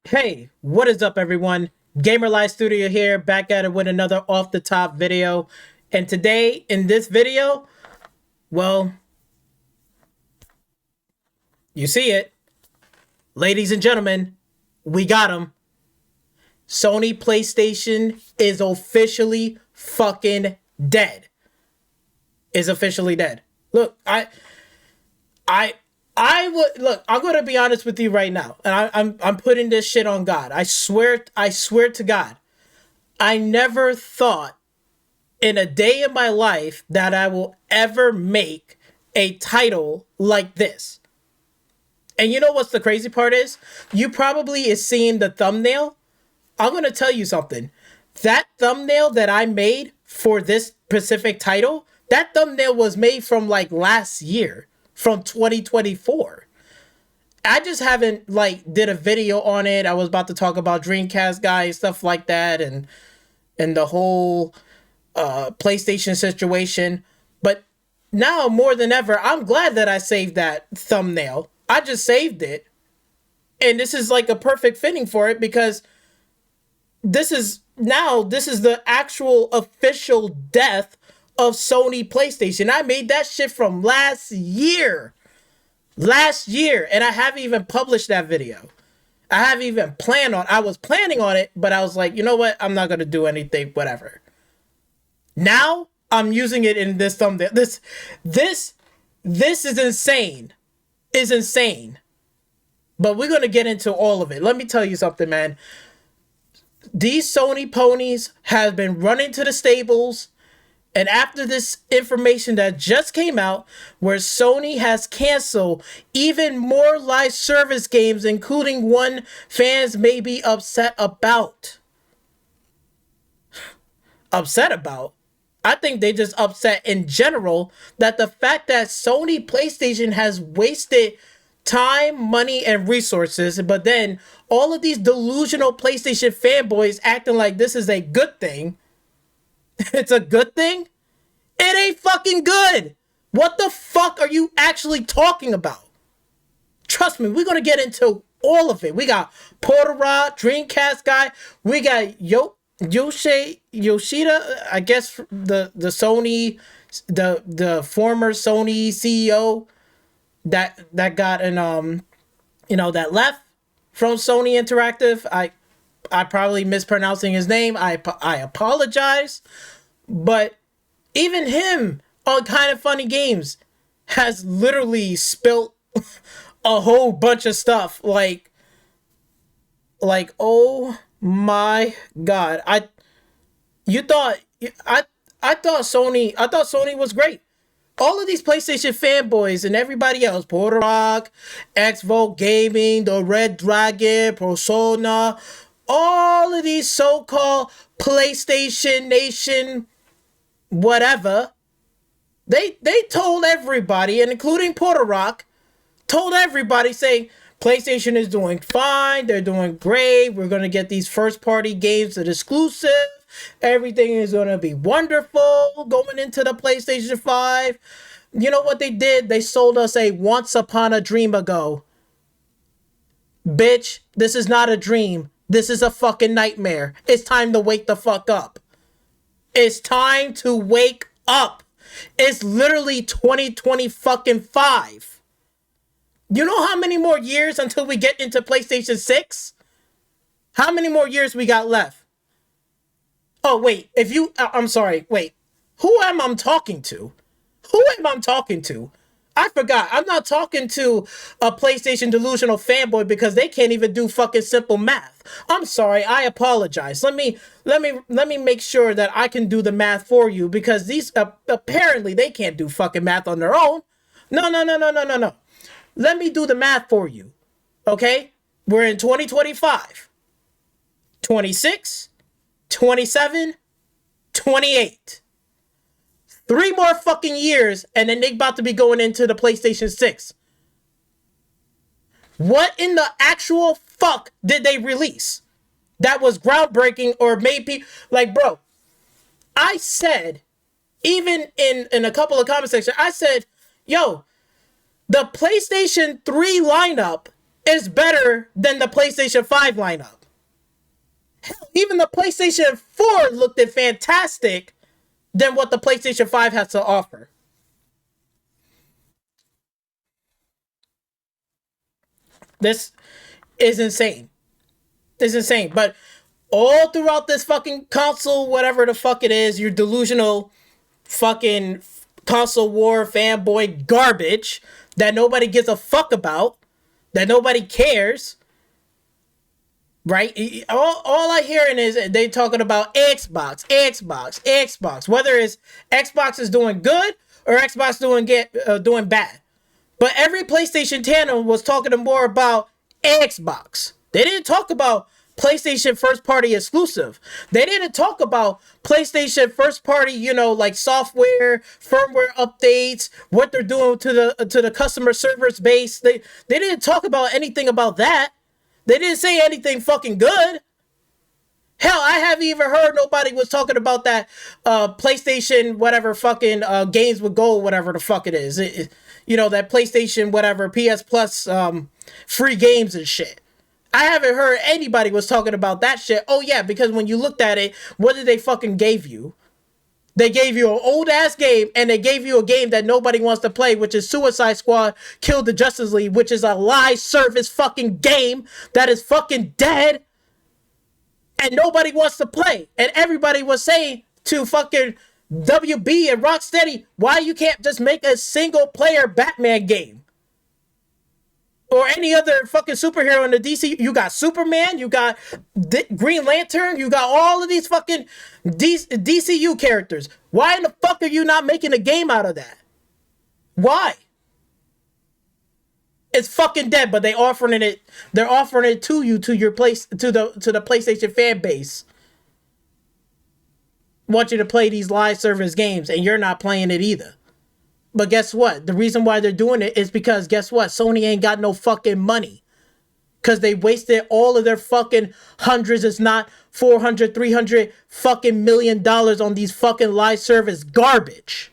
Hey, what is up, everyone? Gamer Live Studio here, back at it with another off the top video. And today, in this video, well, you see it. Ladies and gentlemen, we got him. Sony PlayStation is officially fucking dead. Is officially dead. Look, I would look. I'm gonna be honest with you right now, and I'm putting this shit on God. I swear to God, I never thought in a day in my life that I will ever make a title like this. And you know what's the crazy part is? You probably is seeing the thumbnail. I'm gonna tell you something. That thumbnail that I made for this specific title, that thumbnail was made from like last year, from 2024. I just haven't did a video on it. I was about to talk about Dreamcast guys, stuff like that, and the whole PlayStation situation. But now more than ever, I'm glad that I saved that thumbnail. I just saved it, and this is like a perfect fitting for it because this is the actual official death of Sony PlayStation. I made that shit from last year, and I haven't even published that video. I haven't even planned on. I was planning on it, but I was like, you know what? I'm not gonna do anything. Whatever. Now I'm using it in this thumbnail. This is insane. Is insane. But we're gonna get into all of it. Let me tell you something, man. These Sony ponies have been running to the stables. And after this information that just came out, where Sony has canceled even more live service games, including one fans may be upset about. Upset about? I think they just upset in general that the fact that Sony PlayStation has wasted time, money, and resources, but then all of these delusional PlayStation fanboys acting like this is a good thing. It's a good thing? It ain't fucking good. What the fuck are you actually talking about? Trust me, we're gonna get into all of it. We got Portera, Dreamcast guy. We got Yoshida, I guess the Sony, the former Sony CEO that got an that left from Sony Interactive. I probably mispronouncing his name. I apologize, but even him on Kind of Funny Games has literally spilt a whole bunch of stuff. Like, oh my God. I thought Sony was great. All of these PlayStation fanboys and everybody else, Porter Rock, Xvolt Gaming, the Red Dragon, Persona, all of these so-called PlayStation Nation whatever, they told everybody, and including Porter Rock, told everybody saying PlayStation is doing fine, they're doing great, we're gonna get these first party games that exclusive, everything is gonna be wonderful going into the PlayStation 5. You know what they did? They sold us a once upon a dream ago. Bitch, this is not a dream. This is a fucking nightmare. It's time to wake the fuck up. It's time to wake up. It's literally 2020 fucking 5. You know how many more years until we get into PlayStation 6? How many more years we got left? Oh, wait. I'm sorry. Wait. Who am I talking to? Who am I talking to? I forgot. I'm not talking to a PlayStation delusional fanboy because they can't even do fucking simple math. I'm sorry. I apologize. Let me make sure that I can do the math for you because these apparently they can't do fucking math on their own. No. Let me do the math for you. Okay? We're in 2025. 26, 27, 28. 3 more fucking years, and then they about to be going into the PlayStation 6. What in the actual fuck did they release that was groundbreaking or made people... Like, bro, I said, even in a couple of comment sections, I said, yo, the PlayStation 3 lineup is better than the PlayStation 5 lineup. Hell, even the PlayStation 4 looked fantastic than what the PlayStation 5 has to offer. This is insane. It's insane. But all throughout this fucking console, whatever the fuck it is, your delusional fucking console war fanboy garbage that nobody gives a fuck about, that nobody cares, right? All I hearing is they talking about Xbox, whether it's Xbox is doing good or Xbox doing bad. But every PlayStation channel was talking more about Xbox. They didn't talk about PlayStation first party exclusive. They didn't talk about PlayStation first party, like software, firmware updates, what they're doing to the customer service base. They didn't talk about anything about that. They didn't say anything fucking good. Hell, I haven't even heard nobody was talking about that PlayStation whatever fucking games with gold, whatever the fuck it is. That PlayStation whatever PS Plus free games and shit. I haven't heard anybody was talking about that shit. Oh yeah, because when you looked at it, what did they fucking gave you? They gave you an old ass game, and they gave you a game that nobody wants to play, which is Suicide Squad Kill the Justice League, which is a live service fucking game that is fucking dead, and nobody wants to play. And everybody was saying to fucking WB and Rocksteady, why you can't just make a single player Batman game? Or any other fucking superhero in the DC. You got Superman, you got Green Lantern, you got all of these fucking DCU characters. Why in the fuck are you not making a game out of that? Why? It's fucking dead, but they're offering it to you, to your place, to the PlayStation fan base. Want you to play these live service games, and you're not playing it either. But guess what? The reason why they're doing it is because, guess what? Sony ain't got no fucking money. Because they wasted all of their fucking hundreds, it's not 400, 300 fucking $million on these fucking live service garbage.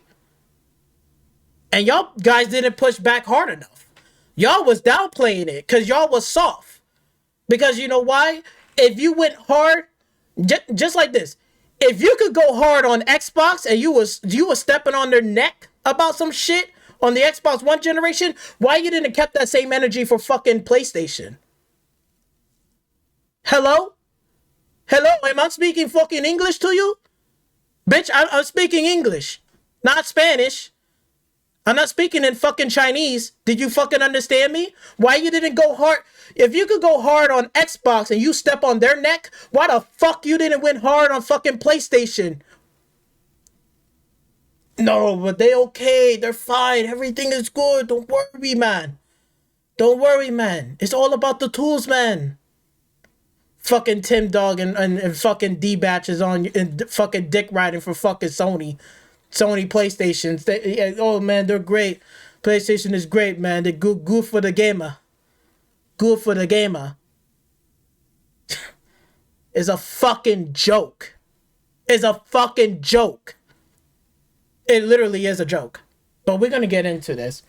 And y'all guys didn't push back hard enough. Y'all was downplaying it because y'all was soft. Because you know why? If you went hard, just like this, if you could go hard on Xbox and you was stepping on their neck about some shit on the Xbox One generation, why you didn't kept that same energy for fucking PlayStation? Hello? Hello? Am I speaking fucking English to you? Bitch, I'm speaking English, not Spanish. I'm not speaking in fucking Chinese. Did you fucking understand me? Why you didn't go hard? If you could go hard on Xbox and you step on their neck, why the fuck you didn't win hard on fucking PlayStation? No, but they okay. They're fine. Everything is good. Don't worry, man. Don't worry, man. It's all about the tools, man. Fucking Tim Dog and fucking D-Batch is on and fucking dick riding for fucking Sony. Sony PlayStations. Oh, man, they're great. PlayStation is great, man. They're good for the gamer. Good for the gamer. It's a fucking joke. It's a fucking joke. It literally is a joke. But we're going to get into this.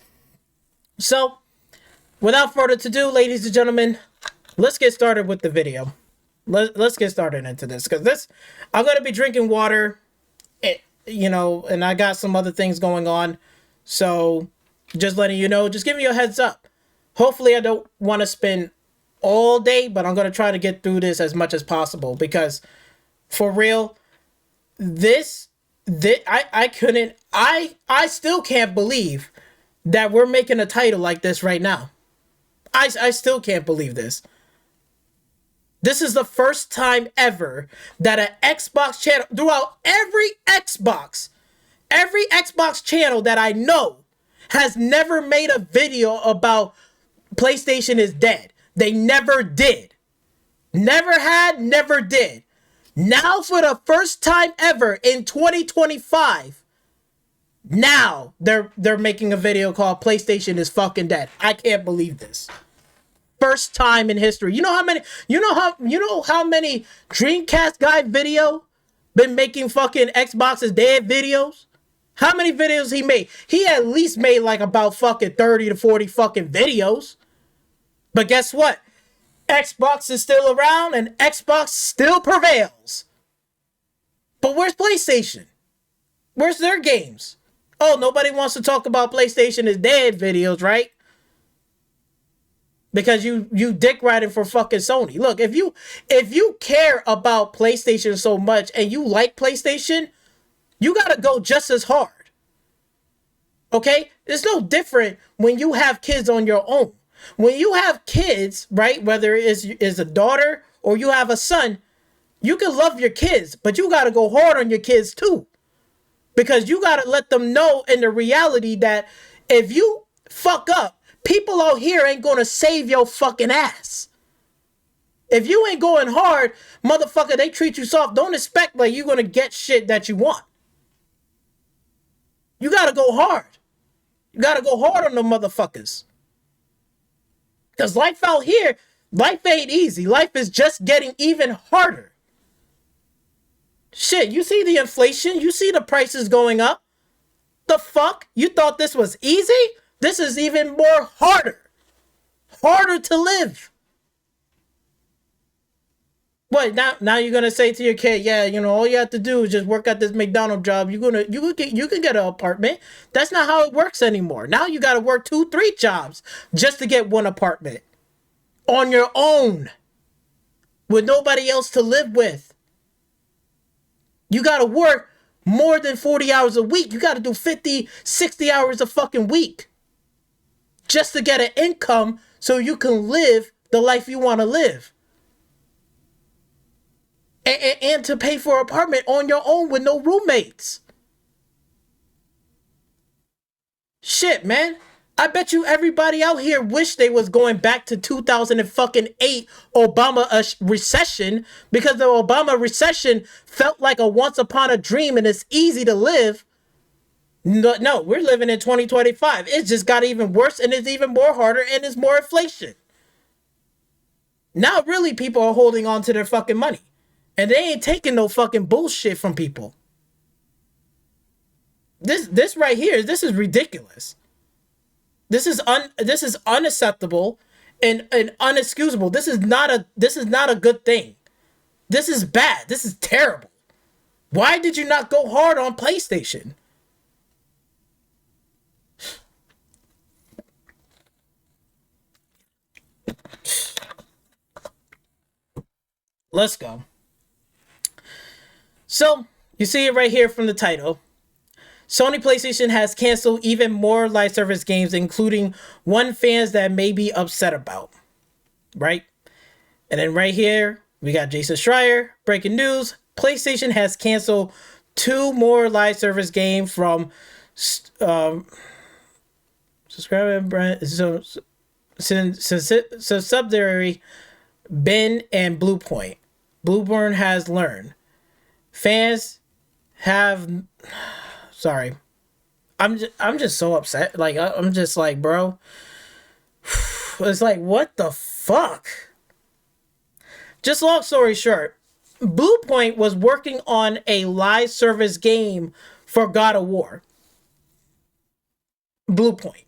So, without further ado, ladies and gentlemen, let's get started with the video. Let's get started into this. Because I'm going to be drinking water, and I got some other things going on. So, just letting you know, just giving you a heads up. Hopefully, I don't want to spend all day, but I'm going to try to get through this as much as possible. Because, for real, I still can't believe that we're making a title like this right now. I still can't believe this. This is the first time ever that an Xbox channel, throughout every Xbox channel that I know has never made a video about PlayStation is dead. They never did. Never had, never did. Now, for the first time ever in 2025, now they're making a video called PlayStation is fucking dead. I can't believe this. First time in history. You know how many Dreamcast guy video been making fucking Xbox is dead videos? How many videos he made? He at least made like about fucking 30 to 40 fucking videos. But guess what? Xbox is still around and Xbox still prevails. But where's PlayStation? Where's their games? Oh, nobody wants to talk about PlayStation is dead videos, right? Because you dick riding for fucking Sony. Look, if you care about PlayStation so much and you like PlayStation, you gotta go just as hard. Okay? It's no different when you have kids on your own. When you have kids, right, whether it is a daughter or you have a son, you can love your kids, but you got to go hard on your kids too. Because you got to let them know in the reality that if you fuck up, people out here ain't going to save your fucking ass. If you ain't going hard, motherfucker, they treat you soft. Don't expect like you're going to get shit that you want. You got to go hard. You got to go hard on them motherfuckers. Because life out here, life ain't easy. Life is just getting even harder. Shit, you see the inflation? You see the prices going up? The fuck? You thought this was easy? This is even more harder. Harder to live. What, now you're gonna say to your kid, yeah, you know, all you have to do is just work at this McDonald's job. You can get an apartment. That's not how it works anymore. Now you gotta work 2-3 jobs just to get one apartment. On your own. With nobody else to live with. You gotta work more than 40 hours a week. You gotta do 50, 60 hours a fucking week. Just to get an income so you can live the life you wanna live. And to pay for an apartment on your own with no roommates. Shit, man. I bet you everybody out here wish they was going back to 2008 Obama recession, because the Obama recession felt like a once upon a dream and it's easy to live. No, we're living in 2025. It's just got even worse and it's even more harder and it's more inflation. Now really people are holding on to their fucking money. And they ain't taking no fucking bullshit from people. This right here, this is ridiculous. This is unacceptable and unexcusable. This is not a good thing. This is bad. This is terrible. Why did you not go hard on PlayStation? Let's go. So, you see it right here from the title. Sony PlayStation has canceled even more live service games, including one fans that may be upset about. Right? And then right here, we got Jason Schreier. Breaking news. PlayStation has canceled 2 more live service games from subsidiary Ben and Bluepoint. Bluepoint has learned. Fans have, sorry, I'm just so upset. Like I'm just like, bro, it's like, what the fuck? Just long story short, Bluepoint was working on a live service game for God of War. Bluepoint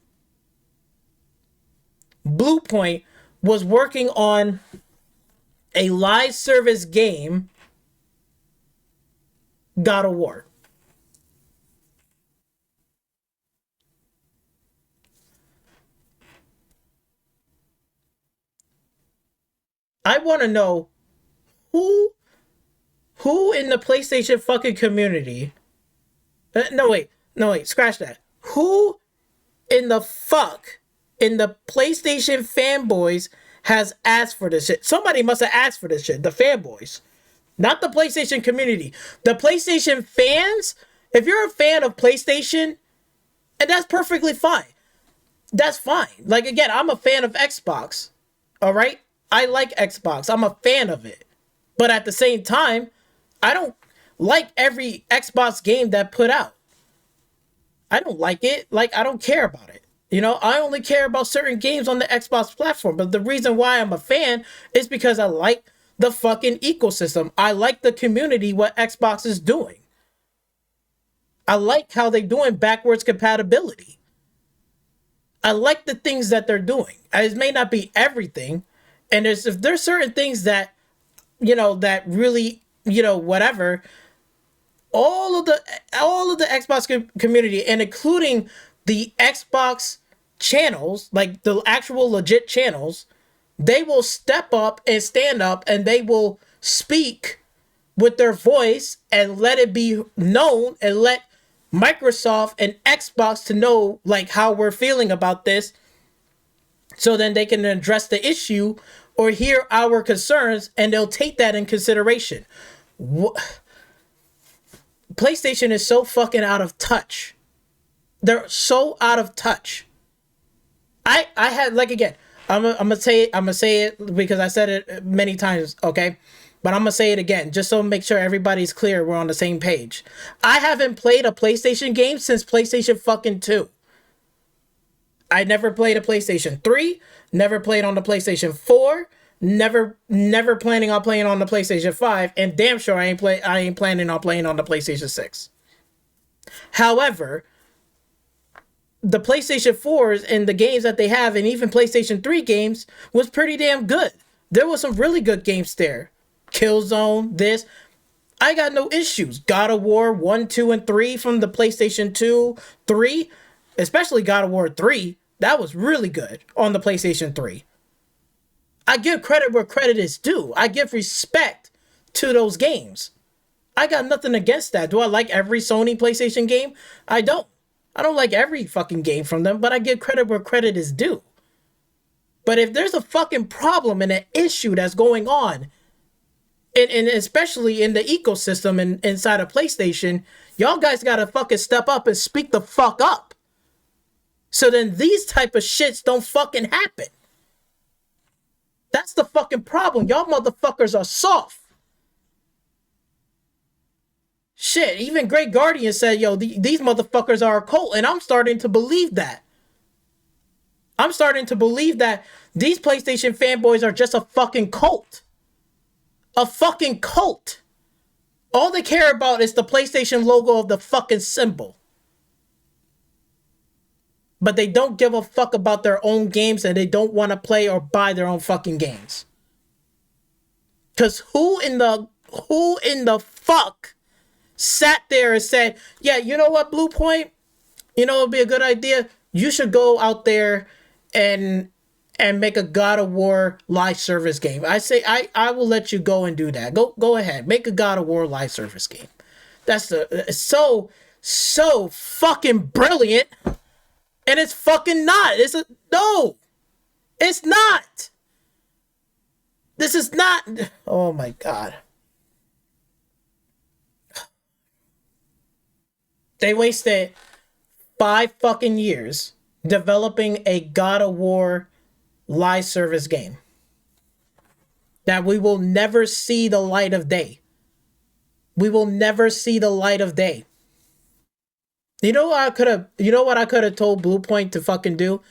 was working on a live service game, God of War. I want to know who in the PlayStation fucking community. No wait, scratch that. Who in the fuck in the PlayStation fanboys has asked for this shit? Somebody must have asked for this shit. The fanboys. Not the PlayStation community. The PlayStation fans, if you're a fan of PlayStation, and that's perfectly fine. That's fine. Like, again, I'm a fan of Xbox. All right? I like Xbox. I'm a fan of it. But at the same time, I don't like every Xbox game that put out. I don't like it. Like, I don't care about it. You know, I only care about certain games on the Xbox platform. But the reason why I'm a fan is because I like the fucking ecosystem. I like the community, what Xbox is doing. I like how they're doing backwards compatibility. I like the things that they're doing. It may not be everything, and if there's certain things that that really whatever. All of the Xbox community, and including the Xbox channels, like the actual legit channels, they will step up and stand up, and they will speak with their voice and let it be known, and let Microsoft and Xbox to know like how we're feeling about this, so then they can address the issue or hear our concerns, and they'll take that in consideration. PlayStation is so fucking out of touch. They're so out of touch. I had, like, again, I'm gonna say it because I said it many times, okay? But I'm gonna say it again, just so make sure everybody's clear, we're on the same page. I haven't played a PlayStation game since PlayStation fucking 2. I never played a PlayStation 3, never played on the PlayStation 4, never planning on playing on the PlayStation 5, and damn sure I ain't planning on playing on the PlayStation 6. However, the PlayStation 4s and the games that they have, and even PlayStation 3 games, was pretty damn good. There was some really good games there. Killzone, this. I got no issues. God of War 1, 2, and 3 from the PlayStation 2, 3, especially God of War 3, that was really good on the PlayStation 3. I give credit where credit is due. I give respect to those games. I got nothing against that. Do I like every Sony PlayStation game? I don't. I don't like every fucking game from them, but I give credit where credit is due. But if there's a fucking problem and an issue that's going on, and especially in the ecosystem and inside of PlayStation, y'all guys gotta fucking step up and speak the fuck up. So then these type of shits don't fucking happen. That's the fucking problem. Y'all motherfuckers are soft. Shit, even Great Guardian said, yo, these motherfuckers are a cult, and I'm starting to believe that. I'm starting to believe that these PlayStation fanboys are just a fucking cult. A fucking cult. All they care about is the PlayStation logo of the fucking symbol. But they don't give a fuck about their own games, and they don't want to play or buy their own fucking games. Because who in the fuck sat there and said, yeah, you know what, Bluepoint? You know, it'd be a good idea. You should go out there and make a God of War live service game. I say, I will let you go and do that. Go ahead. Make a God of War live service game. That's so fucking brilliant. And it's fucking not. No. It's not. This is not. Oh my God. They wasted 5 fucking years developing a God of War live service game that we will never see the light of day. We will never see the light of day. You know what I could have told Bluepoint to fucking do?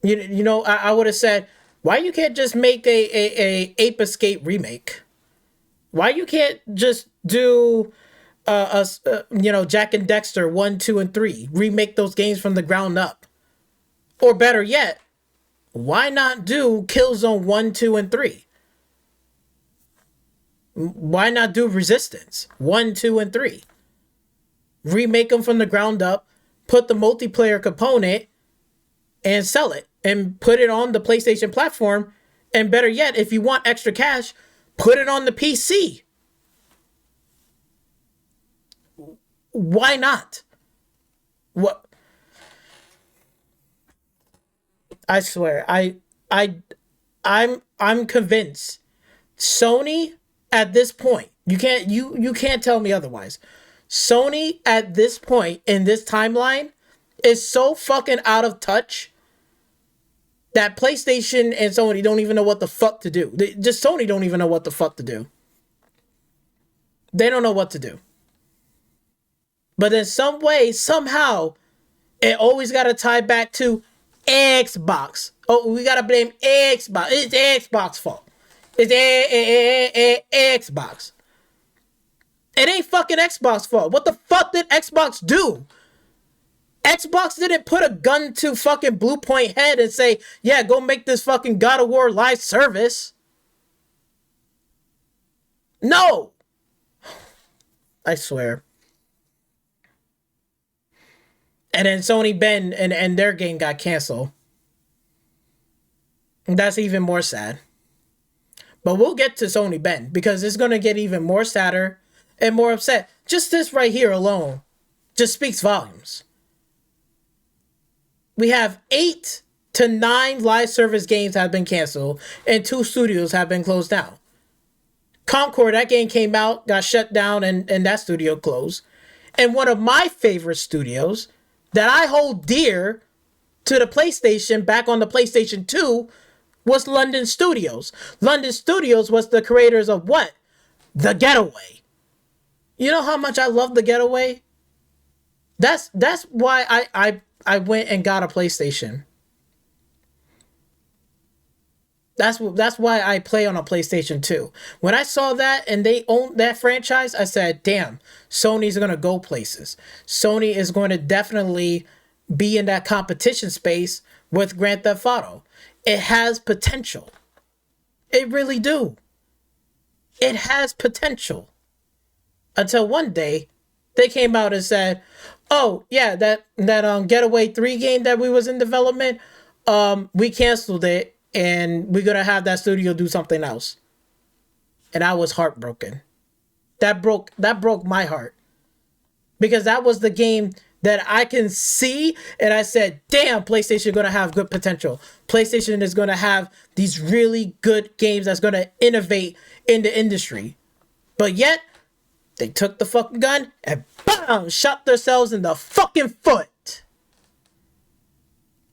I would have said, why you can't just make a Ape Escape remake? Why you can't just do Jack and Dexter 1, 2, and 3, remake those games from the ground up? Or better yet, why not do Killzone 1, 2, and 3? Why not do Resistance 1, 2, and 3? Remake them from the ground up, put the multiplayer component, and sell it, and put it on the PlayStation platform. And better yet, if you want extra cash, put it on the PC. Why not? What? I swear, I'm convinced Sony at this point, you can't tell me otherwise. Sony at this point in this timeline is so fucking out of touch that PlayStation and Sony don't even know what the fuck to do. Sony don't even know what the fuck to do. They don't know what to do. But in some way, somehow, it always got to tie back to Xbox. Oh, we got to blame Xbox. It's Xbox fault. It's Xbox. It ain't fucking Xbox fault. What the fuck did Xbox do? Xbox didn't put a gun to fucking Bluepoint head and say, yeah, go make this fucking God of War live service. No. I swear. And then Sony Ben and their game got canceled. That's even more sad. But we'll get to Sony Ben because it's going to get even more sadder and more upset. Just this right here alone just speaks volumes. We have 8 to 9 live service games have been canceled and 2 studios have been closed down. Concord, that game came out, got shut down, and that studio closed. And one of my favorite studios that I hold dear to the PlayStation back on the PlayStation 2 was London Studios. London Studios was the creators of what? The Getaway. You know how much I love The Getaway? That's why I went and got a PlayStation. That's why I play on a PlayStation 2. When I saw that and they owned that franchise, I said, damn, Sony's going to go places. Sony is going to definitely be in that competition space with Grand Theft Auto. It has potential. It really do. It has potential. Until one day, they came out and said, oh, yeah, that Getaway 3 game that we was in development, we canceled it, and we're going to have that studio do something else. And I was heartbroken. That broke my heart. Because that was the game that I can see, and I said, damn, PlayStation is going to have good potential. PlayStation is going to have these really good games that's going to innovate in the industry. But yet, they took the fucking gun and bam, shot themselves in the fucking foot.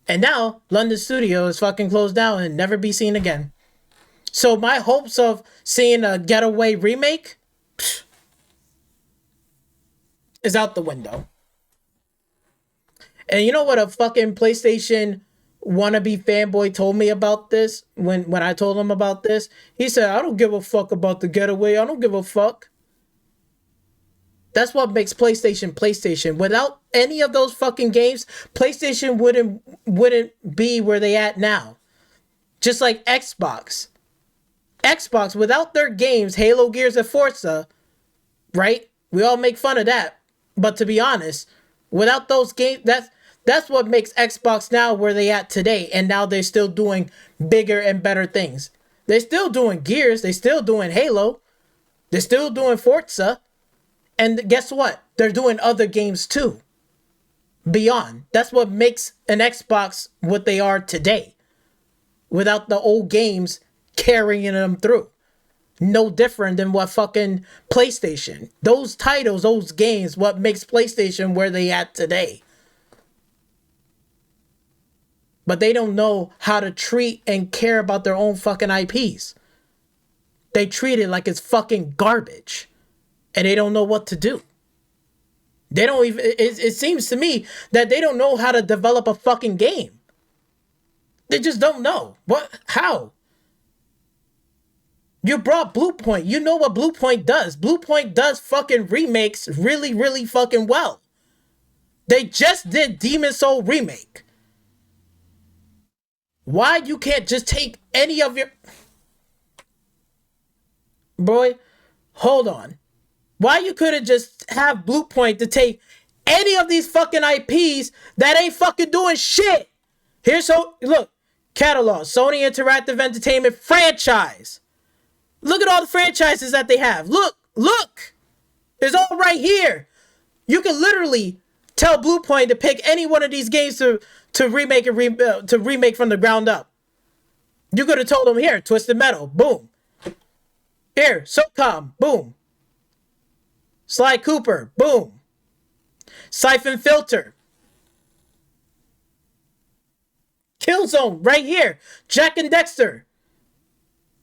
And now, London Studio is fucking closed down and never be seen again. So my hopes of seeing a Getaway remake is out the window. And you know what a fucking PlayStation wannabe fanboy told me about this when I told him about this? He said, I don't give a fuck about the Getaway. I don't give a fuck. That's what makes PlayStation PlayStation. Without any of those fucking games, PlayStation wouldn't be where they at now. Just like Xbox. Xbox, without their games, Halo, Gears, and Forza, right? We all make fun of that. But to be honest, without those games, that's what makes Xbox now where they at today. And now they're still doing bigger and better things. They're still doing Gears. They're still doing Halo. They're still doing Forza. And guess what? They're doing other games too. Beyond. That's what makes an Xbox what they are today. Without the old games carrying them through. No different than what fucking PlayStation. Those titles, those games, what makes PlayStation where they at today. But they don't know how to treat and care about their own fucking IPs. They treat it like it's fucking garbage. And they don't know what to do. They don't even, it seems to me that they don't know how to develop a fucking game. They just don't know. How? You brought Bluepoint. You know what Bluepoint does. Bluepoint does fucking remakes really, really fucking well. They just did Demon Soul remake. Why you can't just take any of your... Boy, hold on. Why you couldn't just have Bluepoint to take any of these fucking IPs that ain't fucking doing shit? Look, catalog, Sony Interactive Entertainment franchise. Look at all the franchises that they have. Look. It's all right here. You can literally tell Bluepoint to pick any one of these games to remake from the ground up. You could have told them, here, Twisted Metal, boom. Here, SOCOM, boom. Sly Cooper, boom. Siphon Filter. Killzone, right here. Jack and Dexter.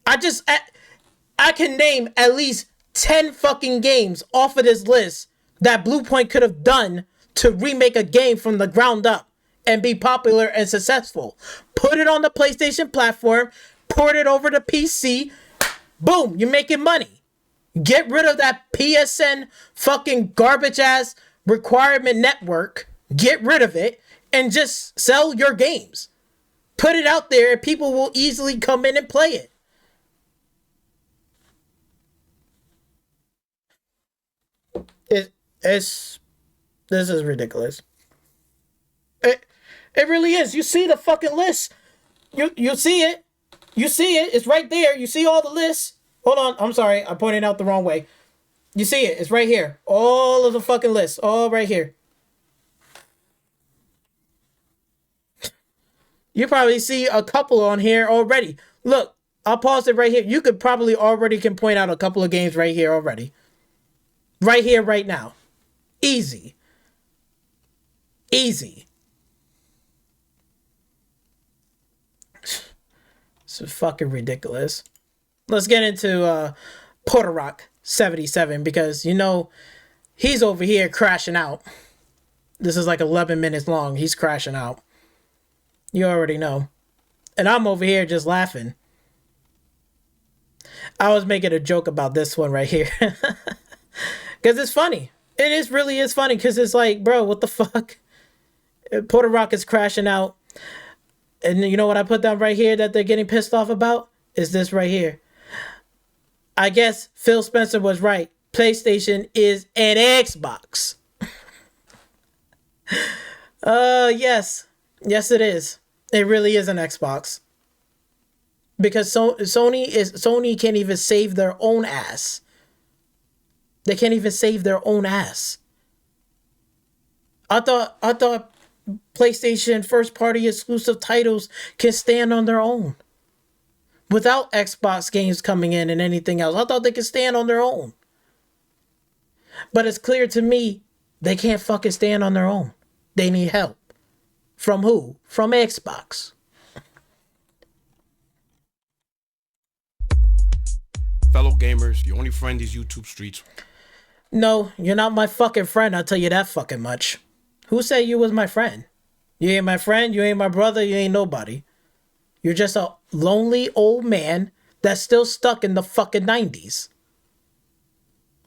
I can name at least 10 fucking games off of this list that Bluepoint could have done to remake a game from the ground up and be popular and successful. Put it on the PlayStation platform, port it over to PC, boom, you're making money. Get rid of that PSN fucking garbage ass requirement network Get rid of it and just sell your games. Put it out there and people will easily come in and play it. This is ridiculous. It really is. You see the fucking list. You see it. You see it. It's right there. You see all the lists. Hold on. I'm sorry. I pointed out the wrong way. You see it. It's right here. All of the fucking lists. All right here. You probably see a couple on here already. Look, I'll pause it right here. You could probably already can point out a couple of games right here already. Right here, right now. Easy. Easy. This is fucking ridiculous. Let's get into Porter Rock 77 because, you know, he's over here crashing out. This is like 11 minutes long. He's crashing out. You already know. And I'm over here just laughing. I was making a joke about this one right here. Because it's funny. Really is funny because it's like, bro, what the fuck? Porter Rock is crashing out. And you know what I put down right here that they're getting pissed off about? Is this right here. I guess Phil Spencer was right. PlayStation is an Xbox. Yes. Yes, it is. It really is an Xbox. Because Sony can't even save their own ass. They can't even save their own ass. I thought PlayStation first party exclusive titles can stand on their own. Without Xbox games coming in and anything else. I thought they could stand on their own. But it's clear to me they can't fucking stand on their own. They need help. From who? From Xbox. Fellow gamers, your only friend is YouTube streets. No, you're not my fucking friend, I'll tell you that fucking much. Who said you was my friend? You ain't my friend, you ain't my brother, you ain't nobody. You're just a lonely old man that's still stuck in the fucking 90s.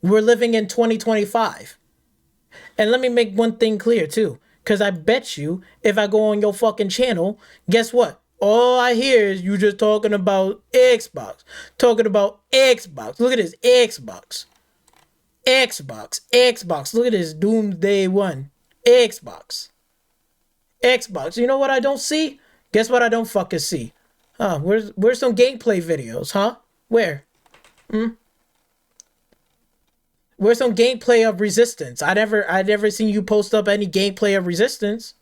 We're living in 2025. And let me make one thing clear too. Because I bet you, if I go on your fucking channel, guess what? All I hear is you just talking about Xbox. Talking about Xbox. Look at this. Xbox. Xbox. Xbox. Look at this. Doomsday 1. Xbox. Xbox. You know what I don't see? Guess what I don't fucking see? Huh? Where's some gameplay videos, huh? Where? Where's some gameplay of Resistance? I never seen you post up any gameplay of Resistance.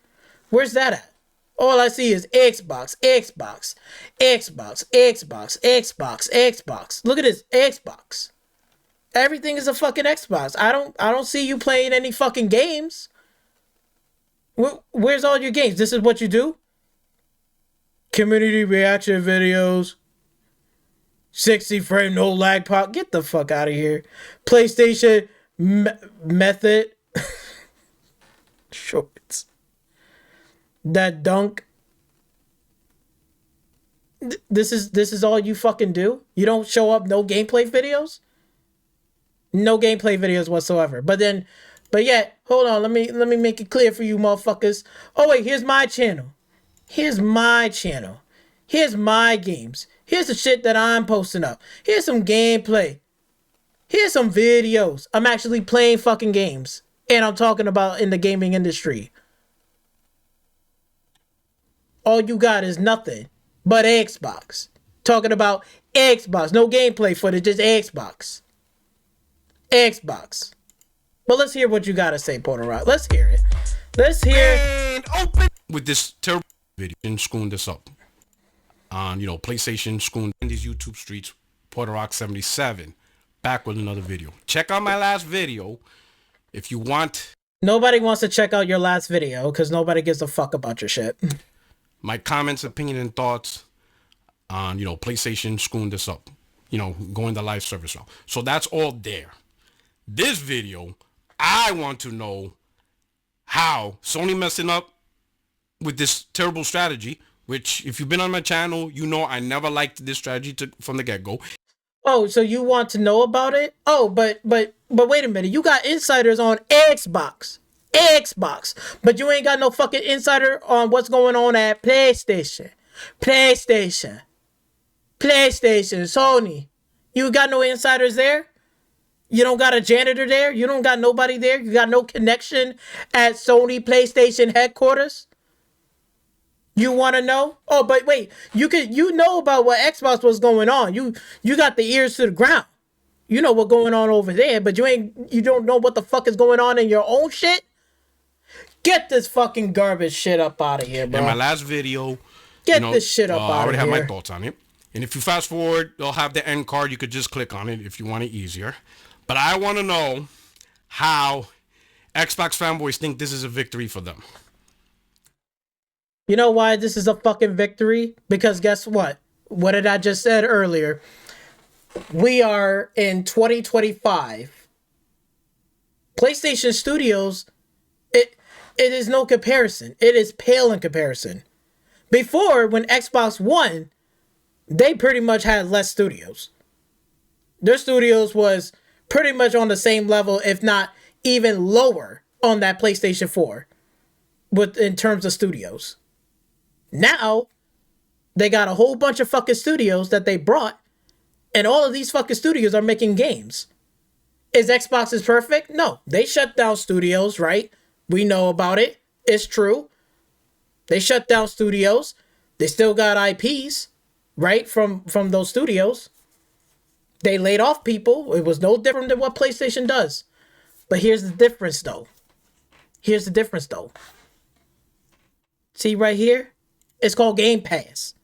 Where's that at? All I see is Xbox, Xbox, Xbox, Xbox, Xbox, Xbox. Look at this, Xbox. Everything is a fucking Xbox. I don't see you playing any fucking games. Where's all your games? This is what you do? Community reaction videos. 60 frame, no lag pop. Get the fuck out of here. PlayStation method. Shorts. That dunk. This is all you fucking do? You don't show up no gameplay videos? No gameplay videos whatsoever. But yet, hold on, let me make it clear for you motherfuckers. Oh wait, here's my channel. Here's my channel. Here's my games. Here's the shit that I'm posting up. Here's some gameplay. Here's some videos. I'm actually playing fucking games. And I'm talking about in the gaming industry. All you got is nothing but Xbox. Talking about Xbox. No gameplay footage, just Xbox. Xbox. But let's hear what you gotta say, Porter Rock. Let's hear it. Let's hear And open with this terrible video and screwing this up. On, PlayStation screwing in these YouTube streets. Porter Rock 77. Back with another video. Check out my last video if you want. Nobody wants to check out your last video because nobody gives a fuck about your shit. My comments, opinion, and thoughts on, PlayStation screwing this up. Going the live service route. So that's all there. This video, I want to know how Sony messing up with this terrible strategy, which if you've been on my channel, you know I never liked this strategy from the get-go. Oh, so you want to know about it? Oh, but wait a minute. You got insiders on Xbox. Xbox. But you ain't got no fucking insider on what's going on at PlayStation. PlayStation, Sony. You got no insiders there? You don't got a janitor there? You don't got nobody there? You got no connection at Sony PlayStation headquarters? You want to know? Oh, but wait, you know about what Xbox was going on. You got the ears to the ground. You know what's going on over there, but you don't know what the fuck is going on in your own shit? Get this fucking garbage shit up out of here, bro. In my last video, Get this shit up out of here. I already have my thoughts on it. And if you fast forward, they'll have the end card. You could just click on it if you want it easier. But I want to know how Xbox fanboys think this is a victory for them. You know why this is a fucking victory? Because guess what? What did I just said earlier? We are in 2025. PlayStation Studios, it is no comparison. It is pale in comparison. Before, when Xbox won, they pretty much had less studios. Their studios was pretty much on the same level, if not even lower, on that PlayStation 4 in terms of studios. Now, they got a whole bunch of fucking studios that they brought, and all of these fucking studios are making games. Is Xbox is perfect? No. They shut down studios, right? We know about it. It's true. They shut down studios. They still got IPs, right, from those studios. They laid off people. It was no different than what PlayStation does. But here's the difference, though. See right here? It's called Game Pass.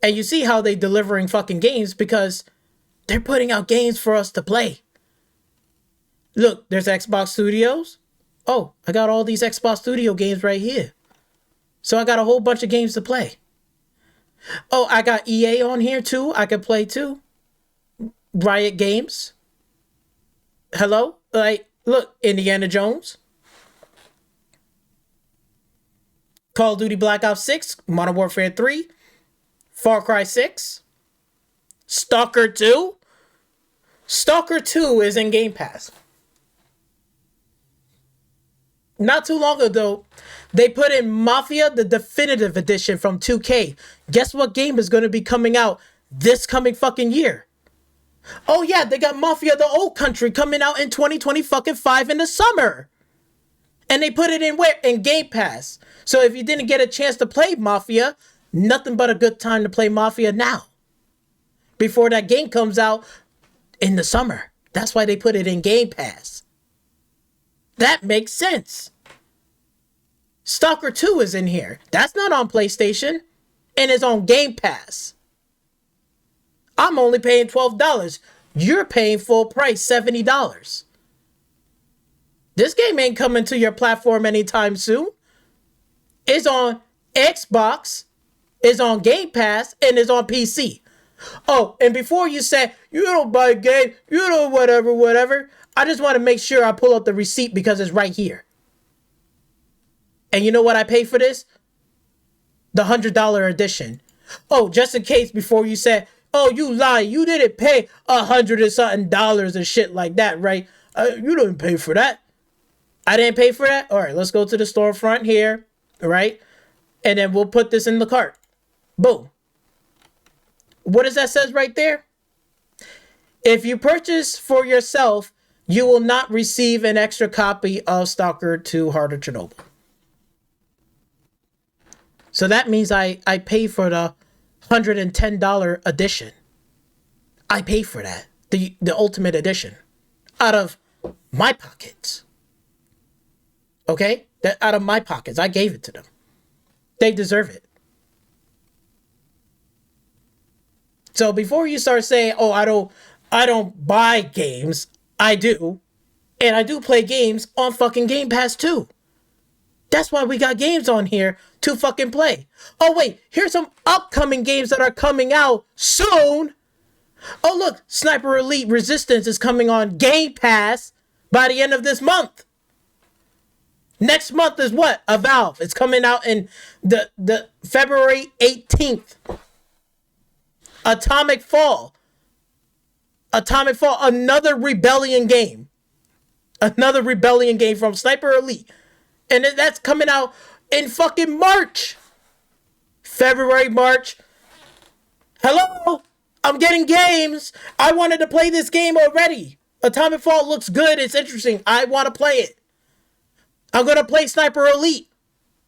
And you see how they delivering fucking games because they're putting out games for us to play. Look, there's Xbox Studios. Oh, I got all these Xbox Studio games right here. So I got a whole bunch of games to play. Oh, I got EA on here too. I can play too. Riot Games. Hello? Like, look, Indiana Jones. Call of Duty Black Ops 6. Modern Warfare 3. Far Cry 6. Stalker 2. Stalker 2 is in Game Pass. Not too long ago, they put in Mafia, the definitive edition from 2K. Guess what game is going to be coming out this coming fucking year? Oh yeah, they got Mafia the Old Country coming out in 2025 in the summer. And they put it in where? In Game Pass. So if you didn't get a chance to play Mafia, nothing but a good time to play Mafia now. Before that game comes out in the summer. That's why they put it in Game Pass. That makes sense. Stalker 2 is in here. That's not on PlayStation. And it's on Game Pass. I'm only paying $12. You're paying full price, $70. This game ain't coming to your platform anytime soon. It's on Xbox, it's on Game Pass, and it's on PC. Oh, and before you say, you don't buy game, you don't whatever, I just want to make sure I pull up the receipt because it's right here. And you know what I pay for this? The $100 edition. Oh, just in case before you say, oh, you lie, you didn't pay $100 and something and shit like that, right? You didn't pay for that. I didn't pay for that? All right, let's go to the storefront here, all right? And then we'll put this in the cart. Boom. What does that says right there? If you purchase for yourself, you will not receive an extra copy of Stalker 2 Heart of Chernobyl. So that means I pay for the $110 edition. I pay for that. The ultimate edition. Out of my pockets. Okay? That out of my pockets. I gave it to them. They deserve it. So before you start saying, oh, I don't buy games, I do. And I do play games on fucking Game Pass too. That's why we got games on here to fucking play. Oh wait, here's some upcoming games that are coming out soon. Oh look, Sniper Elite Resistance is coming on Game Pass by the end of this month. Next month is what? A Valve. It's coming out in the February 18th. Atomic Fall, another Rebellion game. Another Rebellion game from Sniper Elite. And that's coming out in fucking March. February, March. Hello? I'm getting games. I wanted to play this game already. Atomic Fall looks good. It's interesting. I want to play it. I'm going to play Sniper Elite.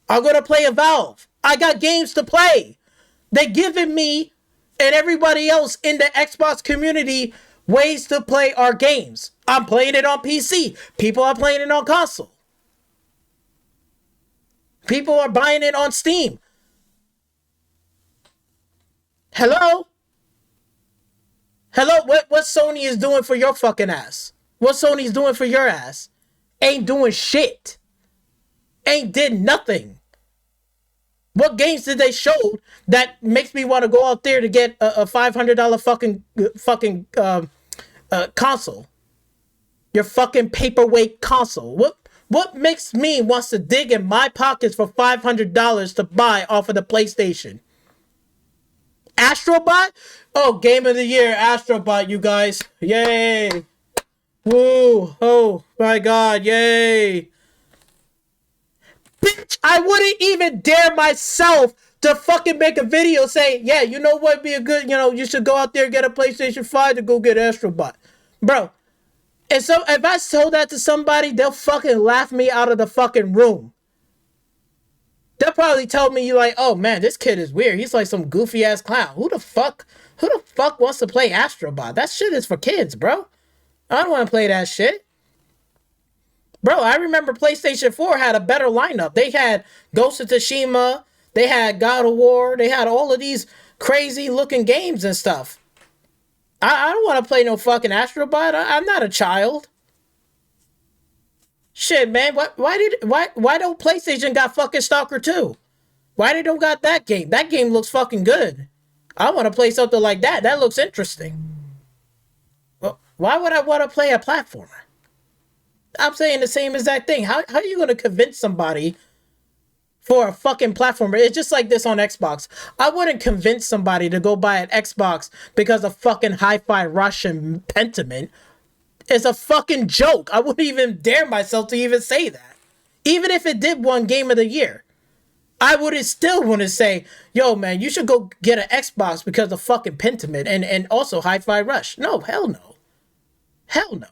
I'm going to play a Valve. I got games to play. They giving me and everybody else in the Xbox community ways to play our games. I'm playing it on PC. People are playing it on console. People are buying it on Steam. Hello? Hello? What Sony is doing for your fucking ass? What Sony's doing for your ass? Ain't doing shit. Ain't did nothing. What games did they show that makes me want to go out there to get a $500 fucking console? Your fucking paperweight console. What makes me wants to dig in my pockets for $500 to buy off of the PlayStation? Astrobot? Oh, Game of the Year, Astrobot, you guys. Yay. Woo. Oh, my God. Yay. Bitch, I wouldn't even dare myself to fucking make a video saying, yeah, you know what would be a good, you should go out there and get a PlayStation 5 to go get Astrobot. Bro, and so if I told that to somebody, they'll fucking laugh me out of the fucking room. They'll probably tell me, oh man, this kid is weird. He's like some goofy ass clown. Who the fuck wants to play Astrobot? That shit is for kids, bro. I don't want to play that shit. Bro, I remember PlayStation 4 had a better lineup. They had Ghost of Tsushima. They had God of War. They had all of these crazy looking games and stuff. I don't want to play no fucking Astrobot. I'm not a child. Shit, man. Why don't PlayStation got fucking Stalker 2? Why they don't got that game? That game looks fucking good. I want to play something like that. That looks interesting. Well, why would I want to play a platformer? I'm saying the same exact thing. How are you going to convince somebody for a fucking platformer? It's just like this on Xbox. I wouldn't convince somebody to go buy an Xbox because of fucking Hi-Fi Rush and Pentiment. It's a fucking joke. I wouldn't even dare myself to even say that. Even if it did win Game of the Year, I wouldn't still want to say, yo, man, you should go get an Xbox because of fucking Pentiment and also Hi-Fi Rush. No, hell no. Hell no.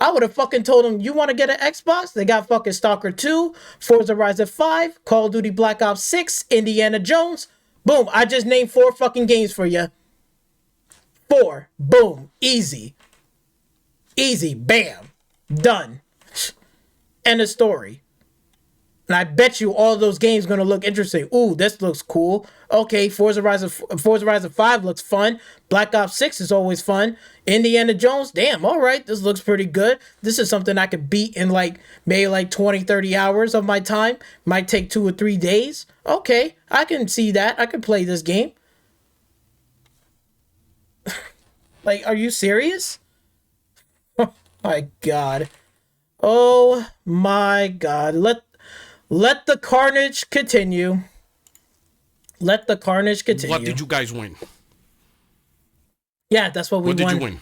I would have fucking told them, you want to get an Xbox? They got fucking Stalker 2, Forza Horizon 5, Call of Duty Black Ops 6, Indiana Jones. Boom, I just named 4 fucking games for you. 4. Boom. Easy. Easy. Bam. Done. End of story. And I bet you all those games going to look interesting. Ooh, this looks cool. Okay, Forza Horizon 5 looks fun. Black Ops 6 is always fun. Indiana Jones, damn, all right, this looks pretty good. This is something I could beat in maybe 20, 30 hours of my time. Might take 2 or 3 days. Okay, I can see that. I can play this game. Are you serious? Oh my God. Oh my God. Let the carnage continue. Let the carnage continue. What did you guys win? Yeah, that's what we won. What did you win?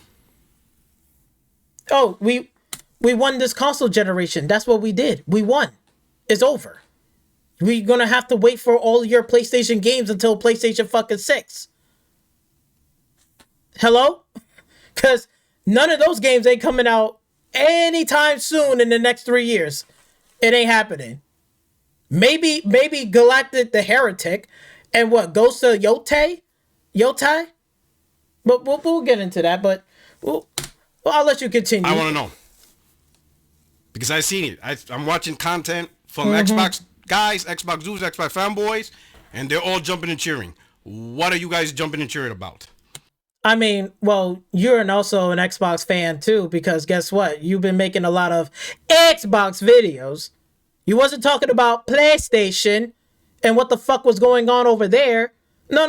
Oh, we won this console generation. That's what we did. We won. It's over. We're gonna have to wait for all your PlayStation games until PlayStation fucking 6. Hello? Because none of those games ain't coming out anytime soon in the next 3 years. It ain't happening. Maybe Galactic the Heretic and what, Ghost of Yotai? But we'll get into that, but I'll let you continue. I want to know. Because I've seen it. I'm watching content from Xbox guys, Xbox dudes, Xbox fanboys, and they're all jumping and cheering. What are you guys jumping and cheering about? I mean, well, you're also an Xbox fan too, because guess what? You've been making a lot of Xbox videos. You wasn't talking about PlayStation and what the fuck was going on over there. No.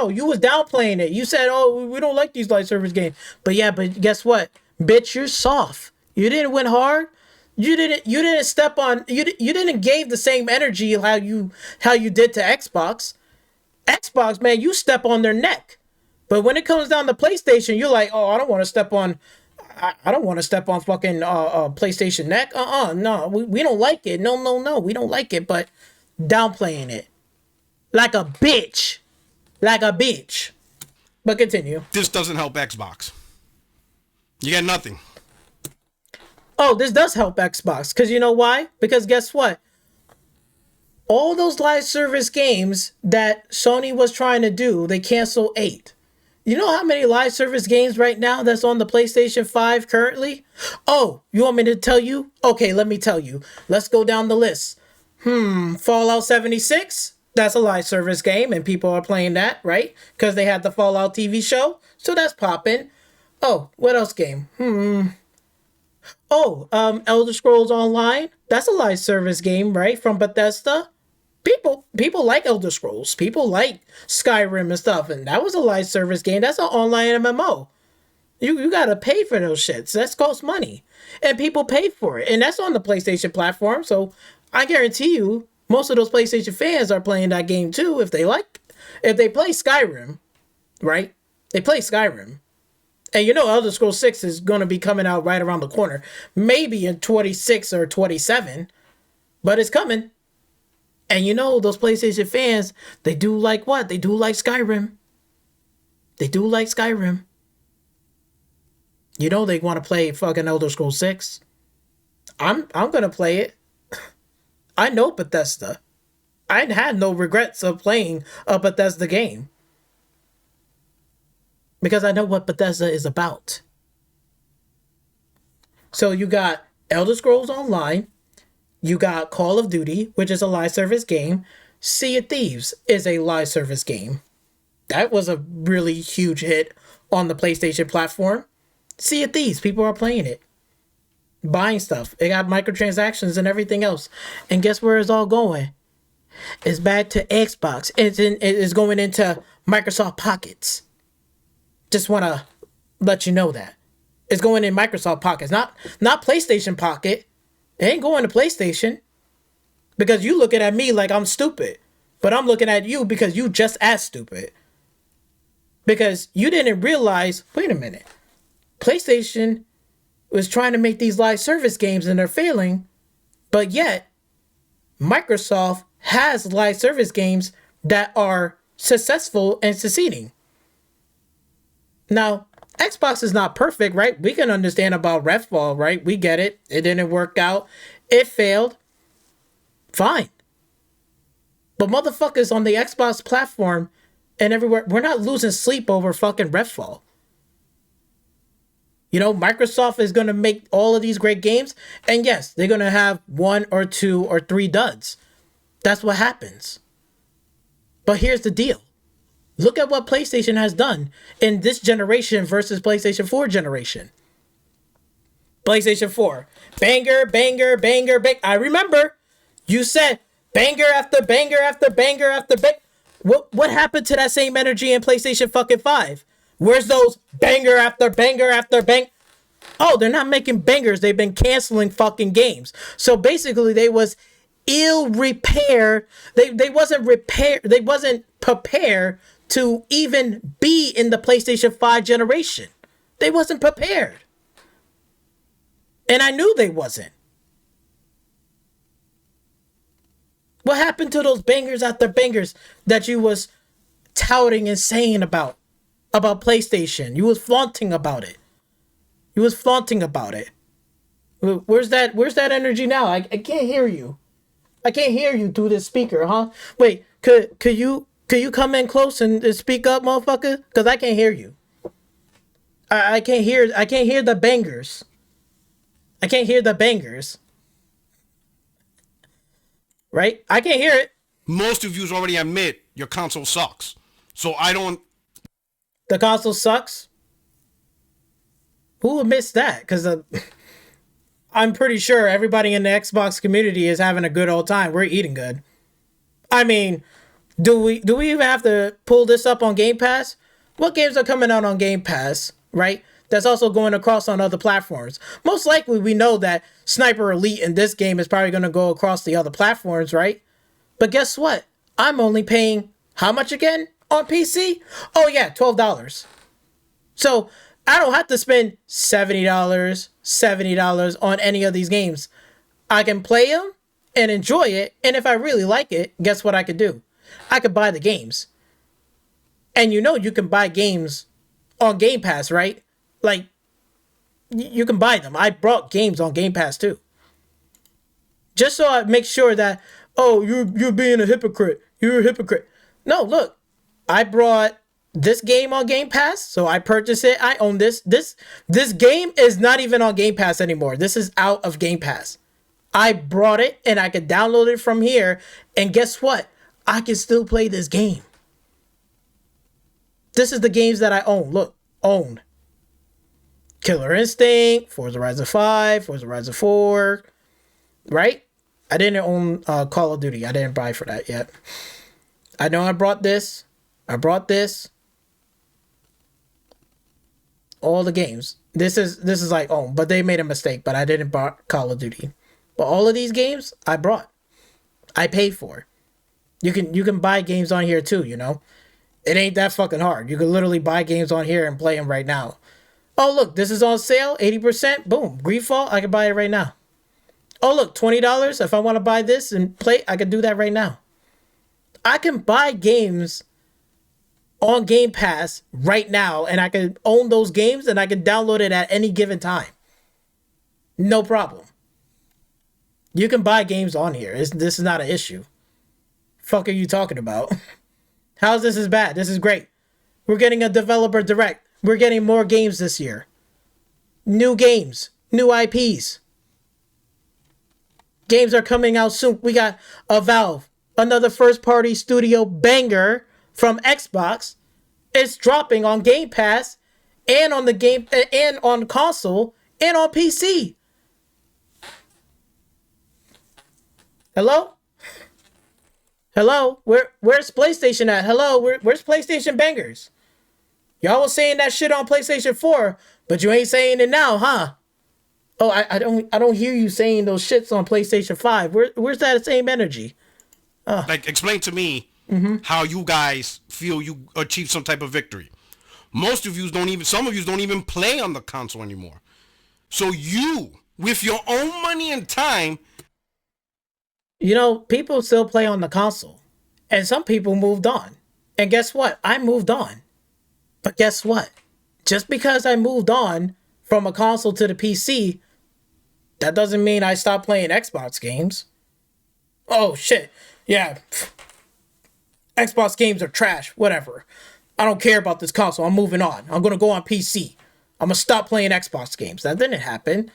You was downplaying it. You said, oh, we don't like these live service games. But guess what? Bitch, you're soft. You didn't win hard. You didn't step on, you didn't give the same energy how you did to Xbox. Xbox, man, you step on their neck. But when it comes down to PlayStation, you're like, oh, I don't want to step on I don't want to step on fucking PlayStation neck. No, we don't like it. No, we don't like it. But downplaying it like a bitch, like a bitch. But continue. This doesn't help Xbox. You get nothing. Oh, this does help Xbox because you know why? Because guess what? All those live service games that Sony was trying to do, they canceled 8. You know how many live service games right now that's on the PlayStation 5 currently? Oh, you want me to tell you? Okay, let me tell you. Let's go down the list. Fallout 76? That's a live service game and people are playing that, right? Because they had the Fallout TV show. So that's popping. Oh, what else game? Oh, Elder Scrolls Online? That's a live service game, right? From Bethesda. People like Elder Scrolls. People like Skyrim and stuff, and that was a live service game. That's an online MMO. You gotta pay for those shits. That costs money, and people pay for it, and that's on the PlayStation platform. So I guarantee you, most of those PlayStation fans are playing that game too. If they play Skyrim, right? They play Skyrim, and you know Elder Scrolls 6 is gonna be coming out right around the corner, maybe in 26 or 27, but it's coming. And you know, those PlayStation fans, they do like what? They do like Skyrim. They do like Skyrim. You know they want to play fucking Elder Scrolls 6. I'm gonna play it. I know Bethesda. I had no regrets of playing a Bethesda game. Because I know what Bethesda is about. So you got Elder Scrolls Online. You got Call of Duty, which is a live service game. Sea of Thieves is a live service game. That was a really huge hit on the PlayStation platform. Sea of Thieves, people are playing it. Buying stuff. It got microtransactions and everything else. And guess where it's all going? It's back to Xbox. It's going into Microsoft Pockets. Just want to let you know that. It's going in Microsoft Pockets, not PlayStation Pocket. It ain't going to PlayStation because you looking at me like I'm stupid, but I'm looking at you because you just as stupid. Because you didn't realize, wait a minute, PlayStation was trying to make these live service games and they're failing, but yet Microsoft has live service games that are successful and succeeding. Now, Xbox is not perfect, right? We can understand about Redfall, right? We get it. It didn't work out. It failed. Fine. But motherfuckers on the Xbox platform and everywhere, we're not losing sleep over fucking Redfall. You know, Microsoft is going to make all of these great games. And yes, they're going to have 1 or 2 or 3 duds. That's what happens. But here's the deal. Look at what PlayStation has done in this generation versus PlayStation 4 generation. PlayStation 4. Banger, banger, banger, banger. I remember you said banger after banger after banger after banger. What happened to that same energy in PlayStation fucking 5? Where's those banger after banger after bang? Oh, they're not making bangers. They've been canceling fucking games. So basically they was ill repair. They wasn't prepared to even be in the PlayStation 5 generation. They wasn't prepared. And I knew they wasn't. What happened to those bangers after bangers that you was touting and saying about PlayStation? You was flaunting about it. Where's that energy now? I can't hear you. I can't hear you through this speaker, huh? Wait, could you come in close and speak up, motherfucker? Because I can't hear you. I can't hear the bangers. I can't hear the bangers. Right? I can't hear it. Most of you already admit your console sucks. So I don't... The console sucks? Who admits that? Because I'm pretty sure everybody in the Xbox community is having a good old time. We're eating good. I mean... Do we even have to pull this up on Game Pass? What games are coming out on Game Pass, right? That's also going across on other platforms. Most likely we know that Sniper Elite in this game is probably going to go across the other platforms, right? But guess what? I'm only paying how much again on PC? Oh yeah, $12. So I don't have to spend $70 on any of these games. I can play them and enjoy it. And if I really like it, guess what I could do? I could buy the games. And you know you can buy games on Game Pass, right? Like, you can buy them. I brought games on Game Pass too. Just so I make sure that, oh, you're being a hypocrite. You're a hypocrite. No, look, I brought this game on Game Pass, so I purchased it. I own this. This game is not even on Game Pass anymore. This is out of Game Pass. I brought it and I could download it from here. And guess what? I can still play this game. This is the games that I own. Look, own. Killer Instinct, Forza Horizon 5, Forza Horizon 4, right? I didn't own Call of Duty. I didn't buy for that yet. I know I brought this. I brought this. All the games. This is like own, but they made a mistake, but I didn't buy Call of Duty. But all of these games I brought. I paid for. You can buy games on here too, you know? It ain't that fucking hard. You can literally buy games on here and play them right now. Oh, look, this is on sale, 80%. Boom. Greedfall, I can buy it right now. Oh, look, $20. If I want to buy this and play, I can do that right now. I can buy games on Game Pass right now, and I can own those games, and I can download it at any given time. No problem. You can buy games on here. This is not an issue. Fuck are you talking about? How's this is bad? This is great. We're getting a developer direct. We're getting more games this year. New games. New IPs. Games are coming out soon. We got a Valve. Another first-party studio banger from Xbox. It's dropping on Game Pass and on the game and on console and on PC. Hello? Hello? Where's PlayStation at? Hello? Where's PlayStation bangers? Y'all was saying that shit on PlayStation 4, but you ain't saying it now, huh? Oh, I don't hear you saying those shits on PlayStation 5. Where's that same energy? Like, explain to me how you guys feel you achieved some type of victory. Most of you some of you don't even play on the console anymore. So you, with your own money and time, you know, people still play on the console. And some people moved on. And guess what? I moved on. But guess what? Just because I moved on from a console to the PC, that doesn't mean I stopped playing Xbox games. Oh, shit. Yeah. Xbox games are trash. Whatever. I don't care about this console. I'm moving on. I'm going to go on PC. I'm going to stop playing Xbox games. That didn't happen.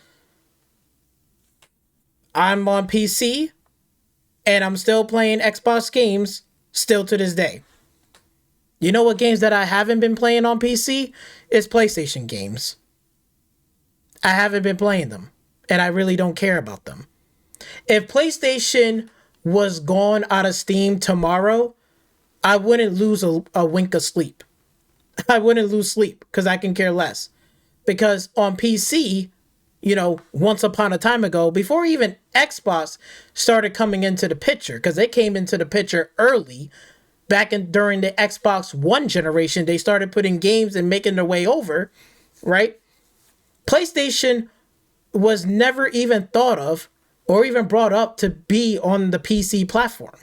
I'm on PC. And I'm still playing Xbox games still to this day. You know what games that I haven't been playing on PC? It's PlayStation games. I haven't been playing them. And I really don't care about them. If PlayStation was gone out of Steam tomorrow, I wouldn't lose a wink of sleep. I wouldn't lose sleep because I can care less. Because on PC, you know, once upon a time ago, before even Xbox started coming into the picture, because they came into the picture early, during the Xbox One generation, they started putting games and making their way over, right? PlayStation was never even thought of or even brought up to be on the PC platform.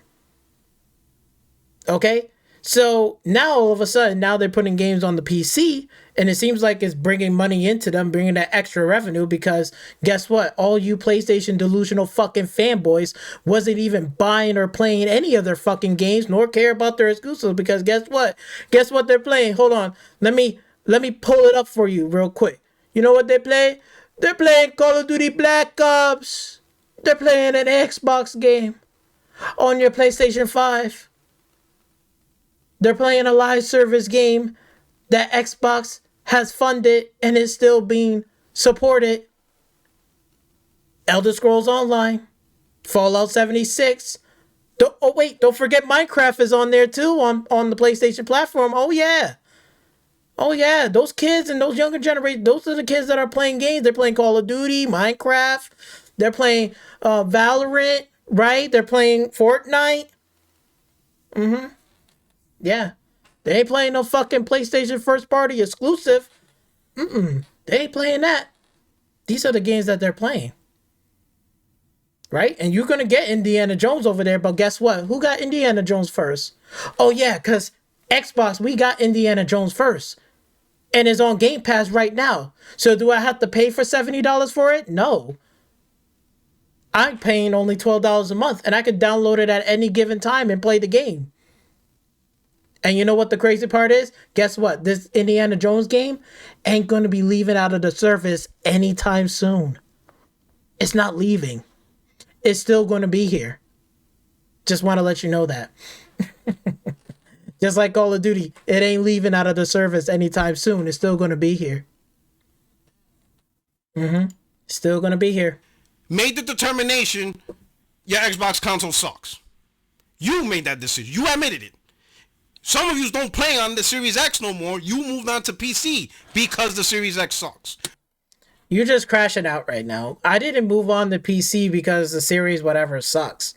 Okay? So now all of a sudden, now they're putting games on the PC, and it seems like it's bringing money into them, bringing that extra revenue, because guess what? All you PlayStation delusional fucking fanboys wasn't even buying or playing any of their fucking games, nor care about their exclusives, because guess what? Guess what they're playing? Hold on. Let me pull it up for you real quick. You know what they play? They're playing Call of Duty Black Ops. They're playing an Xbox game on your PlayStation 5. They're playing a live service game that Xbox has funded and is still being supported. Elder Scrolls Online, Fallout 76. Don't forget Minecraft is on there too on the PlayStation platform. Oh yeah. Oh yeah, those kids and those younger generation, those are the kids that are playing games. They're playing Call of Duty, Minecraft. They're playing Valorant, right? They're playing Fortnite. Yeah. They ain't playing no fucking PlayStation first party exclusive. They ain't playing that. These are the games that they're playing. Right? And you're going to get Indiana Jones over there, but guess what? Who got Indiana Jones first? Oh, yeah, because Xbox, we got Indiana Jones first. And it's on Game Pass right now. So do I have to pay for $70 for it? No. I'm paying only $12 a month, and I could download it at any given time and play the game. And you know what the crazy part is? Guess what? This Indiana Jones game ain't going to be leaving out of the service anytime soon. It's not leaving. It's still going to be here. Just want to let you know that. Just like Call of Duty, it ain't leaving out of the service anytime soon. It's still going to be here. Still going to be here. Made the determination your Xbox console sucks. You made that decision. You admitted it. Some of you don't play on the Series X no more. You moved on to PC because the Series X sucks. You're just crashing out right now. I didn't move on to PC because the series whatever sucks.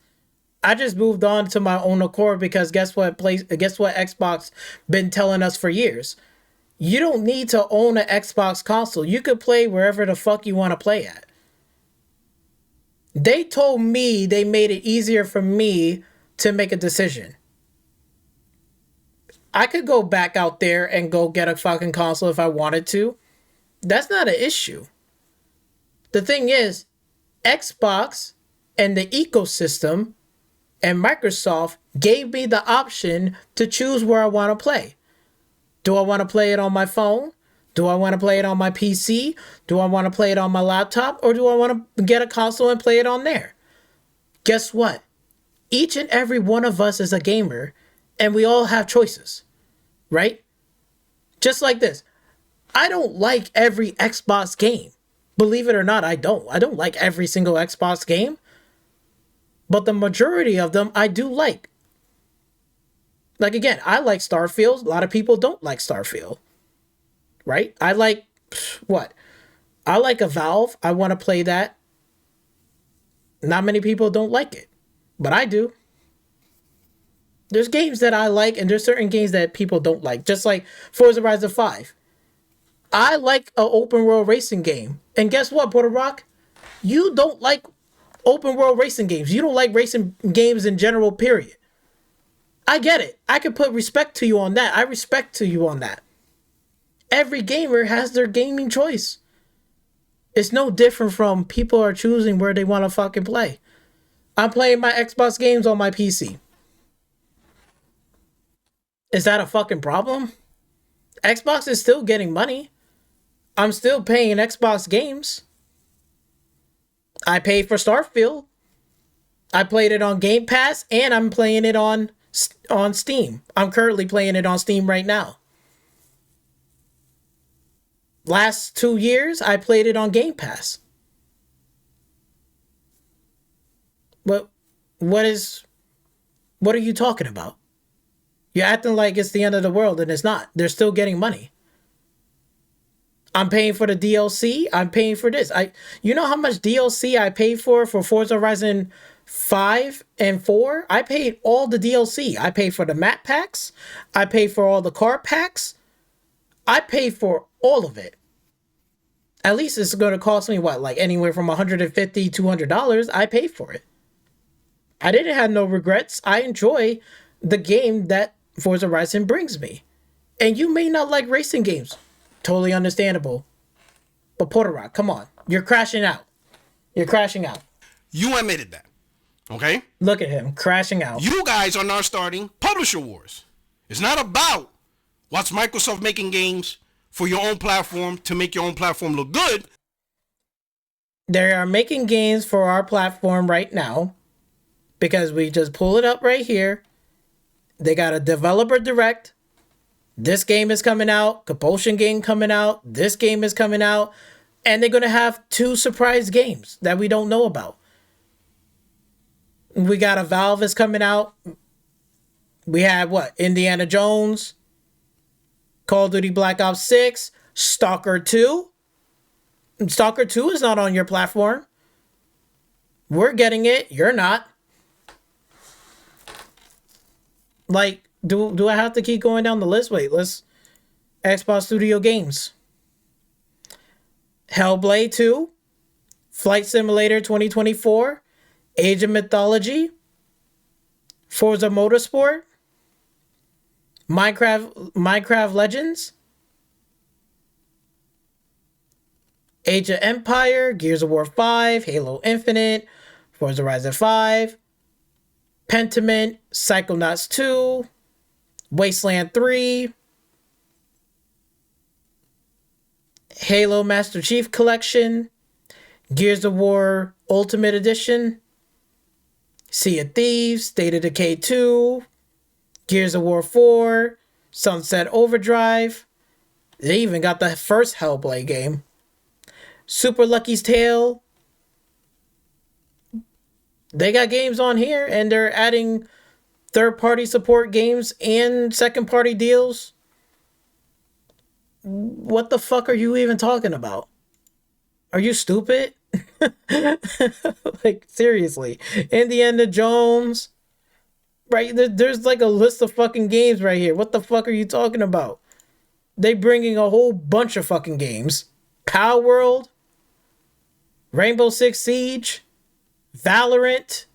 I just moved on to my own accord because guess what Xbox been telling us for years? You don't need to own an Xbox console. You could play wherever the fuck you want to play at. They told me they made it easier for me to make a decision. I could go back out there and go get a fucking console if I wanted to. That's not an issue. The thing is, Xbox and the ecosystem and Microsoft gave me the option to choose where I want to play. Do I want to play it on my phone? Do I want to play it on my PC? Do I want to play it on my laptop? Or do I want to get a console and play it on there? Guess what? Each and every one of us is a gamer, and we all have choices, right? Just like this. I don't like every Xbox game. Believe it or not, I don't. I don't like every single Xbox game. But the majority of them I do like. Like, again, I like Starfield. A lot of people don't like Starfield. Right? I like, what? I like a Valve. I want to play that. Not many people don't like it. But I do. There's games that I like, and there's certain games that people don't like. Just like Forza Horizon 5. I like an open world racing game. And guess what, Puerto Rock? You don't like open world racing games. You don't like racing games in general, period. I get it. I can put respect to you on that. I respect to you on that. Every gamer has their gaming choice. It's no different from people are choosing where they want to fucking play. I'm playing my Xbox games on my PC. Is that a fucking problem? Xbox is still getting money. I'm still paying Xbox games. I paid for Starfield. I played it on Game Pass, and I'm playing it on Steam. I'm currently playing it on Steam right now. Last 2 years, I played it on Game Pass. What are you talking about? You're acting like it's the end of the world, and it's not. They're still getting money. I'm paying for the DLC. I'm paying for this. You know how much DLC I paid for Forza Horizon 5 and 4? I paid all the DLC. I paid for the map packs. I paid for all the car packs. I paid for all of it. At least it's going to cost me what, like anywhere from $150, $200. I paid for it. I didn't have no regrets. I enjoy the game that Forza Horizon brings me. And you may not like racing games. Totally understandable. But Puerto Rock, come on. You're crashing out. You're crashing out. You admitted that. Okay? Look at him, crashing out. You guys are now starting publisher wars. It's not about what's Microsoft making games for your own platform to make your own platform look good. They are making games for our platform right now because we just pull it up right here. They got a developer direct. This game is coming out. Compulsion game coming out. This game is coming out. And they're going to have 2 surprise games that we don't know about. We got a Valve is coming out. We have what? Indiana Jones. Call of Duty Black Ops 6. Stalker 2. Stalker 2 is not on your platform. We're getting it. You're not. Like, do I have to keep going down the list? Wait, let's... Xbox Studio Games. Hellblade 2, Flight Simulator 2024, Age of Mythology, Forza Motorsport, Minecraft Legends, Age of Empire, Gears of War 5, Halo Infinite, Forza Horizon 5, Pentiment, Psychonauts 2, Wasteland 3, Halo Master Chief Collection, Gears of War Ultimate Edition, Sea of Thieves, State of Decay 2, Gears of War 4, Sunset Overdrive. They even got the first Hellblade game. Super Lucky's Tale. They got games on here, and they're adding third-party support games and second-party deals. What the fuck are you even talking about? Are you stupid? Like, seriously. Indiana Jones. Right? There's like a list of fucking games right here. What the fuck are you talking about? They bringing a whole bunch of fucking games. Power World. Rainbow Six Siege. Valorant.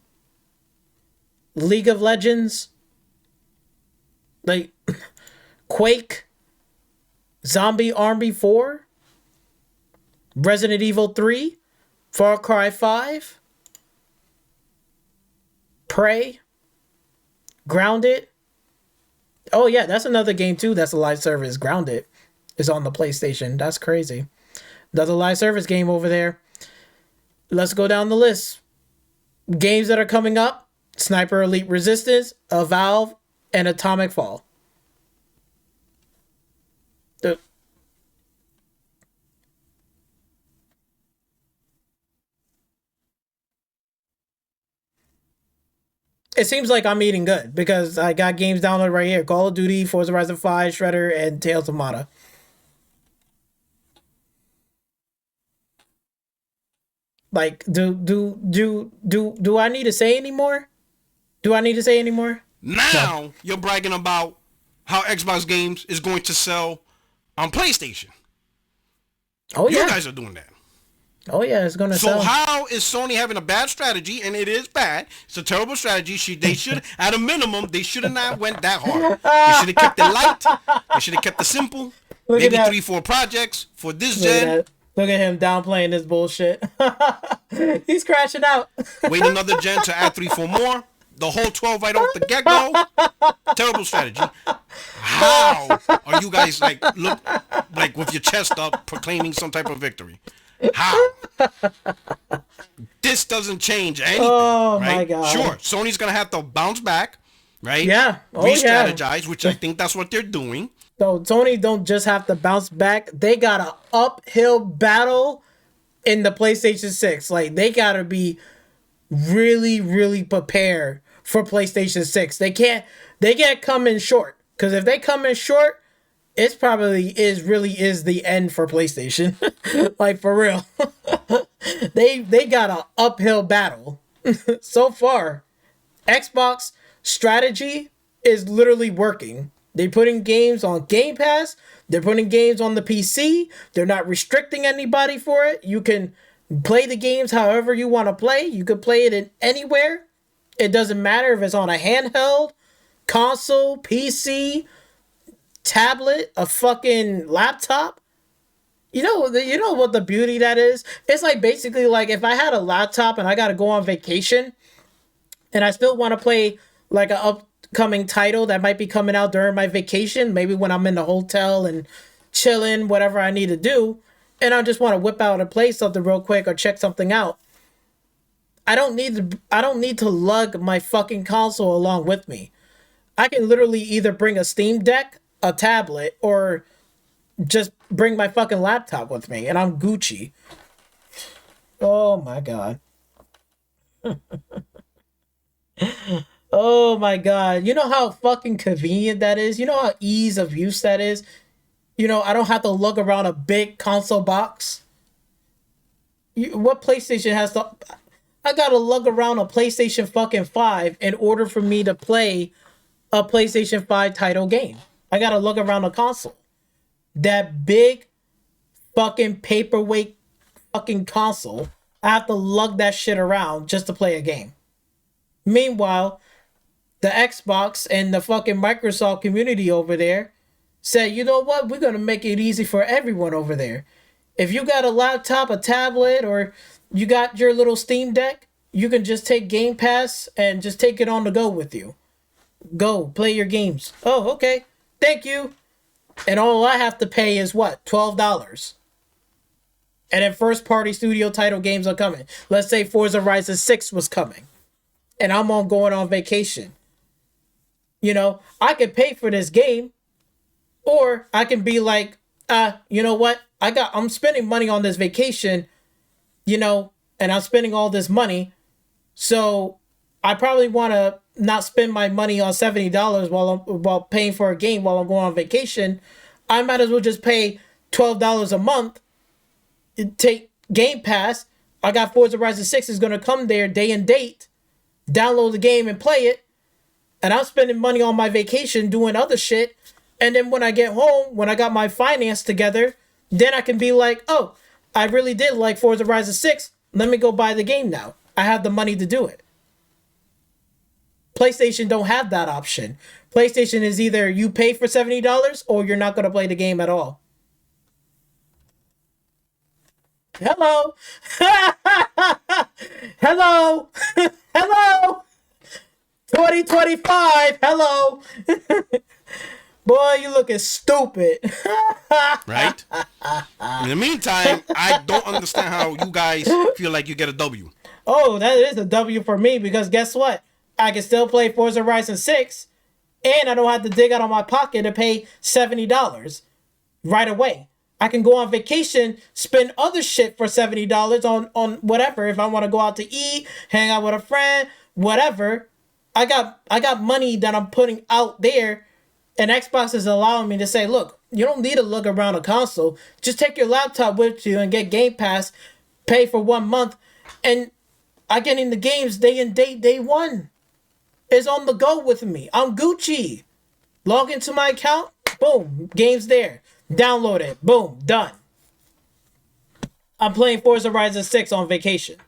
League of Legends. Like, Quake. Zombie Army 4. Resident Evil 3. Far Cry 5. Prey. Grounded. Oh yeah, that's another game too. That's a live service. Grounded is on the PlayStation. That's crazy. Another live service game over there. Let's go down the list. Games that are coming up: Sniper Elite Resistance, Valve, and Atomic Fall. It seems like I'm eating good because I got games downloaded right here: Call of Duty, Forza Horizon 5, Shredder, and Tales of Mana. Like, do I need to say anymore? Do I need to say anymore? Now No. you're bragging about how Xbox games is going to sell on PlayStation. Oh You yeah. guys are doing that. Oh yeah. It's gonna So sell. how is Sony having a bad strategy? And it is bad. It's a terrible strategy. They should, at a minimum, they should have not went that hard. They should have kept it light. They should have kept it simple. Look at Maybe that. 3-4 projects for this Look at gen. that. Look at him downplaying this bullshit. He's crashing out. Wait another gen to add 3-4 more. The whole 12 right off the get-go. Terrible strategy. How are you guys look like with your chest up proclaiming some type of victory? How? This doesn't change anything. Oh right? my God. Sure, Sony's gonna have to bounce back, right? Yeah. Oh yeah. Re-strategize, which I think that's what they're doing. So Sony don't just have to bounce back. They got an uphill battle in the PlayStation 6. Like, they gotta be really, really prepared for PlayStation 6. They can't come in short. Because if they come in short, it's probably really is the end for PlayStation. Like, for real. They got an uphill battle. So far, Xbox strategy is literally working. They're putting games on Game Pass. They're putting games on the PC. They're not restricting anybody for it. You can play the games however you want to play. You can play it in anywhere. It doesn't matter if it's on a handheld, console, PC, tablet, a fucking laptop. You know what the beauty that is? It's like basically like if I had a laptop and I got to go on vacation and I still want to play like an upcoming title that might be coming out during my vacation, maybe when I'm in the hotel and chilling, whatever I need to do, and I just want to whip out and play something real quick or check something out. I don't need to lug my fucking console along with me. I can literally either bring a Steam Deck, a tablet, or just bring my fucking laptop with me, and I'm Gucci. Oh my God. Oh my God. You know how fucking convenient that is? You know how ease of use that is? I don't have to lug around a big console box. What PlayStation has to... I gotta lug around a PlayStation fucking 5 in order for me to play a PlayStation 5 title game. I gotta lug around a console. That big fucking paperweight fucking console. I have to lug that shit around just to play a game. Meanwhile, the Xbox and the fucking Microsoft community over there said, you know what? We're going to make it easy for everyone over there. If you got a laptop, a tablet, or you got your little Steam Deck, you can just take Game Pass and just take it on the go with you. Go, play your games. Oh, okay. Thank you. And all I have to pay is what? $12. And then first party studio title games are coming. Let's say Forza Horizon 6 was coming. And I'm going on vacation. You know, I could pay for this game. Or I can be like, you know what? I'm spending money on this vacation, you know, and I'm spending all this money. So I probably want to not spend my money on $70 while paying for a game while I'm going on vacation. I might as well just pay $12 a month, take Game Pass. I got Forza Horizon 6 is going to come there day and date, download the game and play it. And I'm spending money on my vacation doing other shit. And then when I get home, when I got my finance together, then I can be like, oh, I really did like Forza Horizon 6. Let me go buy the game now. I have the money to do it. PlayStation don't have that option. PlayStation is either you pay for $70 or you're not going to play the game at all. Hello. Hello. Hello. 2025. Hello. Boy, you looking stupid. Right? In the meantime, I don't understand how you guys feel like you get a W. Oh, that is a W for me because guess what? I can still play Forza Horizon 6 and I don't have to dig out of my pocket to pay $70 right away. I can go on vacation, spend other shit for $70 on whatever. If I want to go out to eat, hang out with a friend, whatever. I got money that I'm putting out there, and Xbox is allowing me to say, look, you don't need to look around a console. Just take your laptop with you and get Game Pass, pay for 1 month, and I get in the games day and date, day one. It's on the go with me. I'm Gucci. Log into my account, boom, game's there. Download it, boom, done. I'm playing Forza Horizon 6 on vacation.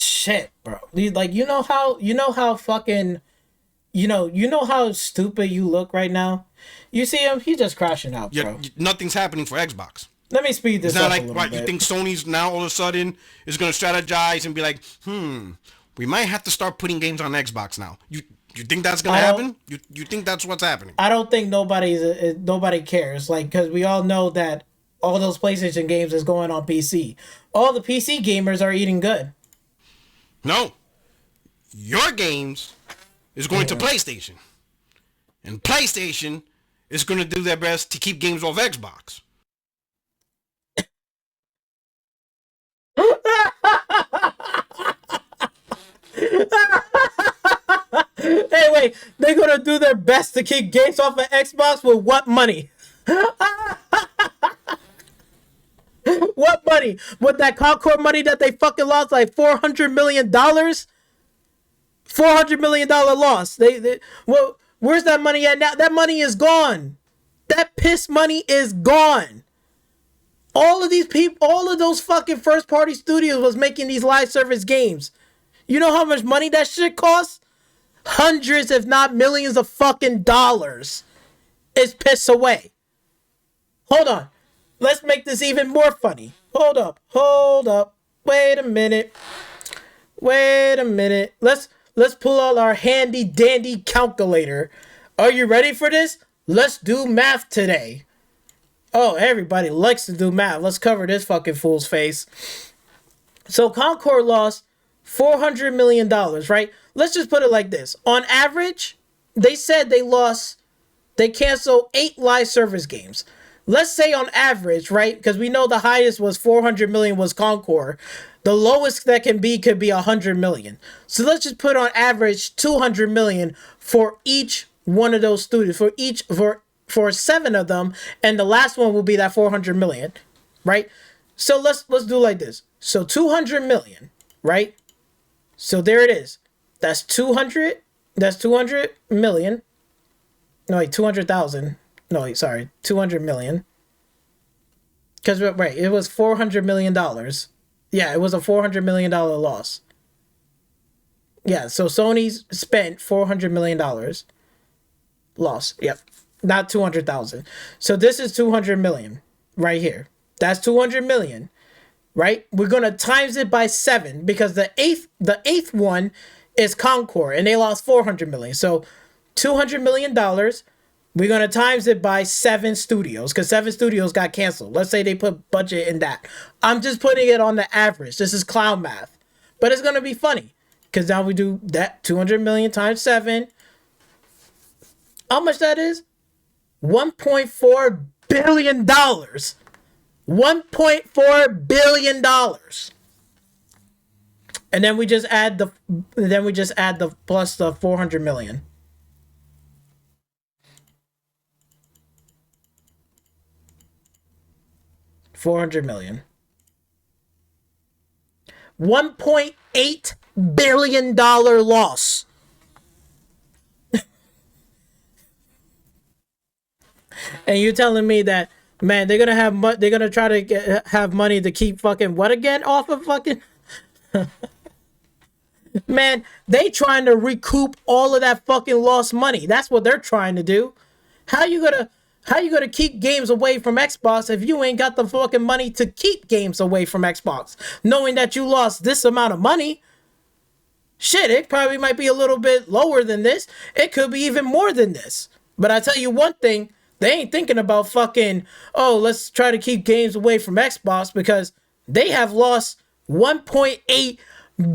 Shit, bro. Like, you know how fucking, you know how stupid you look right now? You see him? He's just crashing out, bro. Yeah, nothing's happening for Xbox. Let me speed this up a little bit. You think Sony's now all of a sudden is going to strategize and be like, we might have to start putting games on Xbox now. You think that's going to happen? You think that's what's happening? I don't think nobody cares. Like, because we all know that all those PlayStation games is going on PC. All the PC gamers are eating good. No. Your games is going to PlayStation. And PlayStation is going to do their best to keep games off Xbox. Hey, wait. They're going to do their best to keep games off of Xbox with what money? What money? With that Concord money that they fucking lost, like $400 million? $400 million loss. Well, where's that money at now? That money is gone. That piss money is gone. All of these people, all of those fucking first party studios was making these live service games. You know how much money that shit costs? Hundreds, if not millions of fucking dollars. It's piss away. Hold on. Let's make this even more funny. Hold up. Wait a minute. Let's pull out our handy dandy calculator. Are you ready for this? Let's do math today. Oh, everybody likes to do math. Let's cover this fucking fool's face. So Concord lost $400 million, right? Let's just put it like this. On average, they said they canceled 8 live service games. Let's say on average, right? Because we know the highest was 400 million was Concord. The lowest that could be 100 million. So let's just put on average 200 million for each one of those studios, for 7 of them, and the last one will be that 400 million, right? So let's do like this. So 200 million, right? So there it is. That's 200 million. No, wait, 200,000. No, wait, sorry, 200 million. Because right, it was $400 million. Yeah, it was a $400 million loss. Yeah, so Sony's spent $400 million loss. Yep, not 200,000. So this is 200 million right here. That's 200 million, right? We're gonna times it by 7 because the eighth one is Concord and they lost 400 million. So $200 million. We're gonna times it by 7 studios because 7 studios got canceled. Let's say they put budget in that. I'm just putting it on the average. This is clown math, but it's gonna be funny because now we do that 200 million times 7. How much that is? $1.4 billion. $1.4 billion. And then we just add the plus the 400 million. 400 million. $1.8 billion loss. And you're telling me that, man, they're gonna try to have money to keep fucking what again off of fucking man, they trying to recoup all of that fucking lost money. That's what they're trying to do. How you gonna keep games away from Xbox if you ain't got the fucking money to keep games away from Xbox? Knowing that you lost this amount of money. Shit, it probably might be a little bit lower than this. It could be even more than this. But I tell you one thing, they ain't thinking about fucking, oh, let's try to keep games away from Xbox because they have lost $1.8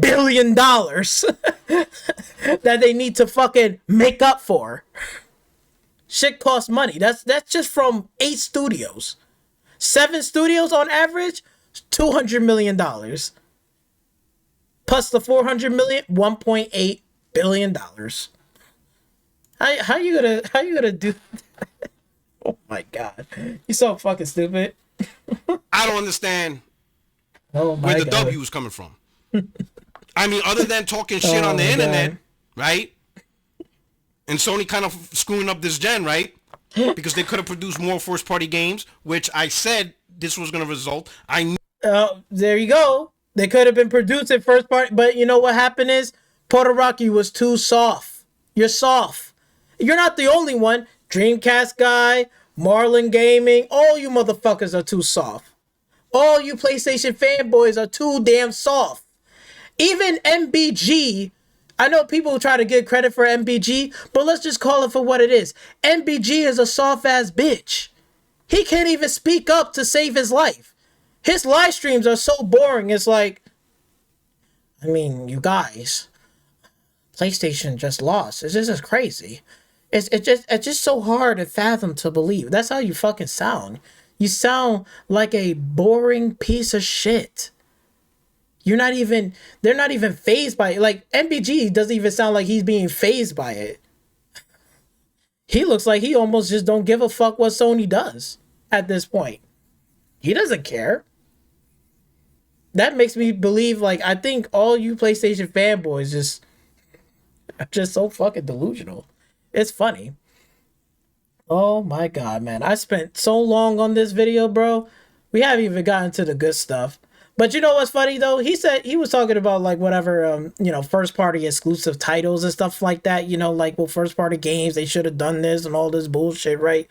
billion that they need to fucking make up for. Shit costs money. That's just from 8 studios. 7 studios on average, $200 million. Plus the 400 million, $1.8 billion. How you gonna do that? Oh my god. You so fucking stupid. I don't understand Oh my where the god. W is coming from. I mean, other than talking shit on the my internet, God. right? And Sony kind of screwing up this gen, right? Because they could have produced more first-party games, which I said this was going to result. There you go. They could have been producing first part, but you know what happened is Puerto Rocky was too soft. You're soft. You're not the only one. Dreamcast guy, Marlin Gaming, all you motherfuckers are too soft. All you PlayStation fanboys are too damn soft. Even MBG, I know people try to give credit for MBG, but let's just call it for what it is. MBG is a soft ass bitch. He can't even speak up to save his life. His live streams are so boring. It's like, I mean, you guys, PlayStation just lost. It's just crazy. It's just so hard to fathom to believe. That's how you fucking sound. You sound like a boring piece of shit. They're not even phased by it. Like MBG doesn't even sound like he's being phased by it. He looks like he almost just don't give a fuck what Sony does at this point. He doesn't care. That makes me believe, like, I think all you PlayStation fanboys are just so fucking delusional. It's funny. Oh my god, man. I spent so long on this video, bro. We haven't even gotten to the good stuff. But you know what's funny though? He said he was talking about like whatever first party exclusive titles and stuff like that, like well first party games, they should have done this and all this bullshit, right?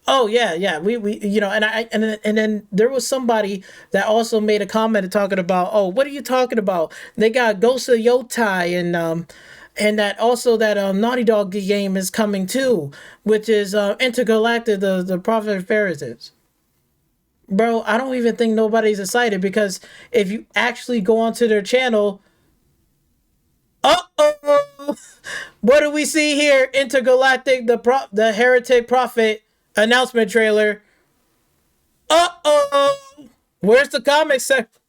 Oh yeah. We and then there was somebody that also made a comment talking about, oh, what are you talking about? They got Ghost of Yotai and that also that Naughty Dog game is coming too, which is Intergalactic, the Prophet of Pharisees. Bro, I don't even think nobody's excited because if you actually go onto their channel, what do we see here? Intergalactic, the Heretic Prophet announcement trailer. Where's the comment section?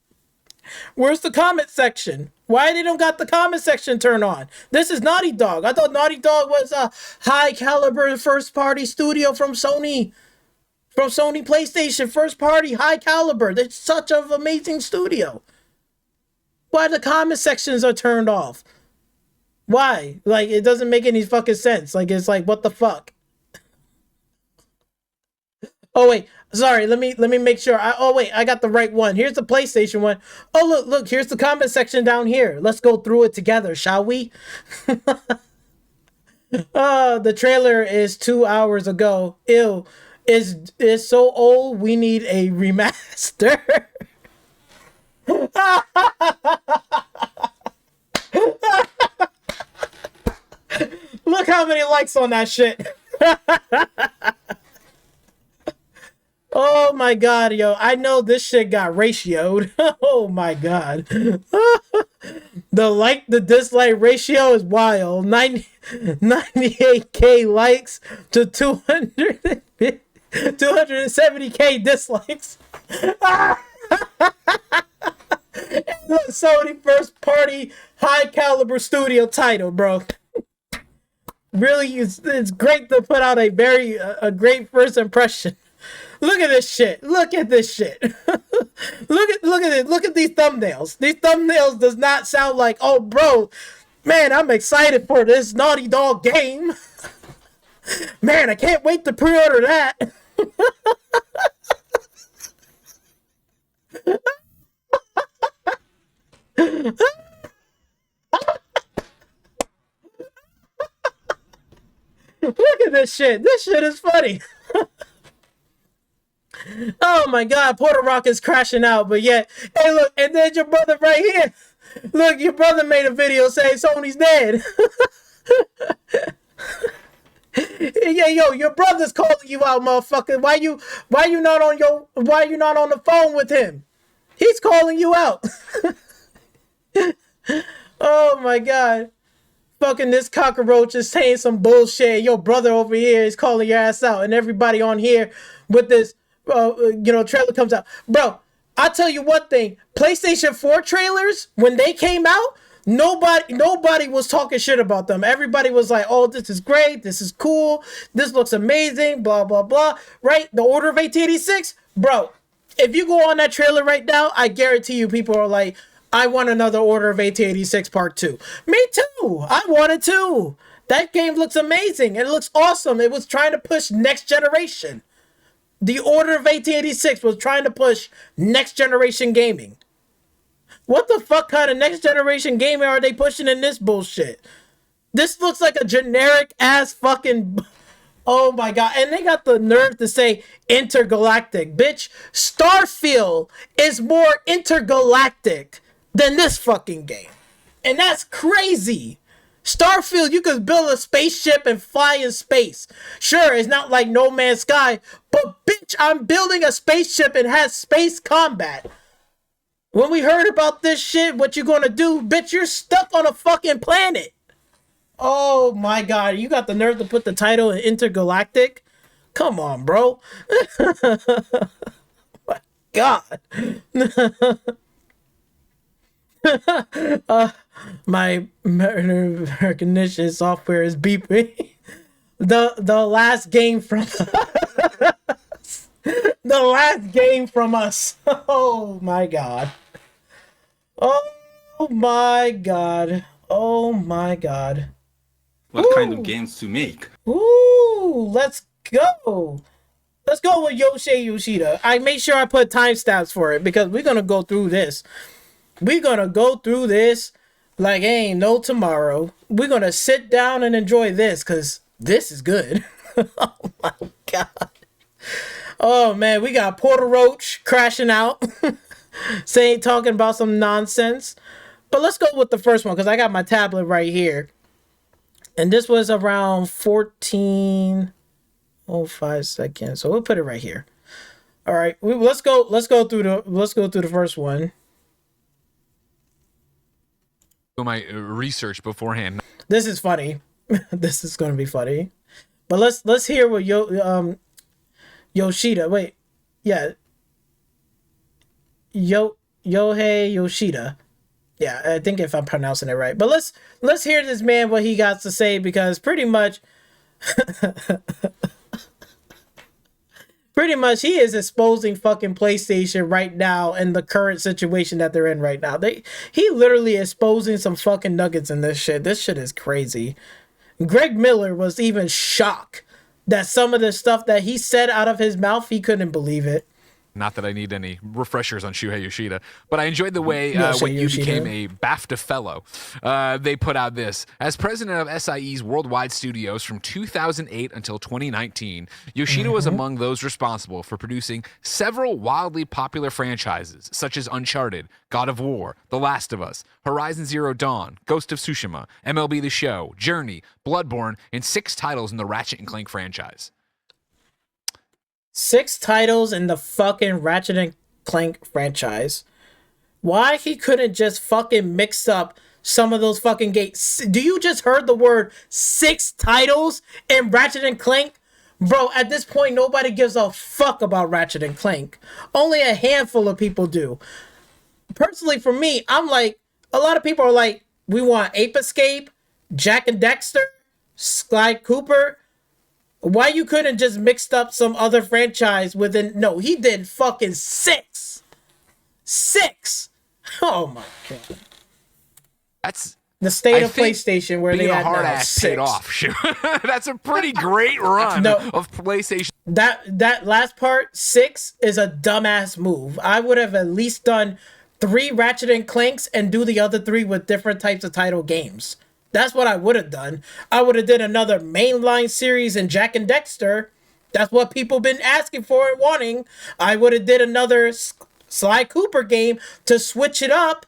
Where's the comment section? Why they don't got the comment section turned on? This is Naughty Dog. I thought Naughty Dog was a high caliber first party studio from Sony. From Sony PlayStation, first party, high caliber. It's such an amazing studio. Why the comment sections are turned off? Why? Like, it doesn't make any fucking sense. Like, it's like, what the fuck? Oh wait, sorry. Let me make sure. Oh wait, I got the right one. Here's the PlayStation one. Oh look. Here's the comment section down here. Let's go through it together, shall we? The trailer is 2 hours ago. Ew, is so old. We need a remaster. Look how many likes on that shit. Oh my god, yo. I know this shit got ratioed. Oh my god. The dislike ratio is wild. 98K likes to 270K dislikes. Sony first party high caliber studio title, bro. Really, it's great to put out a great first impression. Look at this shit. Look at this shit. Look at it. Look at these thumbnails. These thumbnails does not sound like, oh bro, man, I'm excited for this Naughty Dog game. Man, I can't wait to pre-order that. Look at this shit. This shit is funny. Oh my god, Puerto Rock is crashing out, but yet, hey look, and then your brother right here. Look, your brother made a video saying Sony's dead. Yeah, yo, your brother's calling you out, motherfucker. Why you not on the phone with him? He's calling you out. Oh my god. Fucking this cockroach is saying some bullshit. Your brother over here is calling your ass out, and everybody on here with this trailer comes out. Bro, I'll tell you one thing. PlayStation 4 trailers, when they came out, nobody was talking shit about them. Everybody was like, oh, this is great. This is cool. This looks amazing. Blah, blah, blah. Right? The Order of 1886. Bro, if you go on that trailer right now, I guarantee you people are like, I want another Order of 1886 Part 2. Me too. I want it too. That game looks amazing. It looks awesome. It was trying to push next generation. The Order of 1886 was trying to push next generation gaming. What the fuck kind of next generation gaming are they pushing in this bullshit? This looks like a generic ass fucking... Oh my god. And they got the nerve to say intergalactic. Bitch, Starfield is more intergalactic than this fucking game. And that's crazy. Starfield, you could build a spaceship and fly in space. Sure, it's not like No Man's Sky, but bitch, I'm building a spaceship and has space combat. When we heard about this shit, what you gonna do? Bitch, you're stuck on a fucking planet. Oh my god, you got the nerve to put the title in intergalactic? Come on, bro. My god. My recognition software is beeping. The last game from us. The last game from us. Oh my god. Oh my god. Oh my god. What kind of games to make? Ooh, let's go. Let's go with Yoshida. I made sure I put timestamps for it because we're gonna go through this. We're gonna go through this like ain't no tomorrow. We're gonna sit down and enjoy this because this is good. Oh my god. Oh man, we got Porter Roach crashing out, talking about some nonsense. But let's go with the first one because I got my tablet right here. And this was around 14:05 seconds. So we'll put it right here. All right, let's go through the first one. Do my research beforehand. This is funny. This is gonna be funny. But let's hear what Yoshida. Wait, yeah. Yohei Yoshida. Yeah, I think if I'm pronouncing it right. But let's hear this man what he got to say because pretty much he is exposing fucking PlayStation right now in the current situation that they're in right now. He literally exposing some fucking nuggets in this shit. This shit is crazy. Greg Miller was even shocked that some of the stuff that he said out of his mouth, he couldn't believe it. Not that I need any refreshers on Shuhei Yoshida, but I enjoyed the way Yoshida when you Yoshida. became a BAFTA fellow. They put out this. As president of SIE's worldwide studios from 2008 until 2019, Yoshida was among those responsible for producing several wildly popular franchises, such as Uncharted, God of War, The Last of Us, Horizon Zero Dawn, Ghost of Tsushima, MLB The Show, Journey, Bloodborne, and 6 titles in the Ratchet & Clank franchise. 6 titles in the fucking Ratchet and Clank franchise. Why he couldn't just fucking mix up some of those fucking games? Do you just heard the word 6 titles in Ratchet and Clank? Bro, at this point, nobody gives a fuck about Ratchet and Clank. Only a handful of people do. Personally, for me, I'm like, a lot of people are like, we want Ape Escape, Jack and Dexter, Sly Cooper. Why you couldn't just mixed up some other franchise within? No, he did fucking 6. 6. Oh my god. That's the state I of think PlayStation where being they a had hard now ass 6. paid off. That's a pretty great run No. of PlayStation. That last part, 6, is a dumbass move. I would have at least done 3 Ratchet and Clanks and do the other 3 with different types of title games. That's what I would have done. I would have did another mainline series in Jack and Dexter. That's what people been asking for and wanting. I would have did another Sly Cooper game to switch it up.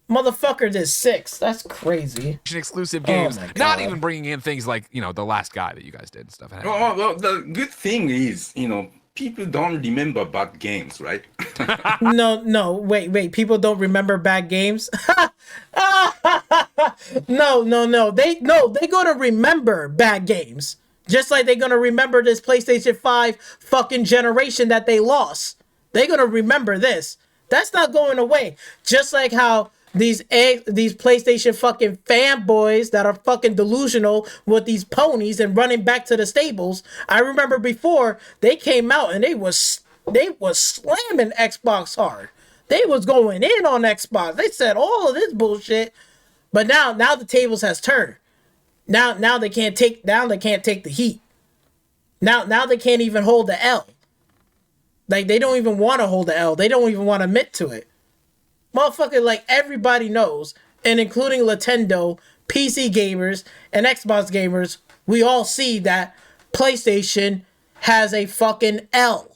Motherfucker did 6. That's crazy. Exclusive games. my God. Not even bringing in things like, The Last Guy that you guys did and stuff. Well, the good thing is, people don't remember bad games, right? No, wait. People don't remember bad games. No. They gonna remember bad games. Just like they're gonna remember this PlayStation 5 fucking generation that they lost. They're gonna remember this. That's not going away. Just like how these PlayStation fucking fanboys that are fucking delusional with these ponies and running back to the stables. I remember before they came out and they was slamming Xbox hard. They was going in on Xbox. They said all of this bullshit. But now the tables has turned. Now they can't take the heat. Now they can't even hold the L. Like they don't even want to hold the L. They don't even want to admit to it. Motherfucker, like everybody knows, and including Nintendo, PC gamers, and Xbox gamers, we all see that PlayStation has a fucking L.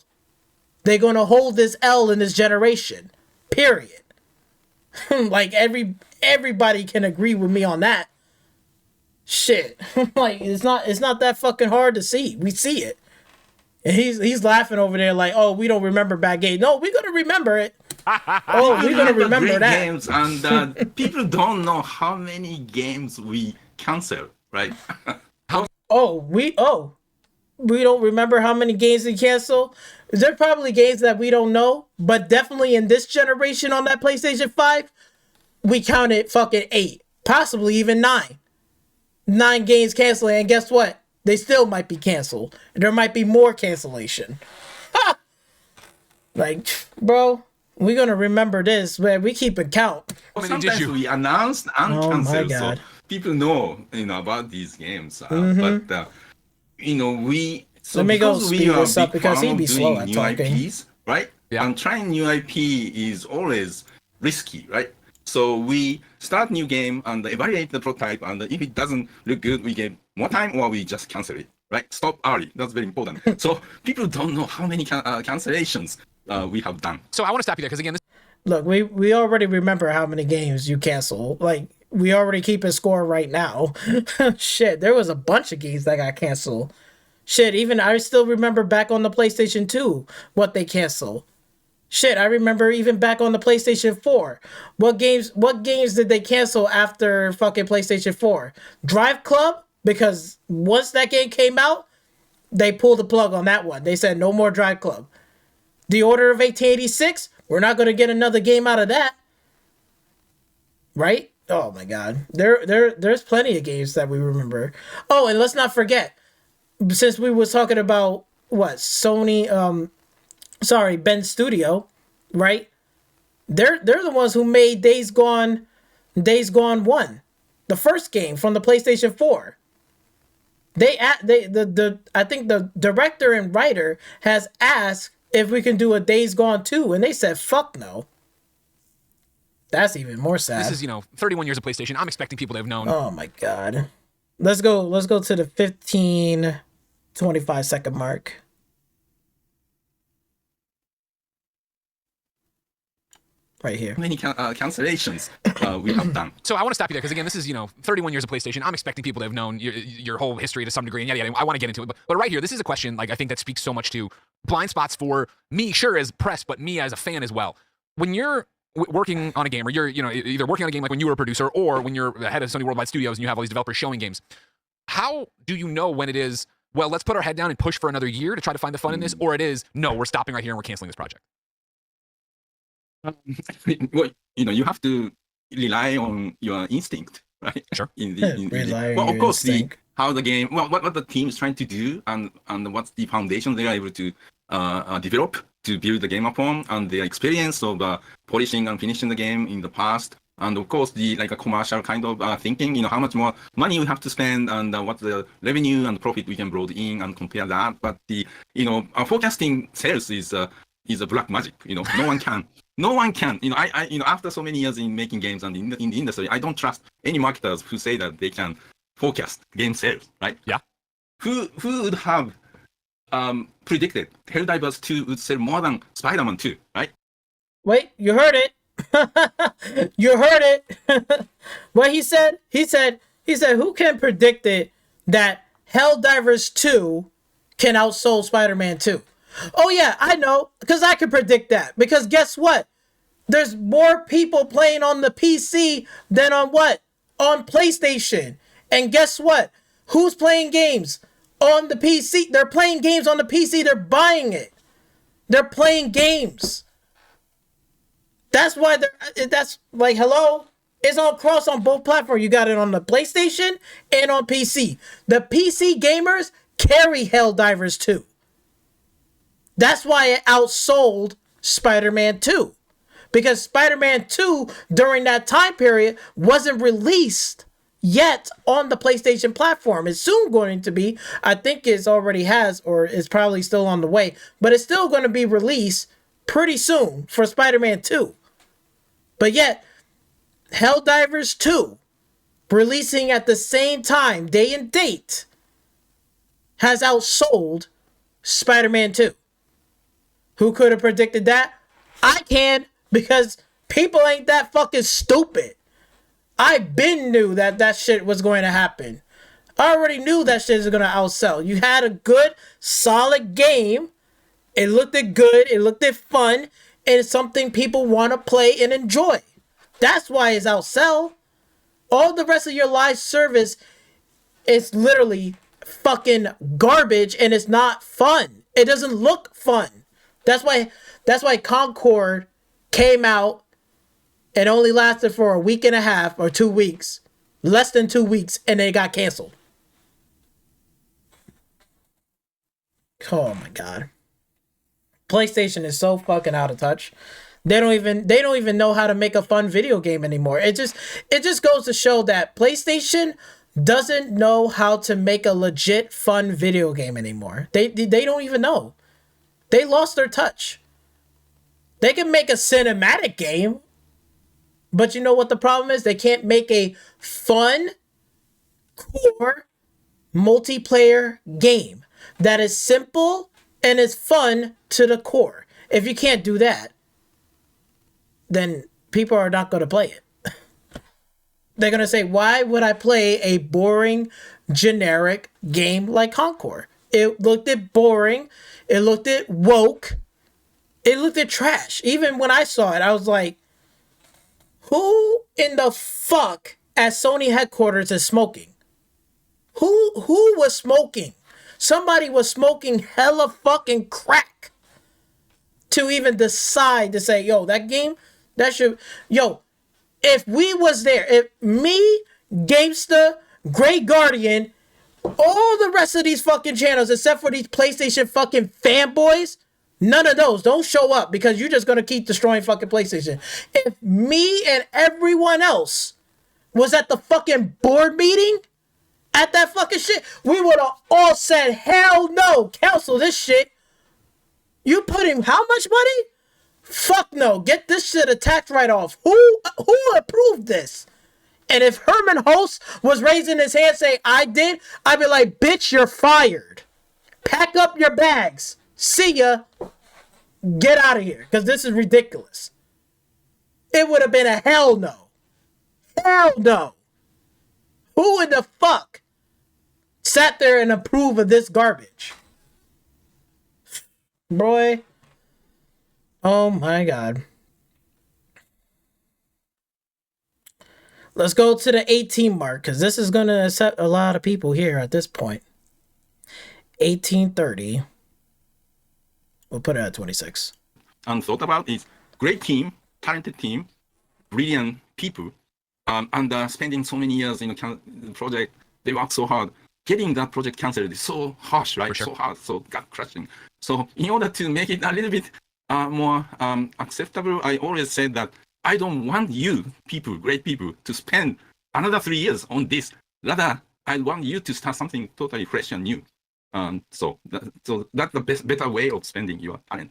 They're gonna hold this L in this generation. Period. Like everybody can agree with me on that. Shit. Like it's not that fucking hard to see. We see it. And he's laughing over there like, oh, we don't remember bad games. No, we're gonna remember it. Oh, we're gonna remember great that. games, and people don't know how many games we cancel, right? We don't remember how many games we cancel. There are probably games that we don't know, but definitely in this generation on that PlayStation 5, we counted fucking 8, possibly even 9. 9 games canceling, and guess what? They still might be canceled. There might be more cancellation. Like, bro, we're gonna remember this, man. We keep it count. Sometimes we announce and cancel, so God. people know, about these games. But we. So Let me go because speed we are this up big because fan he'd be of slow doing at new talking. IPs, right? Yeah. And trying new IP is always risky, right? So we start new game and evaluate the prototype, and if it doesn't look good, we get more time or we just cancel it, right? Stop early. That's very important. So people don't know how many cancellations we have done. So I want to stop you there because, again, Look, we already remember how many games you cancel. Like, we already keep a score right now. Shit, there was a bunch of games that got canceled. Shit, even I still remember back on the PlayStation 2 what they canceled. Shit, I remember even back on the PlayStation 4. What games did they cancel after fucking PlayStation 4? Drive Club? Because once that game came out, they pulled the plug on that one. They said no more Drive Club. The Order of 1886? We're not going to get another game out of that. Right? Oh my god. There's plenty of games that we remember. Oh, and let's not forget, since we was talking about what Sony Ben Studio, right? They're the ones who made Days Gone 1, the first game from the PlayStation 4. I think the director and writer has asked if we can do a Days Gone 2, and they said fuck no. That's even more sad. This is, 31 years of PlayStation. I'm expecting people to have known. Oh my god. Let's go to the 15, 25 second mark. Right here. Many cancellations we have done. So I want to stop you there because, again, this is, 31 years of PlayStation. I'm expecting people to have known your whole history to some degree, and yada, yada. I want to get into it. But right here, this is a question, like, I think that speaks so much to blind spots for me, sure, as press, but me as a fan as well. When you're working on a game, or you're, either working on a game like when you were a producer, or when you're the head of Sony Worldwide Studios and you have all these developers showing games, how do you know when it is, well, let's put our head down and push for another year to try to find the fun in this, or it is, no, we're stopping right here and we're canceling this project? Well, you have to rely on your instinct, right? Sure. Well, of course, how the game, what the team is trying to do, and what's the foundation they are able to develop to build the game upon, and their experience of polishing and finishing the game in the past, and of course the like a commercial kind of thinking. How much more money we have to spend, and what the revenue and profit we can bring in, and compare that. But the forecasting sales is a black magic. No one can. No one can. I after so many years in making games and in the industry, I don't trust any marketers who say that they can forecast game sales, right? Yeah. Who would have predicted Helldivers 2 would sell more than Spider-Man 2, right? Wait, you heard it. You heard it. What he said? He said, who can predict it that Helldivers 2 can outsell Spider-Man 2? Oh yeah, I know, because I can predict that. Because guess what? There's more people playing on the PC than on what? On PlayStation. And guess what? Who's playing games on the PC? They're playing games on the PC. They're buying it. They're playing games. That's why that's like, hello? It's on cross on both platforms. You got it on the PlayStation and on PC. The PC gamers carry Helldivers 2. That's why it outsold Spider-Man 2. Because Spider-Man 2, during that time period, wasn't released yet on the PlayStation platform. It's soon going to be. I think it's already has, or is probably still on the way. But it's still going to be released pretty soon for Spider-Man 2. But yet, Helldivers 2, releasing at the same time, day and date, has outsold Spider-Man 2. Who could have predicted that? I can, because people ain't that fucking stupid. I been knew that shit was going to happen. I already knew that shit was going to outsell. You had a good, solid game. It looked good. It looked fun. And it's something people want to play and enjoy. That's why it's outsell. All the rest of your live service is literally fucking garbage, and it's not fun. It doesn't look fun. That's why Concord came out and only lasted for a week and a half or 2 weeks. Less than 2 weeks, and they got canceled. Oh my god. PlayStation is so fucking out of touch. They don't even know how to make a fun video game anymore. It just goes to show that PlayStation doesn't know how to make a legit fun video game anymore. They don't even know. They lost their touch. They can make a cinematic game, but you know what the problem is? They can't make a fun, core, multiplayer game that is simple and is fun to the core. If you can't do that, then people are not going to play it. They're going to say, why would I play a boring, generic game like Concord? It looked boring. It looked woke. It looked trash. Even when I saw it, I was like, who in the fuck at Sony headquarters is smoking? Who was smoking? Somebody was smoking hella fucking crack to even decide to say, yo, that game, that should, yo, if we was there, if me, Gamesta, Grey Guardian, all the rest of these fucking channels, except for these PlayStation fucking fanboys, none of those don't show up because you're just going to keep destroying fucking PlayStation. If me and everyone else was at the fucking board meeting at that fucking shit, we would have all said, hell no, cancel this shit. You put in how much money? Fuck no, get this shit a tax write-off. Who approved this? And if Herman Hulst was raising his hand saying, I did, I'd be like, bitch, you're fired. Pack up your bags. See ya. Get out of here, because this is ridiculous. It would have been a hell no. Hell no. Who in the fuck sat there and approved of this garbage? Boy. Oh my God. Let's go to the 18 mark, because this is going to upset a lot of people here at this point. 1830. We'll put it at 26. And thought about is great team, talented team, brilliant people, and spending so many years in a project, they work so hard. Getting that project cancelled is so harsh, right? Sure. So hard, so gut crushing. So in order to make it a little bit more acceptable, I always said that I don't want you people, great people, to spend another 3 years on this. Rather, I want you to start something totally fresh and new. So that's the better way of spending your talent.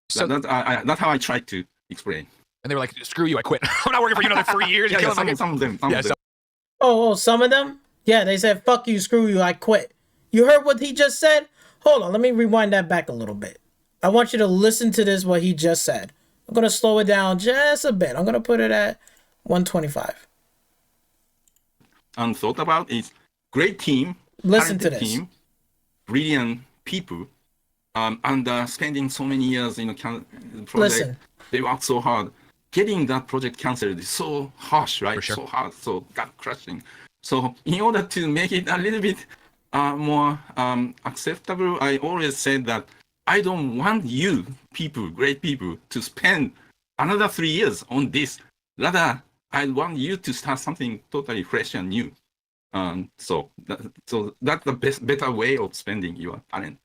So that's how I try to explain. And they were like, screw you, I quit. I'm not working for you another 3 years. Some of them. Oh, some of them? Yeah, they said, fuck you, screw you, I quit. You heard what he just said? Hold on, let me rewind that back a little bit. I want you to listen to this, what he just said. I'm going to slow it down just a bit. I'm going to put it at 125. And thought about is great team, listen to this. Team, brilliant people, and spending so many years in a project. Listen. They work so hard. Getting that project cancelled is so harsh, right? Sure. So hard, so gut crushing. So in order to make it a little bit more acceptable, I always said that I don't want you people, great people, to spend another 3 years on this. Rather, I want you to start something totally fresh and new. So that's the better way of spending your talent.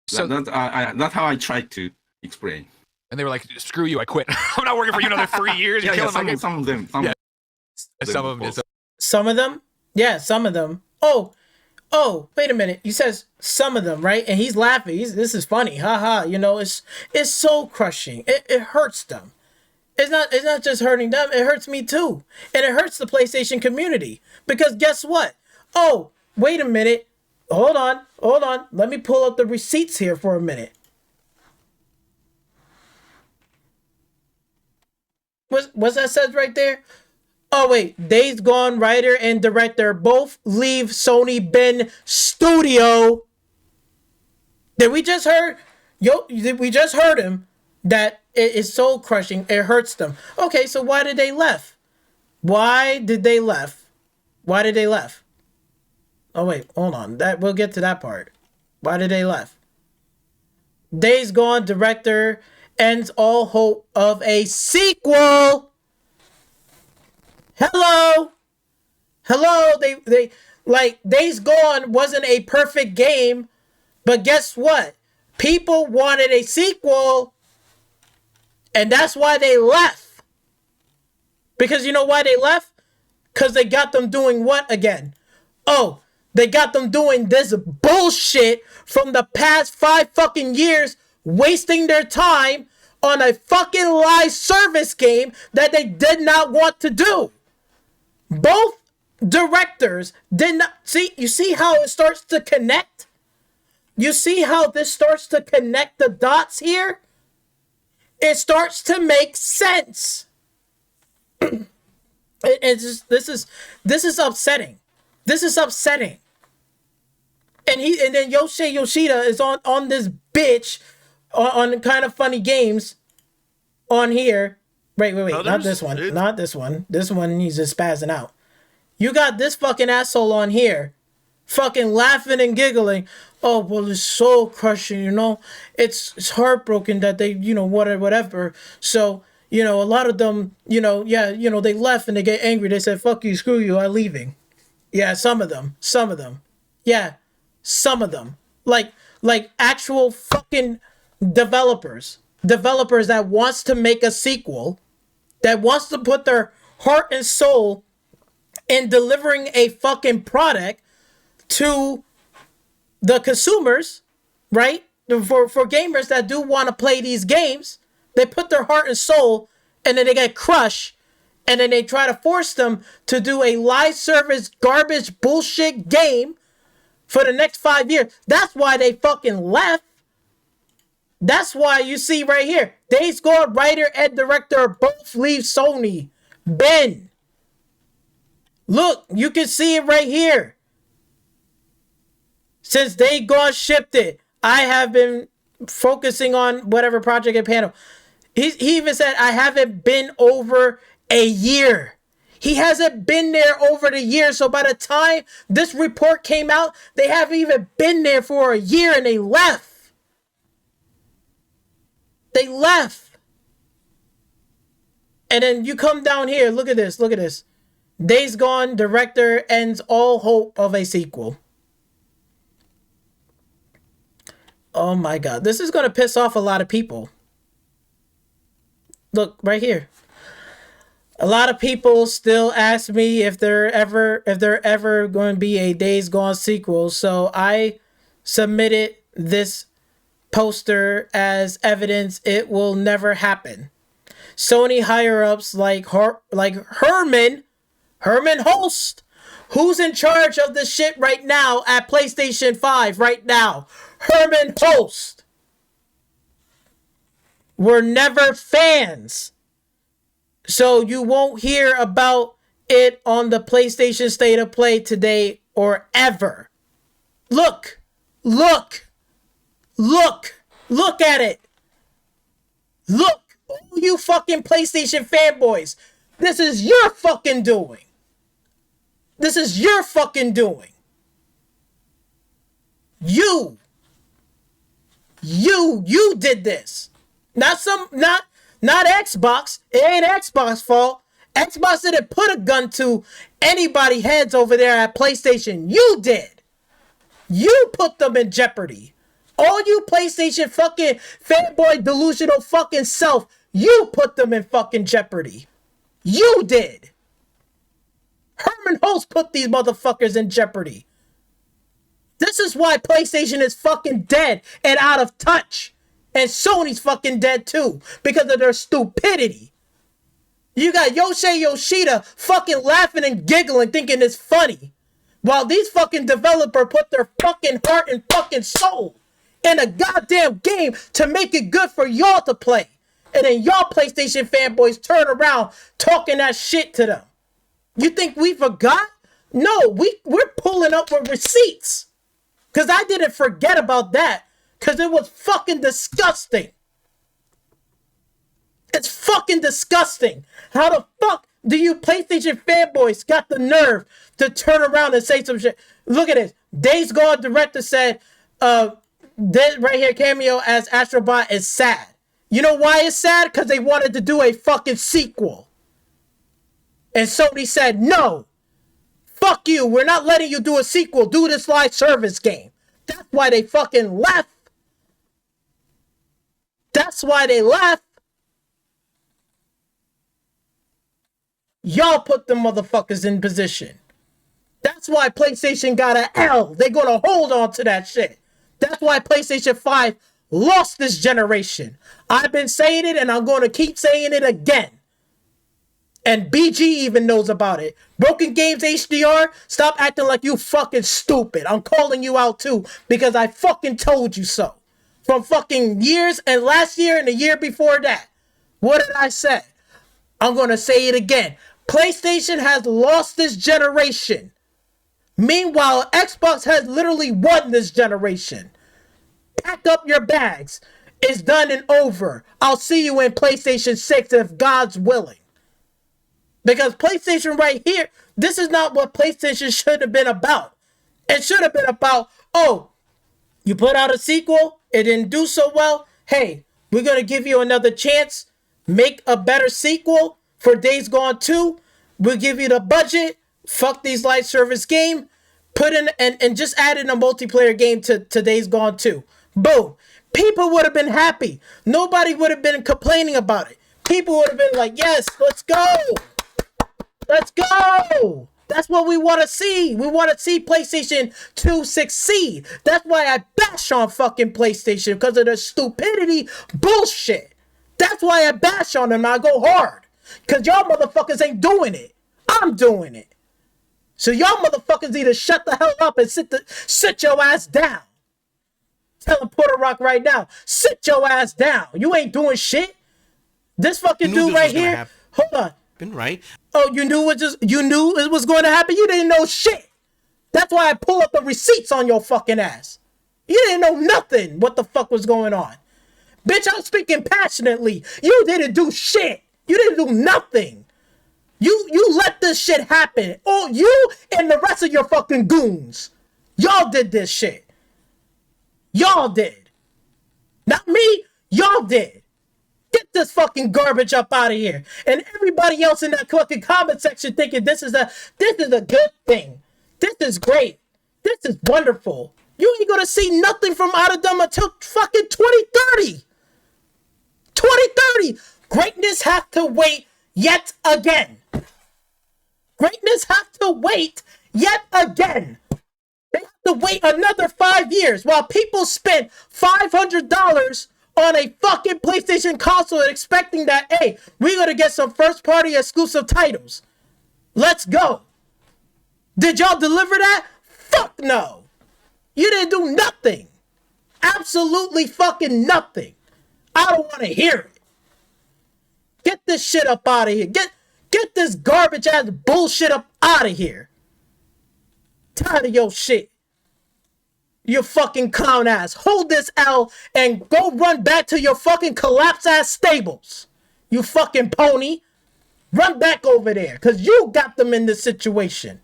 So that's how I try to explain. And they were like, screw you, I quit. I'm not working for you another 3 years. Some of them. Some of them? Yeah, some of them. Oh, wait a minute. You says some of them, right? And he's laughing. This is funny. Haha. You know, it's so crushing. It hurts them. It's not just hurting them. It hurts me too. And it hurts the PlayStation community. Because guess what? Oh, wait a minute. Hold on. Let me pull up the receipts here for a minute. What's that says right there? Oh, wait. Days Gone writer and director both leave Sony Ben Studio. Did we just heard? We just heard him that it is soul crushing. It hurts them. Okay, so why did they left? Why did they left? Oh, wait. Hold on. We'll get to that part. Why did they left? Days Gone director ends all hope of a sequel. Hello. They like Days Gone wasn't a perfect game, but guess what? People wanted a sequel, and that's why they left. Because you know why they left? Because they got them doing what again? Oh, they got them doing this bullshit from the past 5 fucking years, wasting their time on a fucking live service game that they did not want to do. Both directors did not see. You see how it starts to connect? You see how this starts to connect the dots here? It starts to make this is upsetting. This is upsetting. And then Yoshida is on this bitch on Kind of Funny Games on here. Wait. Not this one. This one, he's just spazzing out. You got this fucking asshole on here fucking laughing and giggling. Oh, well, it's soul crushing, you know. It's heartbroken that they, you know, whatever. So, you know, a lot of them, you know, yeah, you know, they left and they get angry. They said, fuck you, screw you, I'm leaving. Yeah, some of them. Yeah, some of them. Like actual fucking developers that wants to make a sequel, that wants to put their heart and soul in delivering a fucking product to the consumers, right? For gamers that do want to play these games, they put their heart and soul, and then they get crushed, and then they try to force them to do a live service garbage bullshit game for the next 5 years. That's why they fucking left. That's why you see right here, Days Gone writer and director both leave Sony. Ben. Look, you can see it right here. Since Days Gone shipped it, I have been focusing on whatever project and panel. He even said, I haven't been over a year. He hasn't been there over the year. So by the time this report came out, they haven't even been there for a year and they left. They left. And then you come down here. Look at this. Look at this. Days Gone director ends all hope of a sequel. Oh my God. This is going to piss off a lot of people. Look right here. A lot of people still ask me if there ever going to be a Days Gone sequel. So I submitted this poster as evidence it will never happen. Sony higher-ups like Herman Holst, who's in charge of the shit right now at PlayStation 5 right now. Herman Holst. Were never fans. So you won't hear about it on the PlayStation State of Play today or ever. Look at it. Look, all you fucking PlayStation fanboys, this is your fucking doing. This is your fucking doing. You did this. Not Xbox. It ain't Xbox fault. Xbox didn't put a gun to anybody's heads over there at PlayStation. You did. You put them in jeopardy. All you PlayStation fucking fanboy delusional fucking self, you put them in fucking jeopardy. You did. Herman Holst put these motherfuckers in jeopardy. This is why PlayStation is fucking dead and out of touch. And Sony's fucking dead too, because of their stupidity. You got Yoshida fucking laughing and giggling, thinking it's funny. While these fucking developers put their fucking heart and fucking soul in a goddamn game to make it good for y'all to play. And then y'all PlayStation fanboys turn around talking that shit to them. You think we forgot? No, we're pulling up with receipts. Because I didn't forget about that. Because it was fucking disgusting. It's fucking disgusting. How the fuck do you PlayStation fanboys got the nerve to turn around and say some shit? Look at this. Days Gone director said, this right here cameo as Astrobot is sad. You know why it's sad? Because they wanted to do a fucking sequel. And Sony said, no. Fuck you. We're not letting you do a sequel. Do this live service game. That's why they fucking left. That's why they left. Y'all put the motherfuckers in position. That's why PlayStation got an L. They're gonna hold on to that shit. That's why PlayStation 5 lost this generation. I've been saying it and I'm gonna keep saying it again. And BG even knows about it. Broken Games HDR, stop acting like you fucking stupid. I'm calling you out too because I fucking told you so. From fucking years and last year and the year before that. What did I say? I'm going to say it again. PlayStation has lost this generation. Meanwhile, Xbox has literally won this generation. Pack up your bags. It's done and over. I'll see you in PlayStation 6 if God's willing. Because PlayStation right here, this is not what PlayStation should have been about. It should have been about, oh, you put out a sequel, it didn't do so well. Hey, we're going to give you another chance. Make a better sequel for Days Gone 2. We'll give you the budget. Fuck these live service game. Put in and just add in a multiplayer game to Days Gone 2. Boom. People would have been happy. Nobody would have been complaining about it. People would have been like, yes, let's go. Let's go. That's what we want to see. We want to see PlayStation 2 succeed. That's why I bash on fucking PlayStation, because of the stupidity bullshit. That's why I bash on them. I go hard. Because y'all motherfuckers ain't doing it. I'm doing it. So y'all motherfuckers need to shut the hell up and sit your ass down. Telling Puerto Rock right now, sit your ass down. You ain't doing shit. This fucking dude right here. Hold on. Been right. Oh, you knew it was going to happen? You didn't know shit. That's why I pull up the receipts on your fucking ass. You didn't know nothing what the fuck was going on. Bitch, I'm speaking passionately. You didn't do shit. You didn't do nothing. You let this shit happen. Oh, you and the rest of your fucking goons. Y'all did this shit. Y'all did. Not me. Y'all did. Get this fucking garbage up out of here. And everybody else in that fucking comment section thinking this is a good thing. This is great. This is wonderful. You ain't gonna see nothing from out of them until fucking 2030. 2030. Greatness has to wait yet again. Greatness has to wait yet again. They have to wait another 5 years while people spend $500 on a fucking PlayStation console expecting that, hey, we're going to get some first-party exclusive titles. Let's go. Did y'all deliver that? Fuck no. You didn't do nothing. Absolutely fucking nothing. I don't want to hear it. Get this shit up out of here. Get this garbage ass bullshit up out of here. Tired of your shit. You fucking clown ass. Hold this L and go run back to your fucking collapse ass stables. You fucking pony. Run back over there. Because you got them in this situation.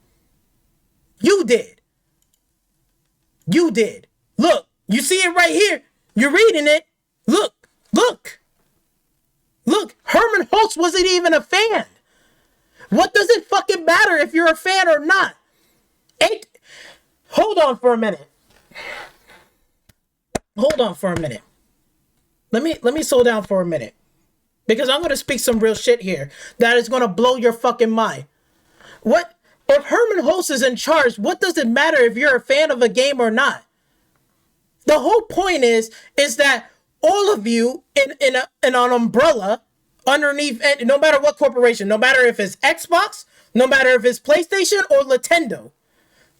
You did. You did. Look. You see it right here. You're reading it. Look. Look. Look. Herman Holtz wasn't even a fan. What does it fucking matter if you're a fan or not? Hold on for a minute. Hold on for a minute. Let me slow down for a minute. Because I'm going to speak some real shit here that is going to blow your fucking mind. What? If Herman Holtz is in charge, what does it matter if you're a fan of a game or not? The whole point is that all of you in an umbrella underneath, no matter what corporation, no matter if it's Xbox, no matter if it's PlayStation or Nintendo,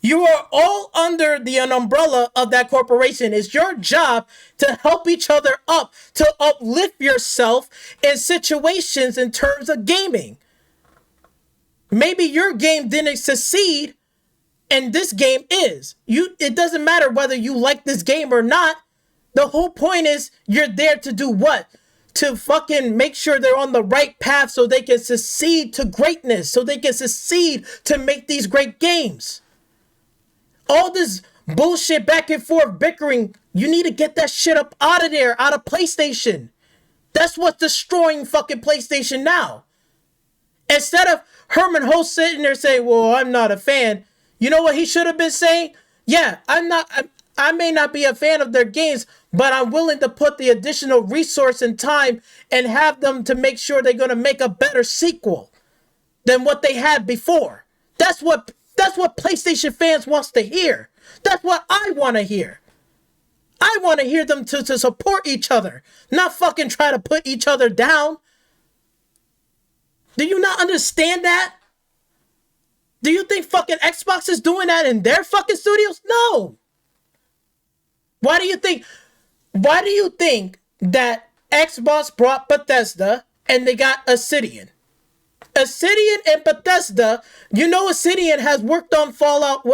you are all under an umbrella of that corporation. It's your job to help each other up, to uplift yourself in situations in terms of gaming. Maybe your game didn't succeed and this game is. It doesn't matter whether you like this game or not. The whole point is you're there to do what? To fucking make sure they're on the right path so they can succeed to greatness, so they can succeed to make these great games. All this bullshit back and forth bickering, you need to get that shit up out of there, out of PlayStation. That's what's destroying fucking PlayStation now. Instead of Herman Holtz sitting there saying, well, I'm not a fan. You know what he should have been saying? Yeah, I may not be a fan of their games, but I'm willing to put the additional resource and time and have them to make sure they're going to make a better sequel than what they had before. That's what PlayStation fans wants to hear. That's what I want to hear. I want to hear them to support each other, not fucking try to put each other down. Do you not understand that? Do you think fucking Xbox is doing that in their fucking studios? No. Why do you think that Xbox brought Bethesda and they got Obsidian? Obsidian and Bethesda, you know Obsidian has worked on Fallout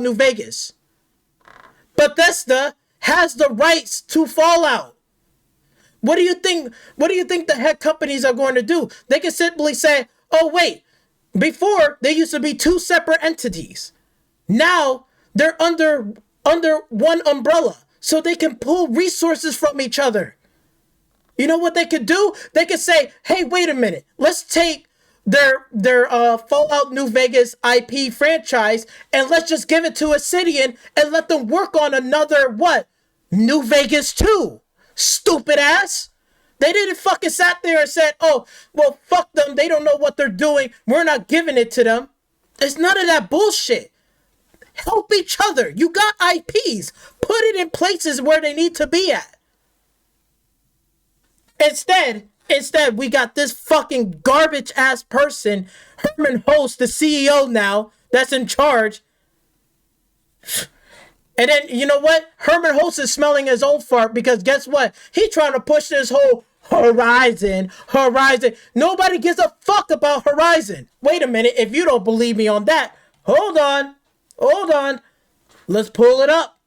New Vegas. Bethesda has the rights to Fallout. What do you think the head companies are going to do? They can simply say, "Oh wait, before they used to be two separate entities. Now they're under one umbrella, so they can pull resources from each other." You know what they could do? They could say, "Hey, wait a minute. Let's take their Fallout New Vegas IP franchise and let's just give it to Obsidian and let them work on another New Vegas 2. Stupid ass. They didn't fucking sat there and said, "Oh, well, fuck them. They don't know what they're doing. We're not giving it to them." It's none of that bullshit. Help each other. You got IPs. Put it in places where they need to be at. Instead, we got this fucking garbage ass person, Herman Host, the CEO now, that's in charge. And then, you know what? Herman Host is smelling his own fart because guess what? He trying to push this whole Horizon. Nobody gives a fuck about Horizon. Wait a minute. If you don't believe me on that, hold on. Let's pull it up.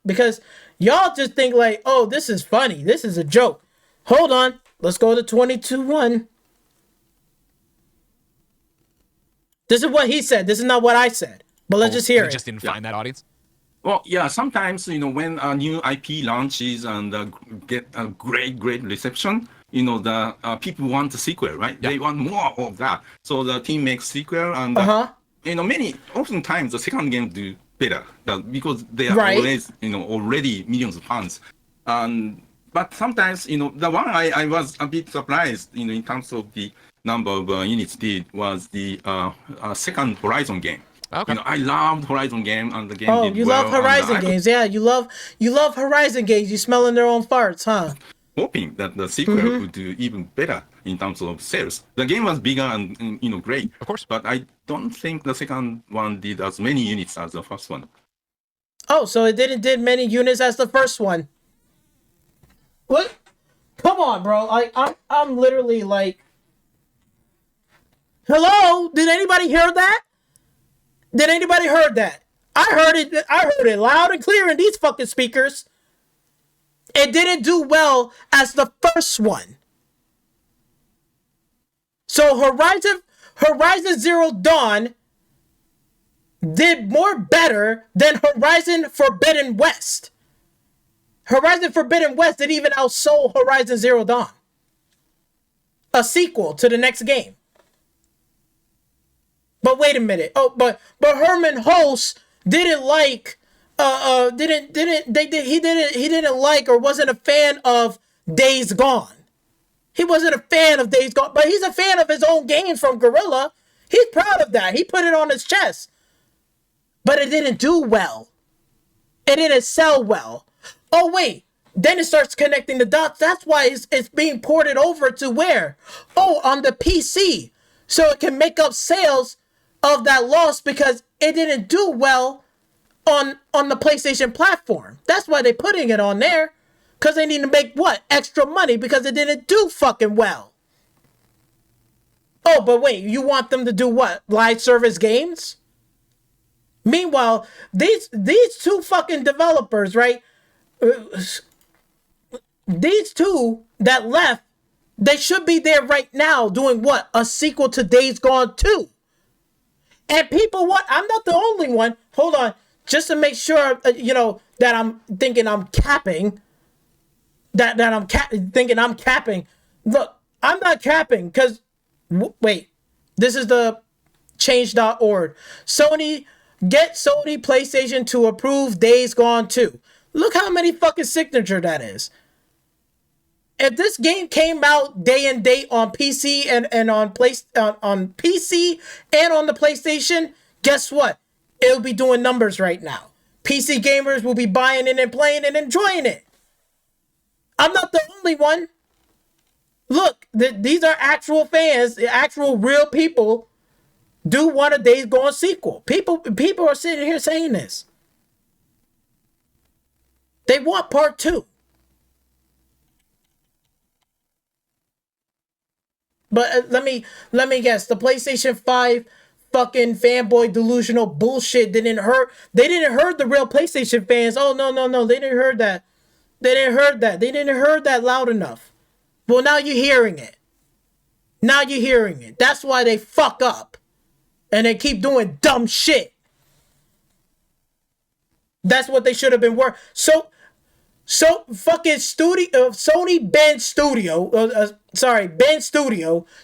Because y'all just think like, oh, this is funny. This is a joke. Hold on. Let's go to 22.1. This is what he said. This is not what I said. But let's just hear it. Just didn't find that audience? Well, yeah, sometimes, when a new IP launches and get a great reception, the people want a sequel, right? Yeah. They want more of that. So the team makes sequel and, oftentimes the second game do better because they are always, already millions of fans. But sometimes, the one I was a bit surprised, in terms of the number of units did was the second Horizon game. Okay. I loved Horizon game and the game did you well. love Horizon games. Yeah, you love Horizon games. You smelling their own farts, huh? Hoping that the sequel would do even better in terms of sales. The game was bigger and great. Of course. But I don't think the second one did as many units as the first one. Oh, so it did many units as the first one. What? Come on, bro. I'm literally like, hello? Did anybody hear that? I heard it loud and clear in these fucking speakers. It didn't do well as the first one. So Horizon Zero Dawn did more better than Horizon Forbidden West. Horizon Forbidden West didn't even outsold Horizon Zero Dawn. A sequel to the next game. But wait a minute. Oh, but Herman Host didn't like he didn't like or wasn't a fan of Days Gone. He wasn't a fan of Days Gone, but he's a fan of his own games from Guerrilla. He's proud of that. He put it on his chest. But it didn't do well. It didn't sell well. Oh wait, then it starts connecting the dots. That's why it's being ported over to where? Oh, on the PC. So it can make up sales of that loss because it didn't do well on the PlayStation platform. That's why they're putting it on there. Because they need to make what? Extra money because it didn't do fucking well. Oh, but wait, you want them to do what? Live service games? Meanwhile, these two fucking developers, right? These two that left, they should be there right now doing what? A sequel to Days Gone 2. And people want, I'm not the only one. Hold on. Just to make sure, that I'm thinking I'm capping. That I'm thinking I'm capping. Look, I'm not capping because, wait. This is the change.org. Get Sony PlayStation to approve Days Gone 2. Look how many fucking signature that is. If this game came out day and date on PC and on PC and on the PlayStation, guess what? It'll be doing numbers right now. PC gamers will be buying it and playing and enjoying it. I'm not the only one. Look, these are actual fans, actual real people do want a Days Gone sequel. People are sitting here saying this. They want part 2. But let me guess. The PlayStation 5 fucking fanboy delusional bullshit didn't hurt. They didn't hurt the real PlayStation fans. Oh, no. They didn't heard that. They didn't heard that loud enough. Well, now you're hearing it. That's why they fuck up. And they keep doing dumb shit. That's what they should have been working. So fucking Ben Studio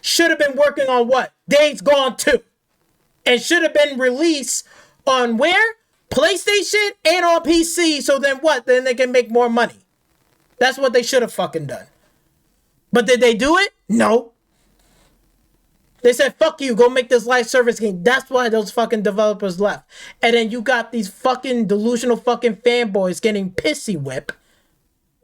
should have been working on what? Days Gone 2. And should have been released on where? PlayStation and on PC. So then what? Then they can make more money. That's what they should have fucking done. But did they do it? No. They said, fuck you, go make this live service game. That's why those fucking developers left. And then you got these fucking delusional fucking fanboys getting pissy whipped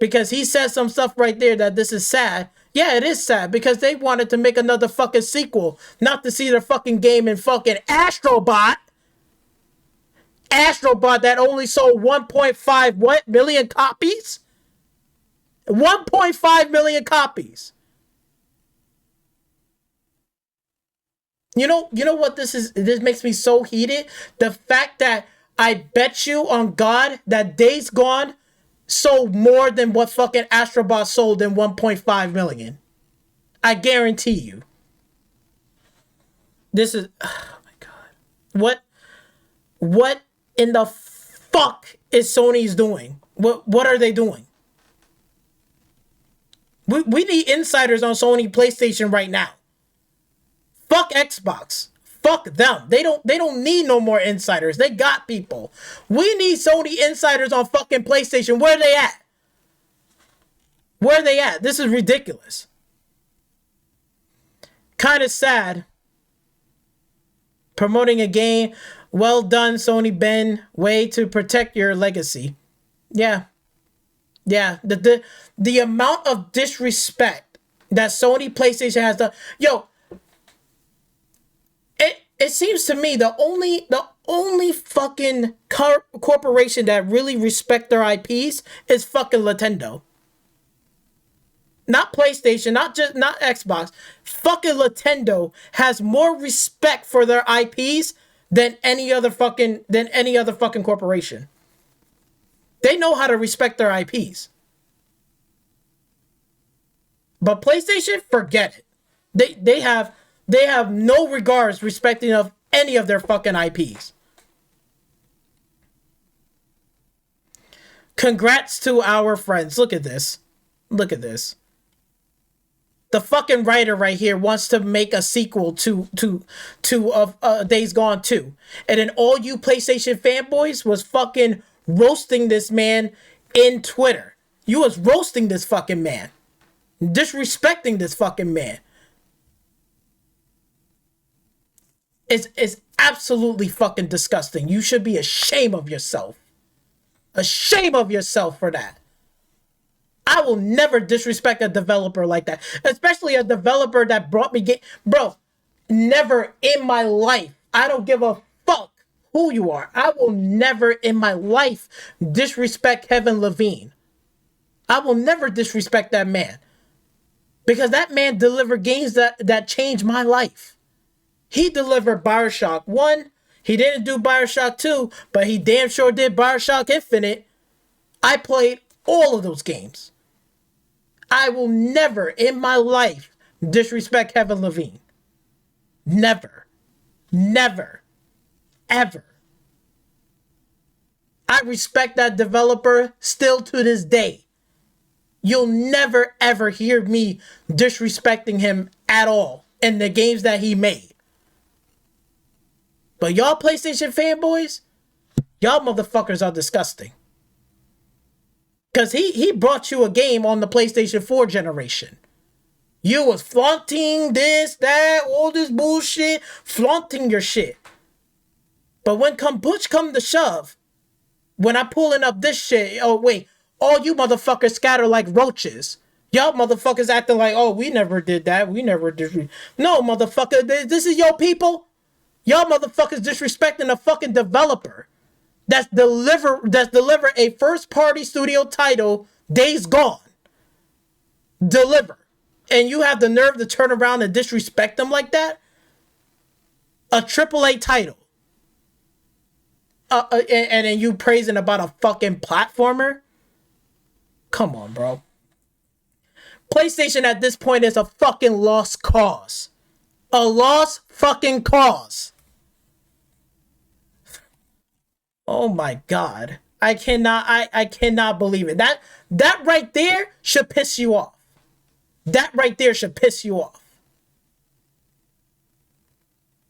because he says some stuff right there that this is sad. Yeah, it is sad because they wanted to make another fucking sequel, not to see their fucking game in fucking Astrobot. Astrobot that only sold 1.5 million copies? 1.5 million copies. You know what this is? This makes me so heated. The fact that I bet you on God that Days Gone sold more than what fucking Astrobot sold in 1.5 million. I guarantee you. This is, oh my God. What in the fuck is Sony's doing? What are they doing? We need insiders on Sony PlayStation right now. Fuck Xbox. Fuck them. They don't need no more insiders. They got people. We need Sony insiders on fucking PlayStation. Where are they at? Where are they at? This is ridiculous. Kind of sad. Promoting a game. Well done, Sony Ben. Way to protect your legacy. Yeah. Yeah. The amount of disrespect that Sony PlayStation has done. Yo, it seems to me the only fucking corporation that really respect their IPs is fucking Nintendo. Not PlayStation, not Xbox. Fucking Nintendo has more respect for their IPs than any other fucking corporation. They know how to respect their IPs. But PlayStation, forget it. They have no regards respecting of any of their fucking IPs. Congrats to our friends. Look at this. Look at this. The fucking writer right here wants to make a sequel to Days Gone 2. And then all you PlayStation fanboys was fucking roasting this man in Twitter. You was roasting this fucking man. Disrespecting this fucking man. It's absolutely fucking disgusting. You should be ashamed of yourself. Ashamed of yourself for that. I will never disrespect a developer like that. Especially a developer that brought me game. Bro, never in my life. I don't give a fuck who you are. I will never in my life disrespect Kevin Levine. I will never disrespect that man. Because that man delivered games that changed my life. He delivered BioShock 1. He didn't do BioShock 2, but he damn sure did BioShock Infinite. I played all of those games. I will never in my life disrespect Kevin Levine. Never. Never. Ever. I respect that developer still to this day. You'll never ever hear me disrespecting him at all in the games that he made. But y'all PlayStation fanboys, y'all motherfuckers are disgusting. Because he brought you a game on the PlayStation 4 generation. You was flaunting this, that, all this bullshit, flaunting your shit. But when push come to shove, when I'm pulling up this shit, oh wait, all you motherfuckers scatter like roaches. Y'all motherfuckers acting like, oh, we never did that. We never did. No, motherfucker, this is your people. Y'all motherfuckers disrespecting a fucking developer that's deliver a first party studio title, Days Gone. Deliver. And you have the nerve to turn around and disrespect them like that? A AAA title. And then you praising about a fucking platformer? Come on, bro. PlayStation at this point is a fucking lost cause. A lost fucking cause. Oh my God. I cannot believe it. That right there should piss you off. That right there should piss you off.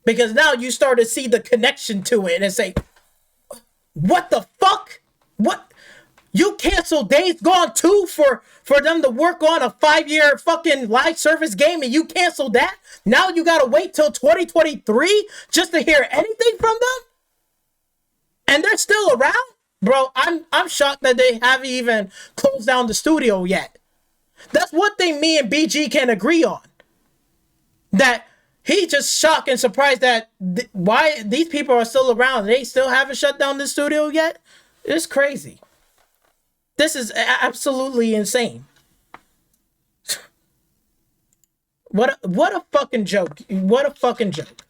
Because now you start to see the connection to it and say, what the fuck? What? You canceled Days Gone 2 for them to work on a 5-year fucking live service game, and you canceled that? Now you gotta wait till 2023 just to hear anything from them? And they're still around? Bro, I'm shocked that they haven't even closed down the studio yet. That's one thing me and BG can agree on. That he just shocked and surprised that why these people are still around. They still haven't shut down the studio yet? It's crazy. This is absolutely insane. What a fucking joke. What a fucking joke.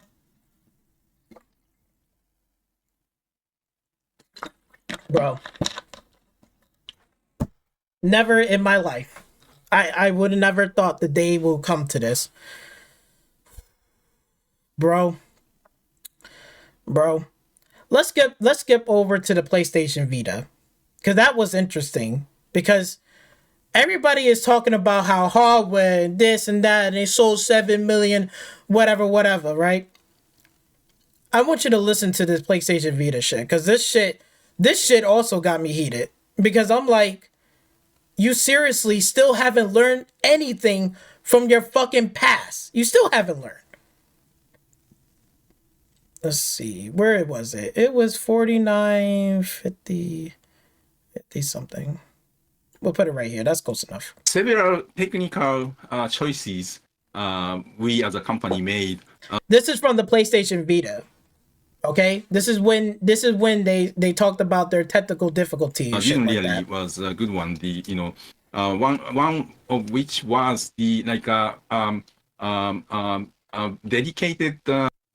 Bro. Never in my life. I would have never thought the day will come to this. Bro. Let's skip over to the PlayStation Vita. Because that was interesting. Because everybody is talking about how hardware and this and that, and they sold 7 million, whatever, right? I want you to listen to this PlayStation Vita shit. Because this shit also got me heated. Because I'm like, you seriously still haven't learned anything from your fucking past. You still haven't learned. Let's see. Where was it? It was 49.50 something. We'll put it right here. That's close enough. Several technical choices we as a company made. This is from the PlayStation Vita. Okay? This is when they talked about their technical difficulty and shit Didn't like really that. was a good one. One of which was the dedicated.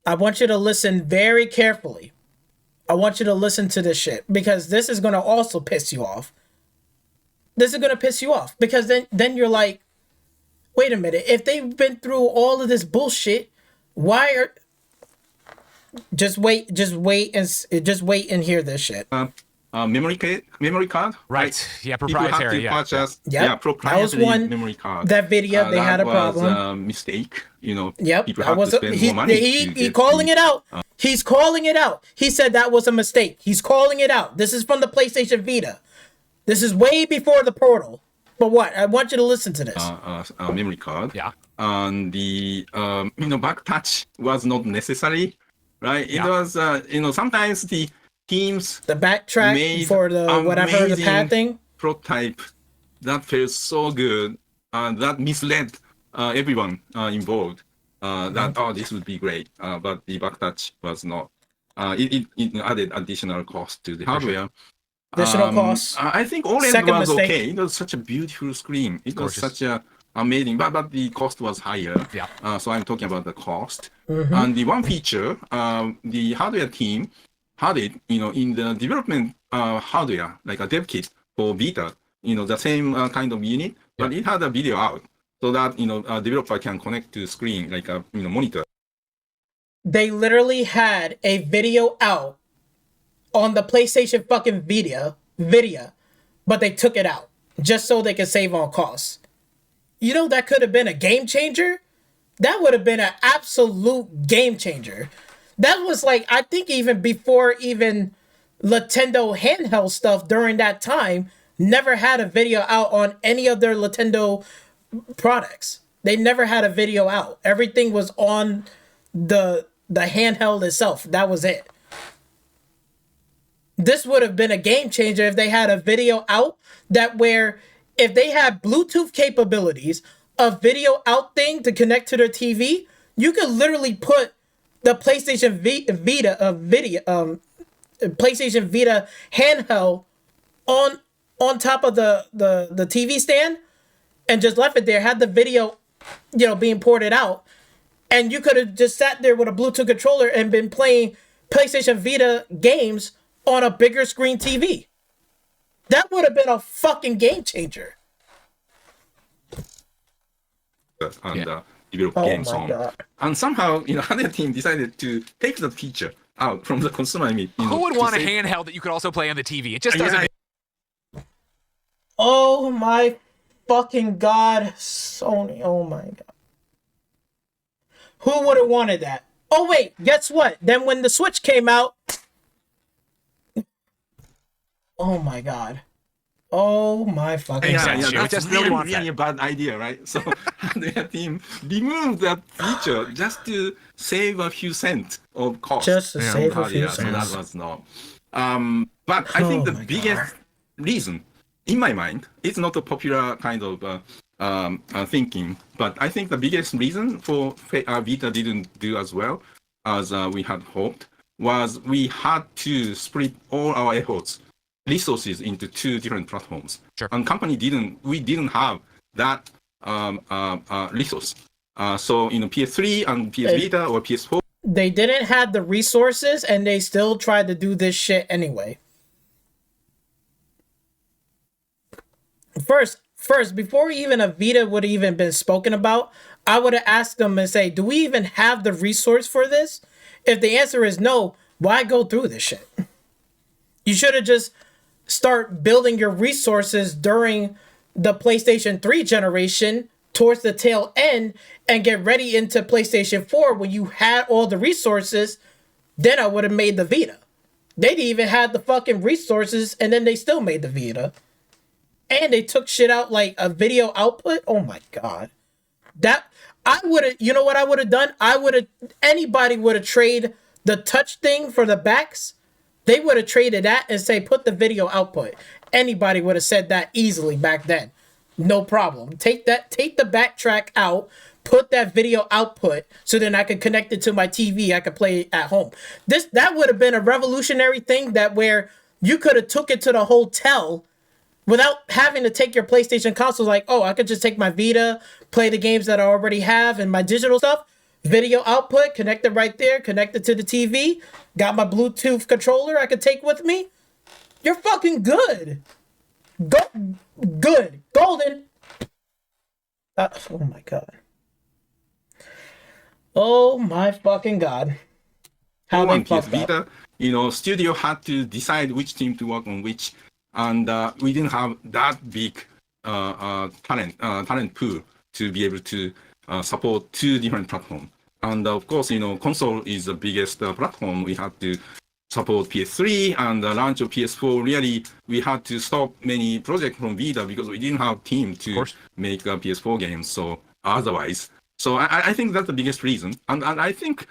I want you to listen very carefully. I want you to listen to this shit because this is going to also piss you off. This is going to piss you off because then you're like, wait a minute. If they've been through all of this bullshit, why are... Just wait and hear this shit. Memory card. Right. Yeah, proprietary. People have to purchase, Yep. proprietary That was one, memory card. that video, they had a problem. That was a mistake. Yep. People That have was to spend more money. he calling it out. He's calling it out. He said that was a mistake. He's calling it out. This is from the PlayStation Vita. This is way before the Portal. But what? I want you to listen to this. Memory card. Yeah. And the back touch was not necessary. Right. It was sometimes the teams The backtrack made for the whatever the pad amazing thing. prototype that felt so good that misled everyone involved that this would be great, but the backtouch was not. It added additional cost to the hardware. Additional costs. I think OLED Second was mistake. okay. It was such a beautiful screen. It was Gorgeous. such a amazing, but the cost was higher. Yeah. So I'm talking about the cost. And the one feature, the hardware team had it, in the development hardware, like a dev kit for Vita, the same kind of unit, but it had a video out so that, a developer can connect to screen, like a, monitor. They literally had a video out on the PlayStation fucking Vita, but they took it out just so they could save on costs. That could have been a game changer. That would have been an absolute game changer. That was like, I think even before even Nintendo handheld stuff during that time, never had a video out on any of their Nintendo products. They never had a video out. Everything was on the handheld itself. That was it. This would have been a game changer if they had a video out where if they had Bluetooth capabilities, a video out thing to connect to their TV, you could literally put the PlayStation Vita PlayStation Vita handheld on top of the TV stand and just left it there, had the video, being ported out, and you could have just sat there with a Bluetooth controller and been playing PlayStation Vita games on a bigger screen TV. That would have been a fucking game changer. And develop games on. God. And somehow, other team decided to take the feature out from the consumer. Who would want a handheld that you could also play on the TV? It just doesn't. Oh my fucking God, Sony. Oh my God. Who would have wanted that? Oh wait, guess what? Then when the Switch came out, oh my God. Oh my fucking Yeah, god. yeah, We that's just really really, want that. really a bad idea, right? So their team removed that feature just to save a few cents of cost. Just to save a few So that cents. was no. But I think the my biggest reason, in my mind, it's not a popular kind of thinking, but I think the biggest reason for Vita didn't do as well as we had hoped was we had to split all our efforts, resources into two different platforms. Sure. And we didn't have that resource. So PS3 and PS Vita or PS4. They didn't have the resources and they still tried to do this shit anyway. First, before even a Vita would have even been spoken about, I would have asked them and say, do we even have the resource for this? If the answer is no, why go through this shit? You should have just start building your resources during the PlayStation 3 generation towards the tail end and get ready into PlayStation 4 when you had all the resources. Then I would have made the Vita. They didn't even have the fucking resources and then they still made the Vita. And they took shit out like a video output. Oh my god. That I would have, you know what I would have done? Anybody would have traded the touch thing for the backs. They would have traded that and say, put the video output. Anybody would have said that easily back then. No problem. Take the backtrack out, put that video output so then I could connect it to my TV. I could play it at home. That would have been a revolutionary thing that where you could have took it to the hotel without having to take your PlayStation console. Like, oh, I could just take my Vita, play the games that I already have and my digital stuff. Video output, connect it right there, connect it to the TV. Got my Bluetooth controller I could take with me. You're fucking good. Good. Golden. Oh my god. Oh my fucking god. How they PS fucked Vita, up. studio had to decide which team to work on which, and we didn't have that big talent pool to be able to support two different platforms. And of course, console is the biggest platform. We had to support PS3 and the launch of PS4. Really, we had to stop many projects from Vita because we didn't have team to make PS4 games. So otherwise, I think that's the biggest reason. And I think,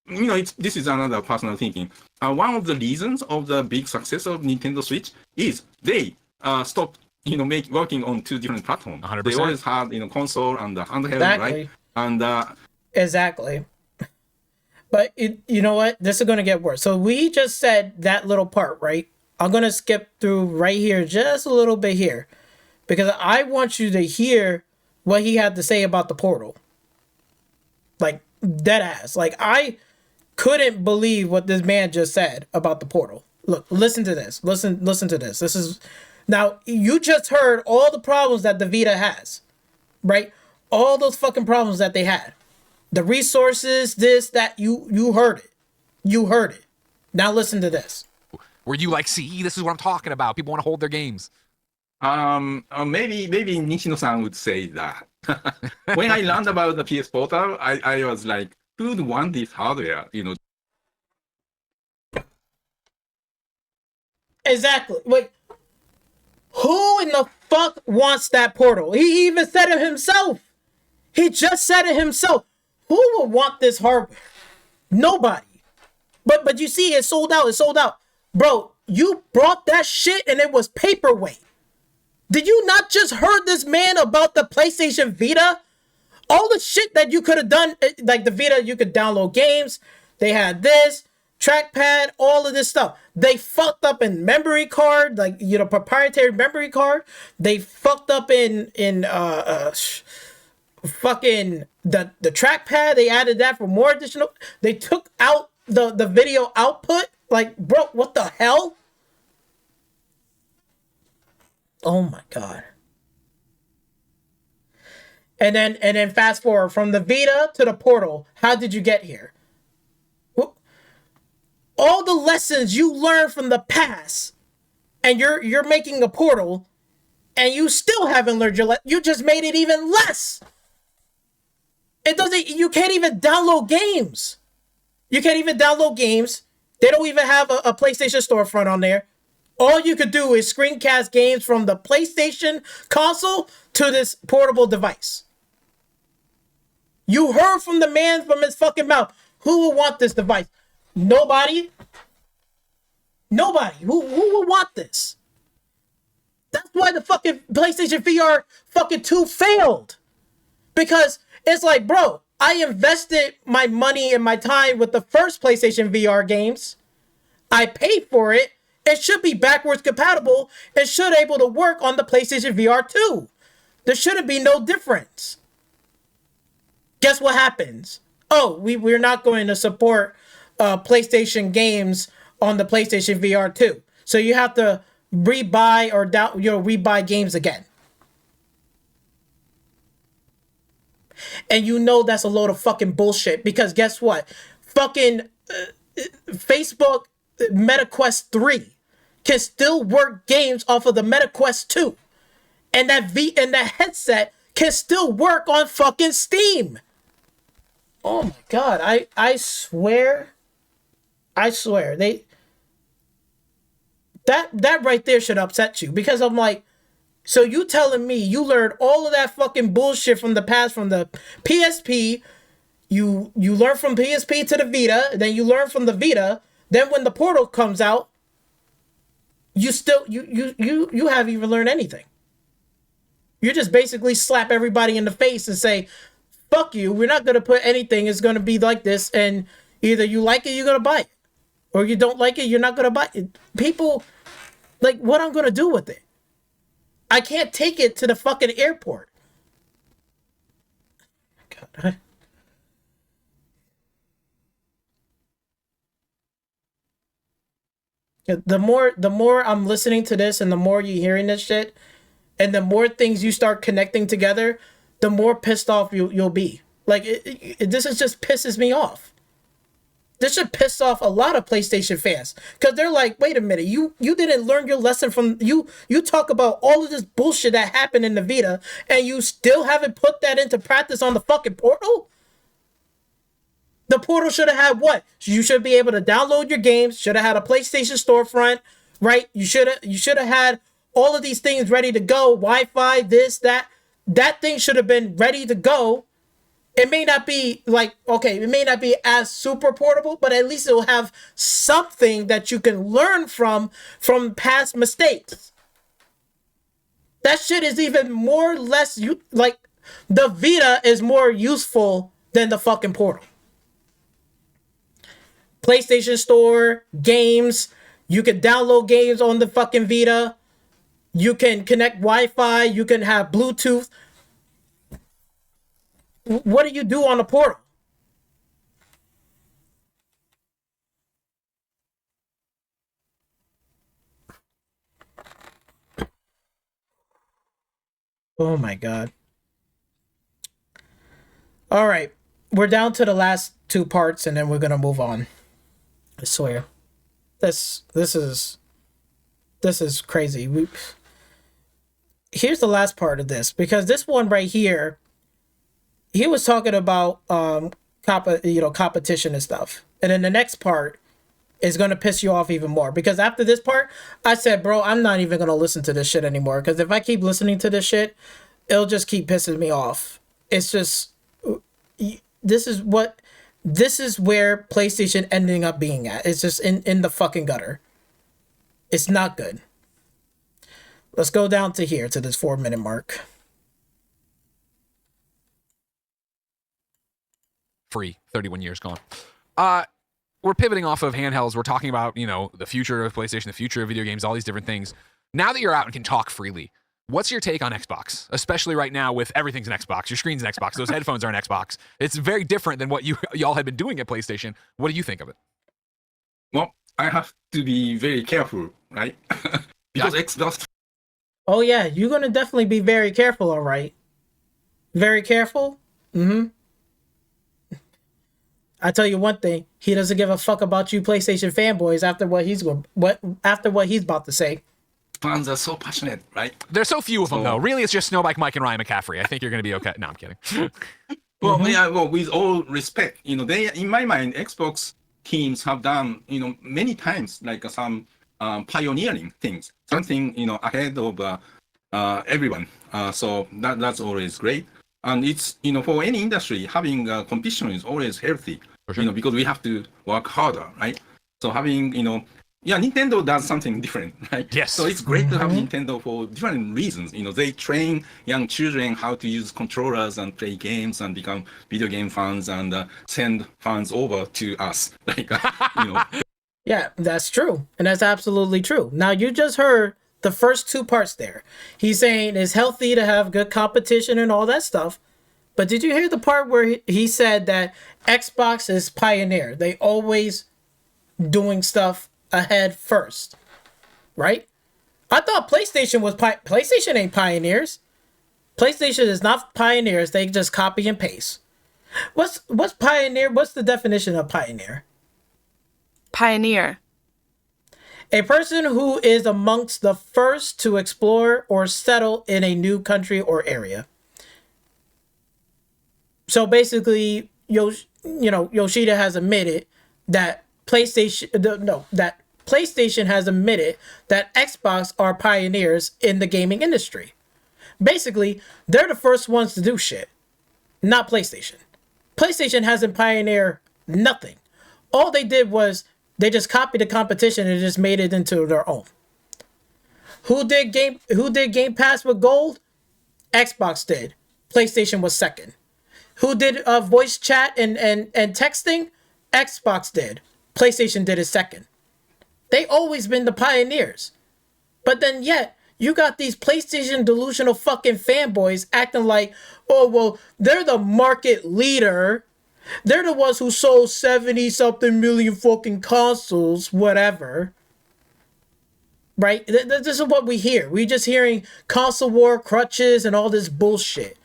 this is another personal thinking. One of the reasons of the big success of Nintendo Switch is they stopped, working on two different platforms. 100%. They always had, console and the handheld, Exactly. right? And Exactly. But you know what? This is going to get worse. So we just said that little part, right? I'm going to skip through right here, just a little bit here, because I want you to hear what he had to say about the Portal. Like, dead ass. Like, I couldn't believe what this man just said about the Portal. Look, listen to this. Listen to this. This is... Now, you just heard all the problems that the Vita has, right? All those fucking problems that they had. The resources, this, that, you heard it. You heard it. Now listen to this. Were you like, see, this is what I'm talking about. People want to hold their games. maybe Nishino-san would say that. When I learned about the PS Portal, I was like, who'd want this hardware? Exactly. Wait. Who in the fuck wants that Portal? He even said it himself. He just said it himself. Who would want this hardware? Nobody. But you see, it's sold out. It's sold out. Bro, you brought that shit and it was paperweight. Did you not just heard this man about the PlayStation Vita? All the shit that you could have done, like the Vita, you could download games. They had this, trackpad, all of this stuff. They fucked up in memory card, like, proprietary memory card. They fucked up in fucking the trackpad. They added that for more additional. They took out the video output. Like, bro, what the hell? Oh my god. And then fast forward from the Vita to the Portal. How did you get here? All the lessons you learned from the past, and you're making a Portal, and you still haven't learned you just made it even less. You can't even download games. You can't even download games. They don't even have a PlayStation storefront on there. All you could do is screencast games from the PlayStation console to this portable device. You heard from the man from his fucking mouth. Who would want this device? Nobody. Nobody. Who would want this? That's why the fucking PlayStation VR fucking 2 failed. Because it's like, bro, I invested my money and my time with the first PlayStation VR games. I paid for it. It should be backwards compatible. It should be able to work on the PlayStation VR 2. There shouldn't be no difference. Guess what happens? Oh, we're not going to support PlayStation games on the PlayStation VR 2. So you have to rebuy or rebuy games again. And you know that's a load of fucking bullshit, because guess what? Fucking Facebook MetaQuest 3 can still work games off of the MetaQuest 2. And that headset can still work on fucking Steam. Oh my god, I swear that right there should upset you, because I'm like, so you telling me you learned all of that fucking bullshit from the past, from the PSP, you learn from PSP to the Vita, then you learn from the Vita, then when the Portal comes out, you still you haven't even learned anything. You just basically slap everybody in the face and say, fuck you, we're not gonna put anything, it's gonna be like this, and either you like it, you're gonna buy it. Or you don't like it, you're not gonna buy it. People, like, what I'm gonna do with it? I can't take it to the fucking airport. God, the more I'm listening to this, and the more you're hearing this shit, and the more things you start connecting together, the more pissed off you'll be. Like, this is just pisses me off. This should piss off a lot of PlayStation fans, because they're like, wait a minute, you didn't learn your lesson from, you talk about all of this bullshit that happened in the Vita, and you still haven't put that into practice on the fucking Portal? The Portal should have had what? You should be able to download your games, should have had a PlayStation storefront, right? You should have had all of these things ready to go, Wi-Fi, this, that. That thing should have been ready to go. It may not be like, okay, it may not be as super portable, but at least it will have something that you can learn from past mistakes. That shit is even more or less, like, the Vita is more useful than the fucking Portal. PlayStation Store, games, you can download games on the fucking Vita. You can connect Wi-Fi, you can have Bluetooth. What do you do on the Portal? Oh my god. All right. We're down to the last two parts, and then we're going to move on. I swear. This is crazy. Here's the last part of this, because this one right here, he was talking about competition and stuff. And then the next part is going to piss you off even more, because after this part, I said, bro, I'm not even going to listen to this shit anymore, because if I keep listening to this shit, it'll just keep pissing me off. It's just, this is where PlayStation ending up being at. It's just in the fucking gutter. It's not good. Let's go down to here, to this 4-minute mark. Free, 31 years gone. We're pivoting off of handhelds. We're talking about, the future of PlayStation, the future of video games, all these different things. Now that you're out and can talk freely, what's your take on Xbox? Especially right now with everything's an Xbox. Your screen's an Xbox. Those headphones are an Xbox. It's very different than what y'all had been doing at PlayStation. What do you think of it? Well, I have to be very careful, right? Because Xbox. Oh yeah, you're gonna definitely be very careful, all right? Very careful? Mm-hmm. I tell you one thing, he doesn't give a fuck about you PlayStation fanboys after what he's about to say. Fans are so passionate, right? There's so few of them, though. Really, it's just Snowbike Mike and Ryan McCaffrey. I think you're going to be okay. No, I'm kidding. Well, yeah, well, with all respect, they, in my mind, Xbox teams have done, many times, like some pioneering things, something ahead of everyone. So that's always great. And it's for any industry, having competition is always healthy. For sure. Because we have to work harder, right? So having Nintendo does something different, right? Yes. So it's great to have Nintendo for different reasons. They train young children how to use controllers and play games and become video game fans and send fans over to us, like Yeah, that's true. And that's absolutely true. Now, you just heard the first two parts there. He's saying it's healthy to have good competition and all that stuff. But did you hear the part where he said that Xbox is pioneer? They always doing stuff ahead first, right? I thought PlayStation was PlayStation ain't pioneers. PlayStation is not pioneers. They just copy and paste. What's pioneer? What's the definition of pioneer? Pioneer. A person who is amongst the first to explore or settle in a new country or area. So basically, Yoshida has admitted that PlayStation has admitted that Xbox are pioneers in the gaming industry. Basically, they're the first ones to do shit, not PlayStation. PlayStation hasn't pioneered nothing. All they did was they just copied the competition and just made it into their own. Who did Game Pass with gold? Xbox did. PlayStation was second. Who did voice chat and texting? Xbox did. PlayStation did it second. They always been the pioneers. But then yet, you got these PlayStation delusional fucking fanboys acting like, oh, well, they're the market leader. They're the ones who sold 70-something million fucking consoles, whatever. Right? This is what we hear. We're just hearing console war, crutches, and all this bullshit.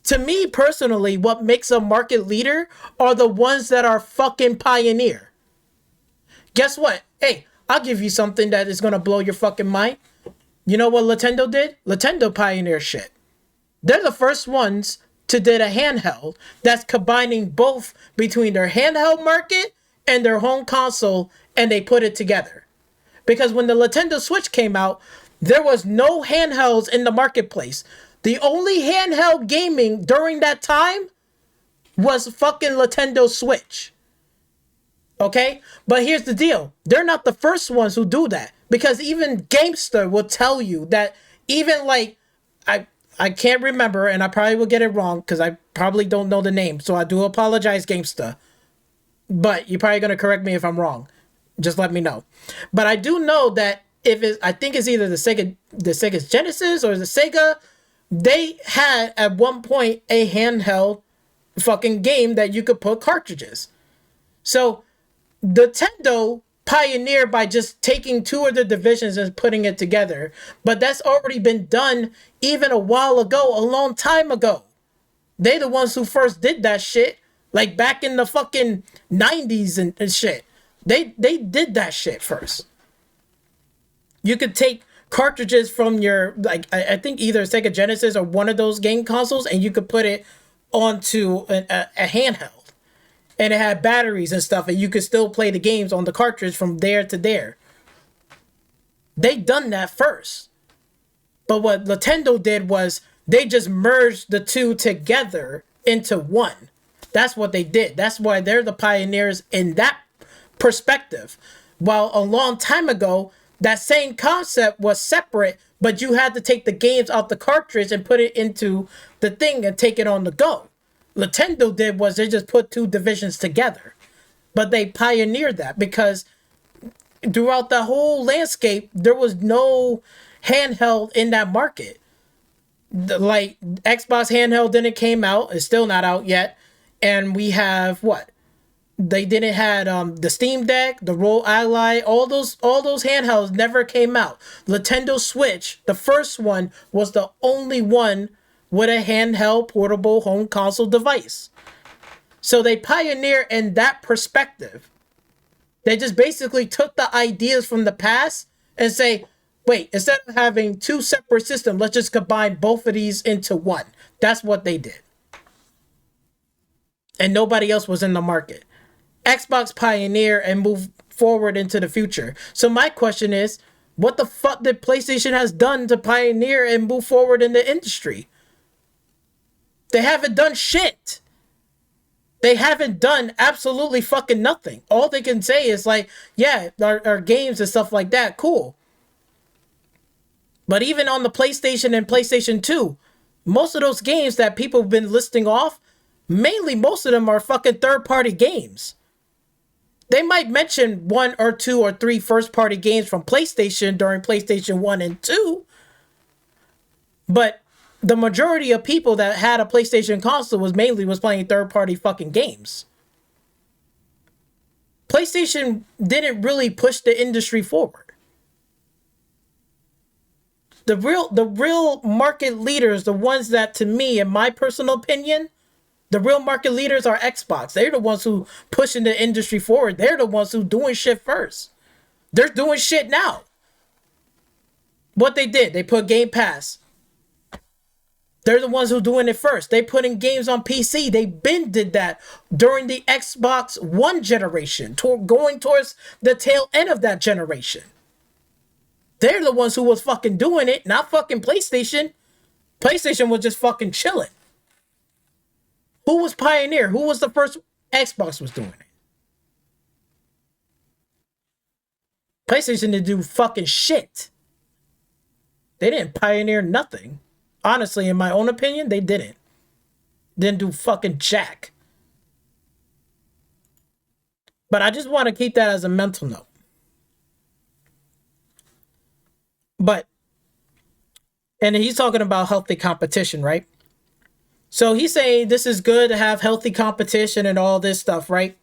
To me, personally, what makes a market leader are the ones that are fucking pioneer. Guess what? Hey, I'll give you something that is going to blow your fucking mind. You know what Nintendo did? Nintendo pioneer shit. They're the first ones to did a handheld that's combining both between their handheld market and their home console, and they put it together. Because when the Nintendo Switch came out, there was no handhelds in the marketplace. The only handheld gaming during that time was fucking Nintendo Switch. Okay? But here's the deal. They're not the first ones who do that. Because even Gamester will tell you that even like, I can't remember, and I probably will get it wrong because I probably don't know the name. So I do apologize, Gamester. But you're probably going to correct me if I'm wrong. Just let me know. But I do know that I think it's either the Sega's Genesis or the Sega, they had at one point a handheld fucking game that you could put cartridges. So Nintendo pioneered by just taking two of the divisions and putting it together. But that's already been done even a while ago, a long time ago. They the ones who first did that shit. Like back in the fucking 90s and shit. They did that shit first. You could take cartridges from your, like, I think either Sega Genesis or one of those game consoles, and you could put it onto a handheld. And it had batteries and stuff, and you could still play the games on the cartridge from there to there. They done that first. But what Nintendo did was they just merged the two together into one. That's what they did. That's why they're the pioneers in that perspective. While a long time ago, that same concept was separate, but you had to take the games out the cartridge and put it into the thing and take it on the go. Nintendo did was they just put two divisions together. But they pioneered that because throughout the whole landscape, there was no handheld in that market. Like, Xbox handheld didn't came out. It's still not out yet. And we have what? They didn't had the Steam Deck, the Roll Ally, all those handhelds never came out. Nintendo Switch, the first one, was the only one with a handheld portable home console device. So they pioneer in that perspective. They just basically took the ideas from the past and say, wait, instead of having two separate systems, let's just combine both of these into one. That's what they did. And nobody else was in the market. Xbox pioneer and move forward into the future. So my question is, what the fuck did PlayStation has done to pioneer and move forward in the industry? They haven't done shit. They haven't done absolutely fucking nothing. All they can say is like, yeah, our games and stuff like that, cool. But even on the PlayStation and PlayStation 2, most of those games that people have been listing off, mainly most of them are fucking third-party games. They might mention 1 or 2 or 3 first-party games from PlayStation during PlayStation 1 and 2, but the majority of people that had a PlayStation console was playing third-party fucking games. PlayStation didn't really push the industry forward. The real market leaders, the ones that, to me, in my personal opinion, the real market leaders are Xbox. They're the ones who pushing the industry forward. They're the ones who doing shit first. They're doing shit now. What they did, they put Game Pass. They're the ones who doing it first. They putting games on PC. They been did that during the Xbox One generation, going towards the tail end of that generation. They're the ones who was fucking doing it, not fucking PlayStation. PlayStation was just fucking chilling. Who was pioneer? Who was the first Xbox was doing it? PlayStation didn't do fucking shit. They didn't pioneer nothing. Honestly, in my own opinion, they didn't. Didn't do fucking jack. But I just want to keep that as a mental note. But, and he's talking about healthy competition, right? So he's saying this is good to have healthy competition and all this stuff, right?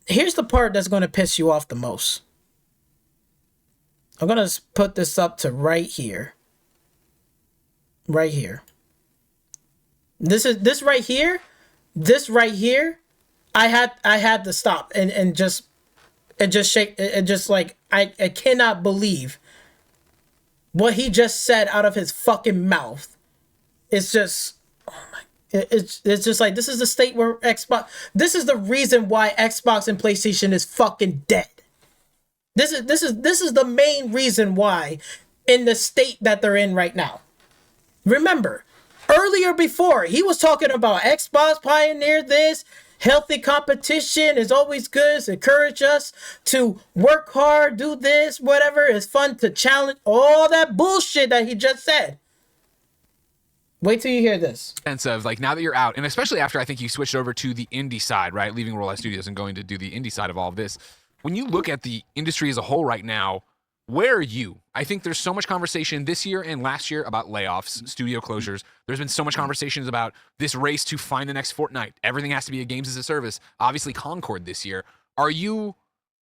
Here's the part that's going to piss you off the most. I'm going to put this up to right here. Right here. This right here. I had to stop and just shake and just like I cannot believe what he just said out of his fucking mouth. It's just, oh my, it's just like, this is the state where Xbox, this is the reason why Xbox and PlayStation is fucking dead. This is the main reason why in the state that they're in right now. Remember, earlier before, he was talking about Xbox pioneered this, healthy competition is always good, encourage us to work hard, do this, whatever, it's fun to challenge, all that bullshit that he just said. Wait till you hear this. Sense of like, now that you're out, and especially after I think you switched over to the indie side, right? Leaving Roll Out Studios and going to do the indie side of all of this. When you look at the industry as a whole right now, where are you? I think there's so much conversation this year and last year about layoffs, studio closures. There's been so much conversations about this race to find the next Fortnite. Everything has to be a games as a service. Obviously, Concord this year. Are you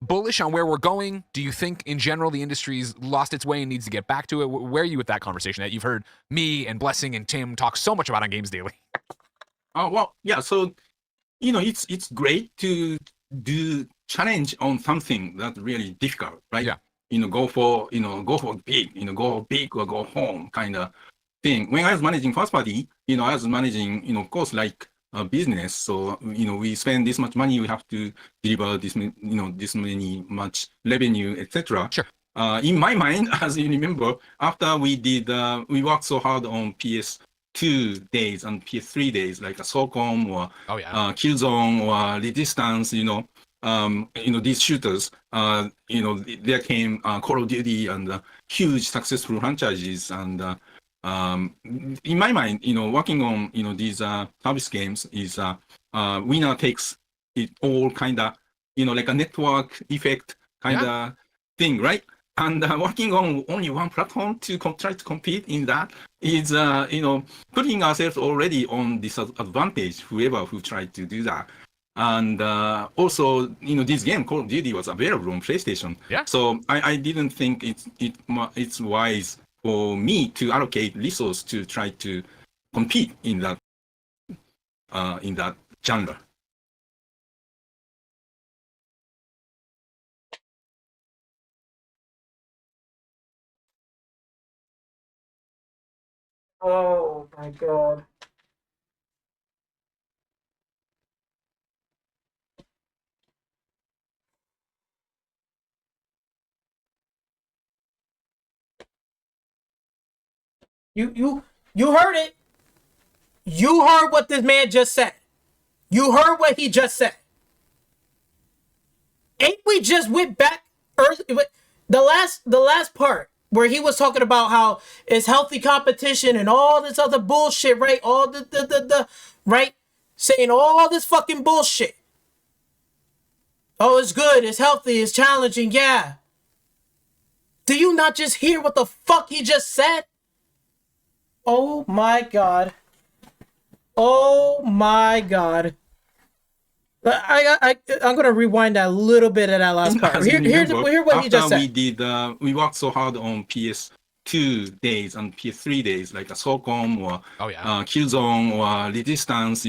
bullish on where we're going? Do you think, in general, the industry's lost its way and needs to get back to it? Where are you with that conversation that you've heard me and Blessing and Tim talk so much about on Games Daily? Well, yeah. So, it's great to do challenge on something that's really difficult, right? Yeah. Go for big, go big or go home kind of thing. When I was managing first party, I was managing, of course, like a business. So, we spend this much money, we have to deliver this, this many much revenue, etc. Sure. In my mind, as you remember, after we worked so hard on PS2 days and PS3 days, like a SOCOM or Killzone or Resistance, these shooters, there came Call of Duty and huge successful franchises. And in my mind, working on, these service games is winner takes it all kind of, like a network effect kind of thing, right? And working on only one platform to try to compete in that is, putting ourselves already on disadvantage, whoever who tried to do that. And also, this game Call of Duty was available on PlayStation. Yeah. So I didn't think it's wise for me to allocate resources to try to compete in that genre. Oh my god. You heard it. You heard what this man just said. You heard what he just said. Ain't we just went back the last part where he was talking about how it's healthy competition and all this other bullshit, right? All the right? Saying all this fucking bullshit. Oh, it's good, it's healthy, it's challenging, yeah. Do you not just hear what the fuck he just said? Oh my god. Oh my god. I'm gonna rewind that a little bit of that last part. Hear what he just said. We worked so hard on PS2 days and PS3 days, like a SOCOM or Killzone or Resistance,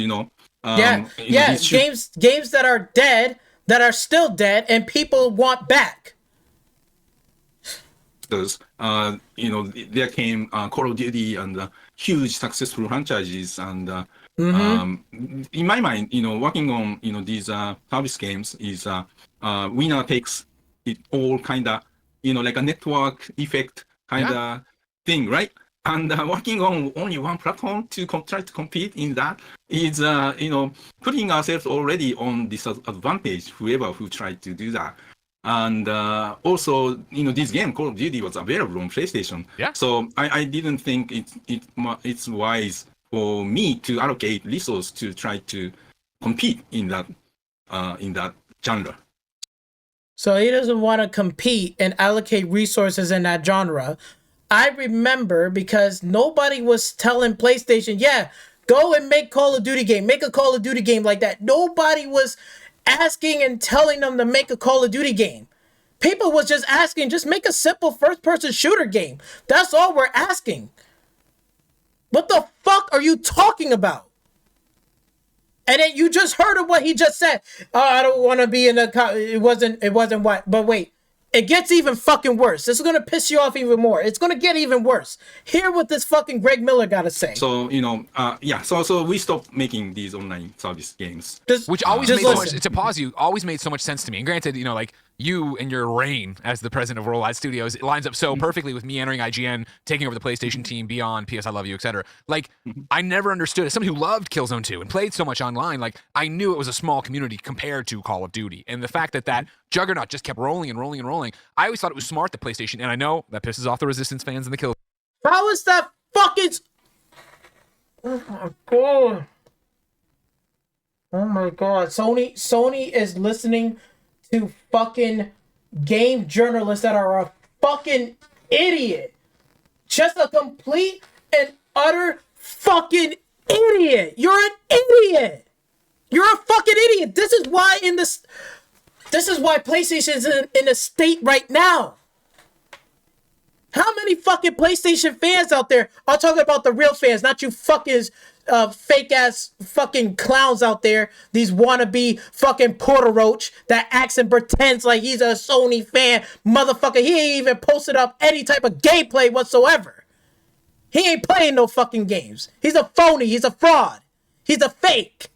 games that are dead, that are still dead, and people want back. There came Call of Duty and huge successful franchises, and in my mind, working on these service games is winner takes it all, kind of like a network effect kind of thing, right? And working on only one platform to try to compete in that is putting ourselves already on disadvantage, whoever who tried to do that. And also, this game Call of Duty was available on PlayStation. Yeah. So I didn't think it's wise for me to allocate resources to try to compete in that genre. So he doesn't want to compete and allocate resources in that genre. I remember because nobody was telling PlayStation, yeah, go and make Call of Duty game, make a Call of Duty game like that. Nobody was asking and telling them to make a Call of Duty game. People was just asking, just make a simple first-person shooter game. That's all we're asking. What the fuck are you talking about? And then you just heard of what he just said. Oh, I don't want to be in a... It wasn't what... But wait. It gets even fucking worse. This is going to piss you off even more. It's going to get even worse. Hear what this fucking Greg Miller got to say. So, so we stopped making these online service games. Which always made so much, to pause you, always made so much sense to me. And granted, like you and your reign as the president of Worldwide Studios, it lines up so perfectly with me entering IGN, taking over the PlayStation team, Beyond, PS I Love You, etc. Like, I never understood, as somebody who loved Killzone 2 and played so much online, like, I knew it was a small community compared to Call of Duty. And the fact that juggernaut just kept rolling and rolling and rolling, I always thought it was smart that PlayStation, and I know that pisses off the Resistance fans and the Kill. How is that fucking... Oh my god. Oh my god. Sony is listening to fucking game journalists that are a fucking idiot. Just a complete and utter fucking idiot. You're an idiot. You're a fucking idiot. This is why PlayStation is in a state right now. How many fucking PlayStation fans out there? I'm talking about the real fans, not you fucking fake ass fucking clowns out there. These wannabe fucking Porter Roach that acts and pretends like he's a Sony fan. Motherfucker, he ain't even posted up any type of gameplay whatsoever. He ain't playing no fucking games. He's a phony. He's a fraud. He's a fake.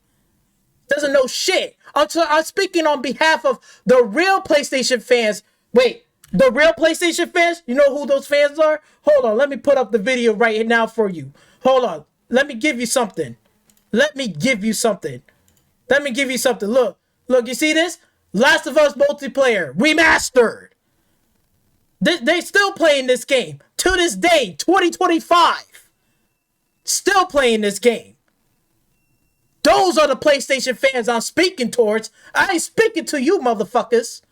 Doesn't know shit. I'm speaking on behalf of the real PlayStation fans. Wait, the real PlayStation fans? You know who those fans are? Hold on, let me put up the video right now for you. Hold on. Let me give you something. Look, you see this? Last of Us multiplayer remastered. They still playing this game to this day, 2025. Still playing this game. Those are the PlayStation fans I'm speaking towards. I ain't speaking to you motherfuckers.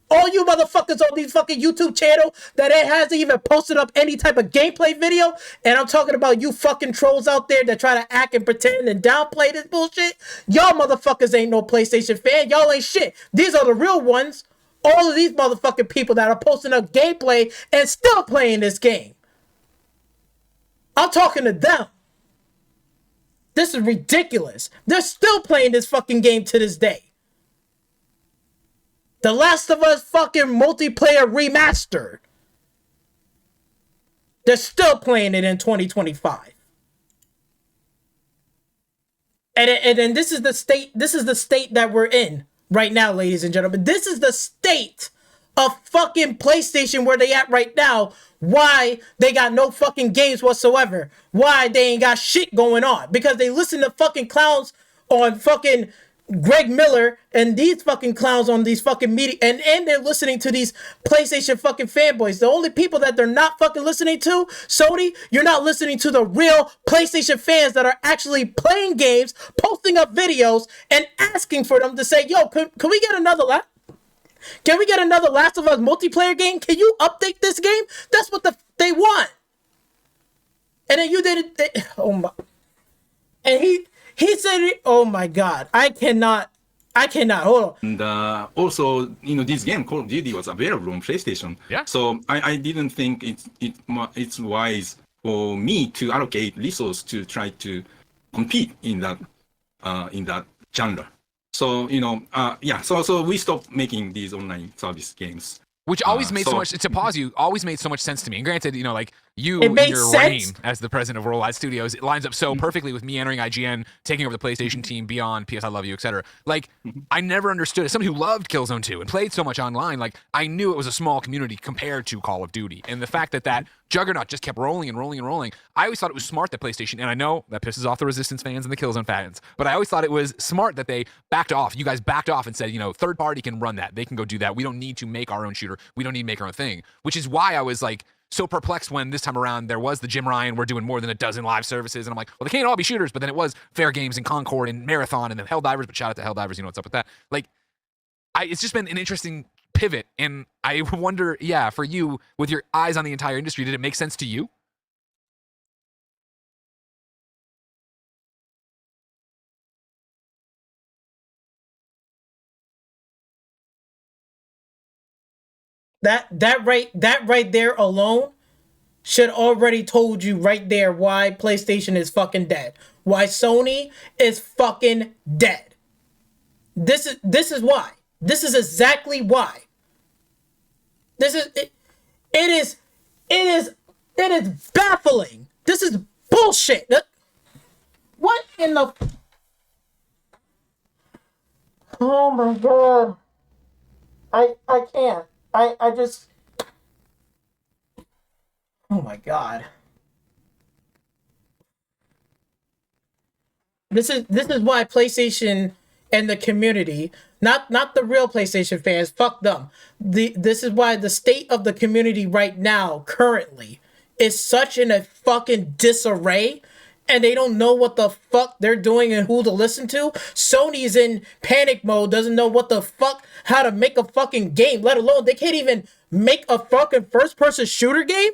All you motherfuckers on these fucking YouTube channel that it hasn't even posted up any type of gameplay video. And I'm talking about you fucking trolls out there that try to act and pretend and downplay this bullshit. Y'all motherfuckers ain't no PlayStation fan. Y'all ain't shit. These are the real ones. All of these motherfucking people that are posting up gameplay and still playing this game. I'm talking to them. This is ridiculous. They're still playing this fucking game to this day. The Last of Us fucking multiplayer remastered. They're still playing it in 2025. And this is the state that we're in right now, ladies and gentlemen. This is the state a fucking PlayStation where they at right now, why they got no fucking games whatsoever, why they ain't got shit going on, because they listen to fucking clowns on fucking Greg Miller and these fucking clowns on these fucking media, and they're listening to these PlayStation fucking fanboys. The only people that they're not fucking listening to, Sony, you're not listening to the real PlayStation fans that are actually playing games, posting up videos, and asking for them to say, yo, can we get another Can we get another Last of Us multiplayer game? Can you update this game? That's what they want. And then you did it. Oh my. And he said it. Oh my God. I cannot. Hold on. And also, this game Call of Duty was available on PlayStation. Yeah. So I didn't think it's wise for me to allocate resources to try to compete in that genre. So so we stopped making these online service games. Which always made so much, to pause you, always made so much sense to me. And granted, like you It in made your sense. reign as the president of Worldwide Studios, it lines up so perfectly with me entering IGN, taking over the PlayStation team, Beyond, PS I Love You, etc. Like, I never understood, as somebody who loved Killzone 2 and played so much online, like, I knew it was a small community compared to Call of Duty. And the fact that juggernaut just kept rolling and rolling and rolling, I always thought it was smart that PlayStation, and I know that pisses off the Resistance fans and the Killzone fans, but I always thought it was smart that they backed off. You guys backed off and said, third party can run that. They can go do that. We don't need to make our own shooter. We don't need to make our own thing, which is why I was like so perplexed when this time around there was the Jim Ryan, we're doing more than a dozen live services, and I'm like, well, they can't all be shooters, but then it was Fair Games and Concord and Marathon and then Helldivers, but shout out to Helldivers, what's up with that. Like, it's just been an interesting pivot, and I wonder, for you, with your eyes on the entire industry, did it make sense to you? That right there alone should already told you right there why PlayStation is fucking dead. Why Sony is fucking dead. This is why. This is exactly why. It is baffling. This is bullshit. What in the... Oh my God. I can't. I just... Oh my God. This is why PlayStation and the community, not the real PlayStation fans, fuck them. This is why the state of the community right now, currently, is such in a fucking disarray, and they don't know what the fuck they're doing and who to listen to. Sony's in panic mode, doesn't know what the fuck, how to make a fucking game, let alone they can't even make a fucking first-person shooter game?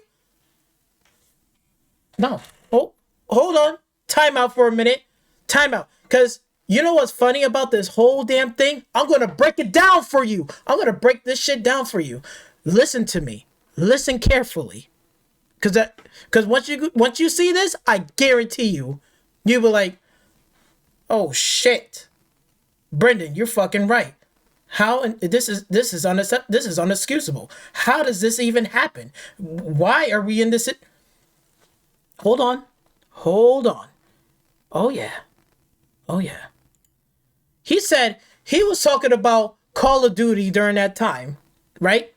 No. Oh, hold on. Time out for a minute. Time out. Because you know what's funny about this whole damn thing? I'm going to break it down for you. I'm going to break this shit down for you. Listen to me. Listen carefully. Because once you see this, I guarantee you'll be like, oh shit, Brendan, you're fucking right. How this is unexcusable. How does this even happen? Why are we in this? Hold on. Oh yeah. He said he was talking about Call of Duty during that time, right?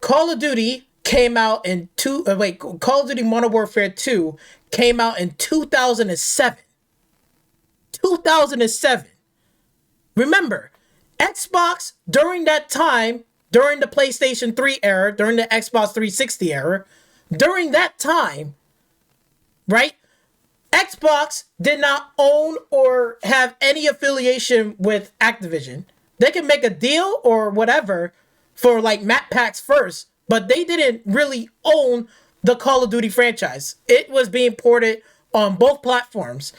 Call of Duty came out in Call of Duty Modern Warfare 2 came out in 2007. 2007. Remember, Xbox during that time, during the PlayStation 3 era, during the Xbox 360 era, during that time, right? Xbox did not own or have any affiliation with Activision. They can make a deal or whatever for like map packs first, but they didn't really own the Call of Duty franchise. It was being ported on both platforms,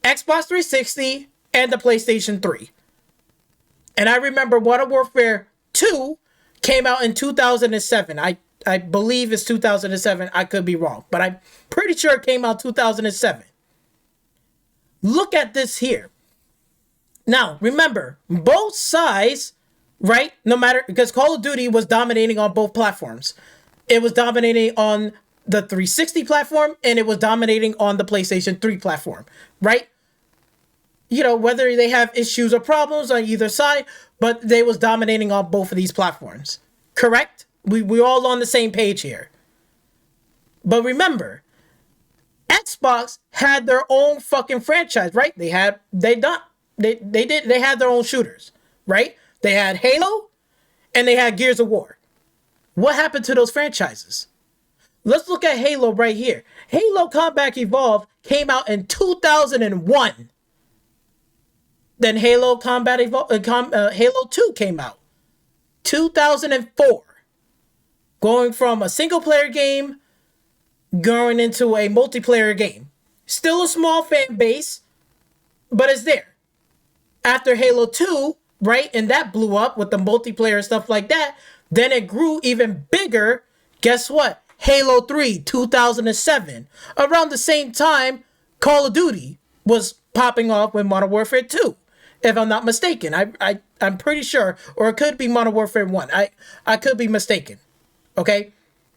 Xbox 360 and the PlayStation 3. And I remember Modern Warfare 2 came out in 2007. I believe it's 2007. I could be wrong, but I'm pretty sure it came out 2007. Look at this here. Now, remember, both sides, right? No matter, because Call of Duty was dominating on both platforms. It was dominating on the 360 platform, and it was dominating on the PlayStation 3 platform, right? whether they have issues or problems on either side, but they was dominating on both of these platforms. Correct? We all on the same page here. But remember, Xbox had their own fucking franchise, right? They had their own shooters, right? They had Halo and they had Gears of War. What happened to those franchises? Let's look at Halo right here. Halo Combat Evolved came out in 2001. Then Halo Combat Halo 2 came out 2004. Going from a single player game going into a multiplayer game. Still a small fan base, but it's there. After Halo 2, right, and that blew up with the multiplayer stuff like that, then it grew even bigger. Guess what? Halo 3, 2007. Around the same time, Call of Duty was popping off with Modern Warfare 2, if I'm not mistaken. I'm pretty sure, or it could be Modern Warfare 1. I could be mistaken, okay?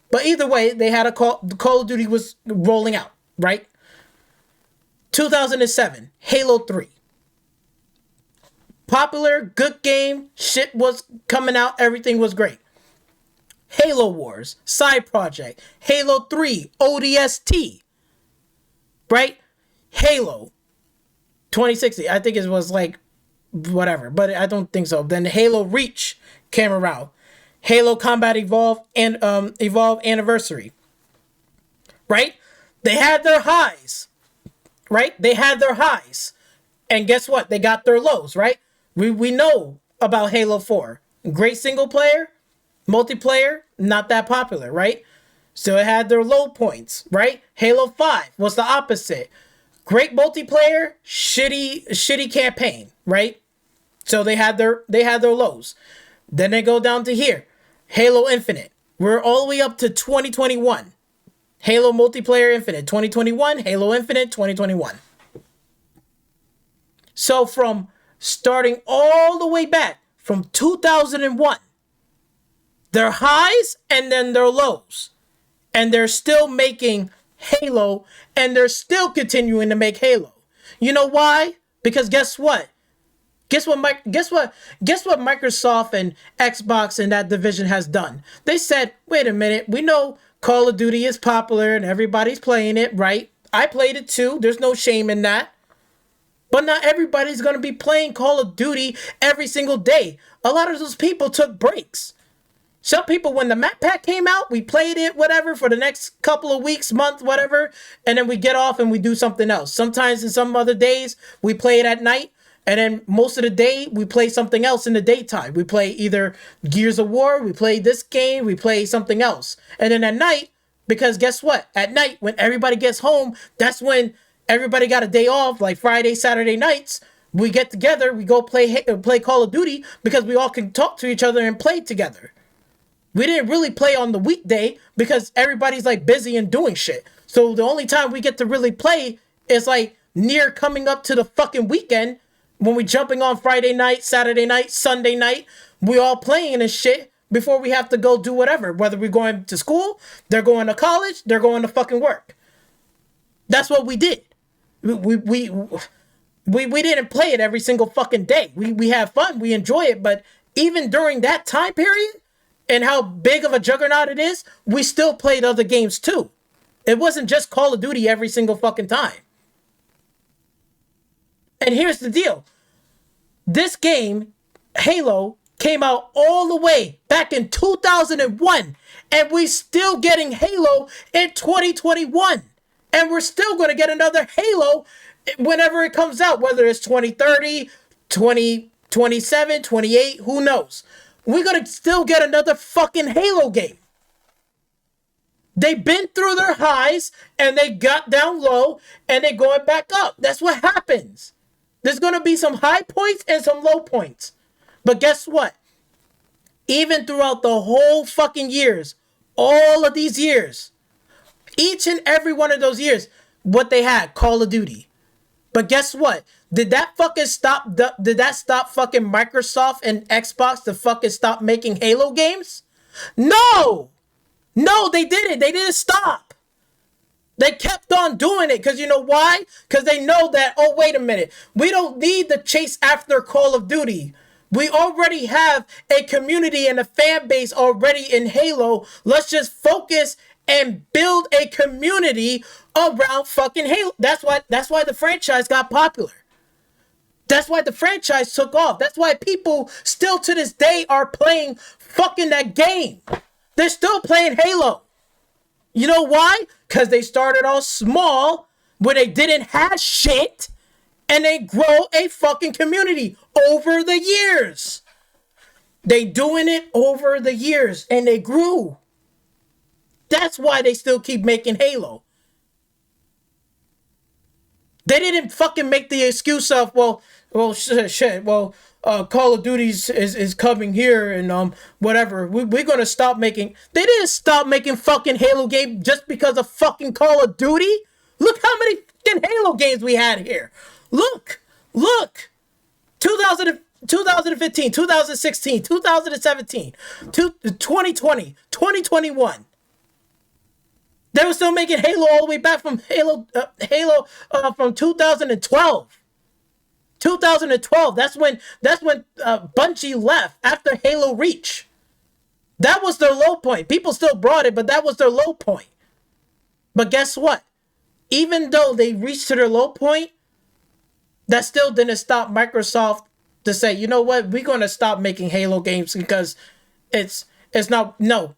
But either way, they had Call of Duty was rolling out, right? 2007, Halo 3. Popular, good game, shit was coming out, everything was great. Halo Wars, side project, Halo 3, ODST, right? Halo 2060, I think it was like, whatever, but I don't think so. Then Halo Reach came around. Halo Combat Evolved and Evolved Anniversary, right? They had their highs, right? They had their highs. And guess what? They got their lows, right? We know about Halo 4. Great single player, multiplayer, not that popular, right? So it had their low points, right? Halo 5 was the opposite. Great multiplayer, shitty campaign, right? So they had their lows. Then they go down to here. Halo Infinite. We're all the way up to 2021. Halo Multiplayer Infinite 2021. Halo Infinite 2021. So from starting all the way back from 2001, their highs and then their lows. And they're still making Halo and they're still continuing to make Halo. You know why? Because guess what? Guess what Microsoft and Xbox and that division has done? They said, wait a minute, we know Call of Duty is popular and everybody's playing it, right? I played it too. There's no shame in that. But not everybody's going to be playing Call of Duty every single day. A lot of those people took breaks. Some people, when the map pack came out, we played it, whatever, for the next couple of weeks, month, whatever, and then we get off and we do something else. Sometimes in some other days, we play it at night. And then most of the day, we play something else in the daytime. We play either Gears of War, we play this game, we play something else. And then at night, because guess what? At night, when everybody gets home, that's when everybody got a day off, like Friday, Saturday nights. We get together, we go play Call of Duty because we all can talk to each other and play together. We didn't really play on the weekday because everybody's like busy and doing shit. So the only time we get to really play is like near coming up to the fucking weekend. When we jumping on Friday night, Saturday night, Sunday night, we all playing and shit before we have to go do whatever. Whether we're going to school, they're going to college, they're going to fucking work. That's what we did. We didn't play it every single fucking day. We have fun, we enjoy it, but even during that time period and how big of a juggernaut it is, we still played other games too. It wasn't just Call of Duty every single fucking time. And here's the deal. This game, Halo, came out all the way back in 2001. And we still getting Halo in 2021. And we're still going to get another Halo whenever it comes out. Whether it's 2030, 2027, 28, who knows. We're going to still get another fucking Halo game. They've been through their highs and they got down low and they're going back up. That's what happens. There's going to be some high points and some low points. But guess what? Even throughout the whole fucking years, all of these years, each and every one of those years, what they had, Call of Duty. But guess what? Did that stop fucking Microsoft and Xbox to fucking stop making Halo games? No! No, they didn't. They didn't stop. They kept on doing it because you know why? Because they know that, oh, wait a minute. We don't need the chase after Call of Duty. We already have a community and a fan base already in Halo. Let's just focus and build a community around fucking Halo. That's why the franchise got popular. That's why the franchise took off. That's why people still to this day are playing fucking that game. They're still playing Halo. You know why? Because they started off small where they didn't have shit and they grow a fucking community over the years. They doing it over the years and they grew. That's why they still keep making Halo. They didn't fucking make the excuse of, well, Call of Duty is coming here and whatever. We're gonna stop making. They didn't stop making fucking Halo games just because of fucking Call of Duty. Look how many fucking Halo games we had here. Look. 2015, 2016, 2017, 2020, 2021. They were still making Halo all the way back from Halo from 2012. 2012. That's when Bungie left after Halo Reach. That was their low point. People still brought it, but that was their low point. But guess what? Even though they reached to their low point, that still didn't stop Microsoft to say, you know what, we're going to stop making Halo games because it's not. No.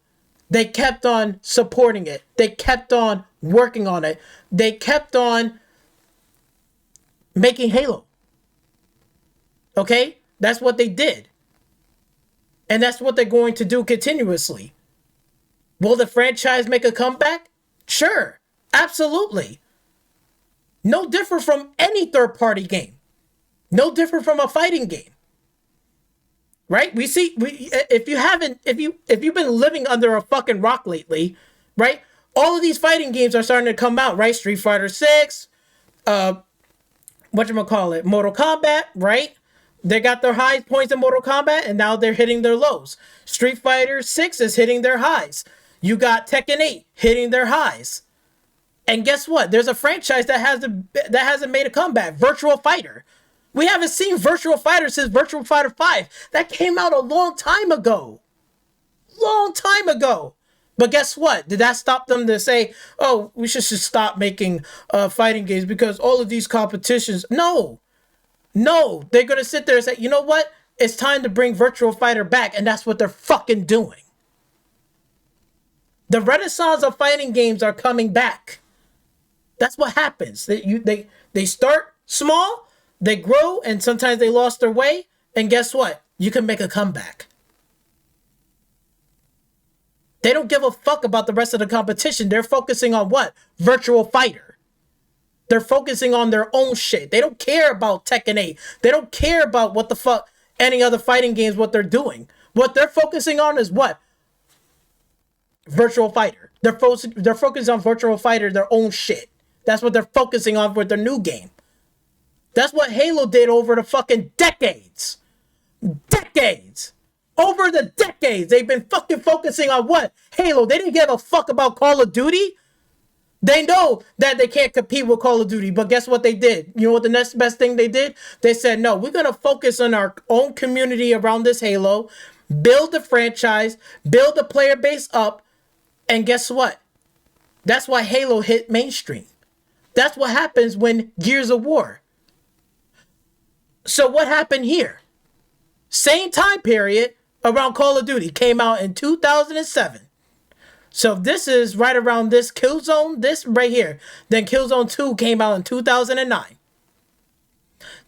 They kept on supporting it. They kept on working on it. They kept on making Halo. Okay? That's what they did. And that's what they're going to do continuously. Will the franchise make a comeback? Sure. Absolutely. No different from any third-party game. No different from a fighting game. Right? If you've been living under a fucking rock lately, right? All of these fighting games are starting to come out, right? Street Fighter 6, whatchamacallit, Mortal Kombat, right? They got their high points in Mortal Kombat and now they're hitting their lows. Street Fighter 6 is hitting their highs. You got Tekken 8 hitting their highs. And guess what? There's a franchise that hasn't made a comeback, Virtual Fighter. We haven't seen Virtual Fighter since Virtual Fighter 5. That came out a long time ago. But guess what? Did that stop them to say, oh, we should stop making fighting games because all of these competitions? No. They're going to sit there and say, you know what? It's time to bring Virtual Fighter back. And that's what they're fucking doing. The renaissance of fighting games are coming back. That's what happens. They start small. They grow, and sometimes they lost their way. And guess what? You can make a comeback. They don't give a fuck about the rest of the competition. They're focusing on what? Virtual Fighter. They're focusing on their own shit. They don't care about Tekken 8. They don't care about what the fuck any other fighting games, what they're doing. What they're focusing on is what? Virtual Fighter. They're focusing on Virtual Fighter, their own shit. That's what they're focusing on with their new game. That's what Halo did over the fucking decades. Over the decades, they've been fucking focusing on what? Halo. They didn't give a fuck about Call of Duty. They know that they can't compete with Call of Duty, but guess what they did? You know what the next best thing they did? They said, no, we're going to focus on our own community around this Halo, build the franchise, build the player base up, and guess what? That's why Halo hit mainstream. That's what happens when Gears of War. So what happened here? Same time period around Call of Duty came out in 2007. So this is right around this Killzone, this right here. Then Killzone 2 came out in 2009.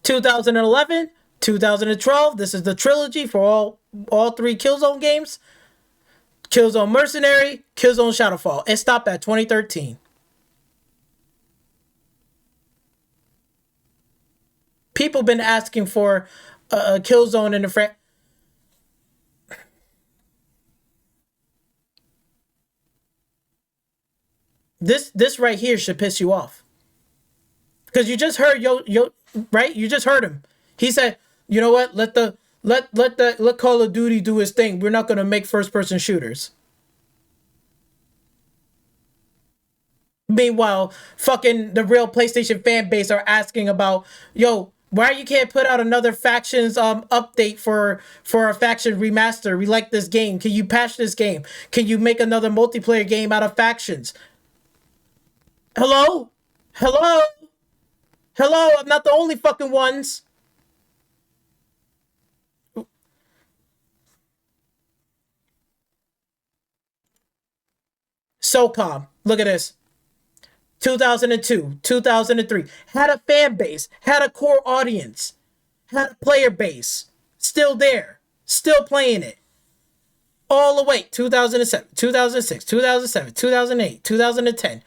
2011, 2012, this is the trilogy for all three Killzone games. Killzone Mercenary, Killzone Shadowfall. It stopped at 2013. People been asking for a Killzone in the This right here should piss you off. Because you just heard right? You just heard him. He said, you know what? Let Call of Duty do his thing. We're not gonna make first person shooters. Meanwhile, fucking the real PlayStation fan base are asking about, yo, why you can't put out another factions update for a faction remaster? We like this game. Can you patch this game? Can you make another multiplayer game out of factions? Hello? Hello? Hello? I'm not the only fucking ones. SOCOM. Look at this. 2002, 2003, had a fan base, had a core audience, had a player base, still there, still playing it. All the way, 2007, 2006, 2007, 2008, 2010,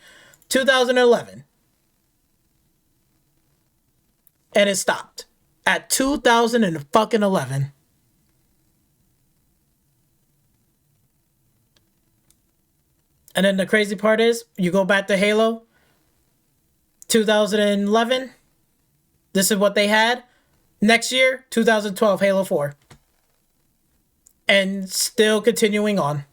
2011. And it stopped at 2011. And then the crazy part is, you go back to Halo, 2011, this is what they had. Next year, 2012, Halo 4. And still continuing on.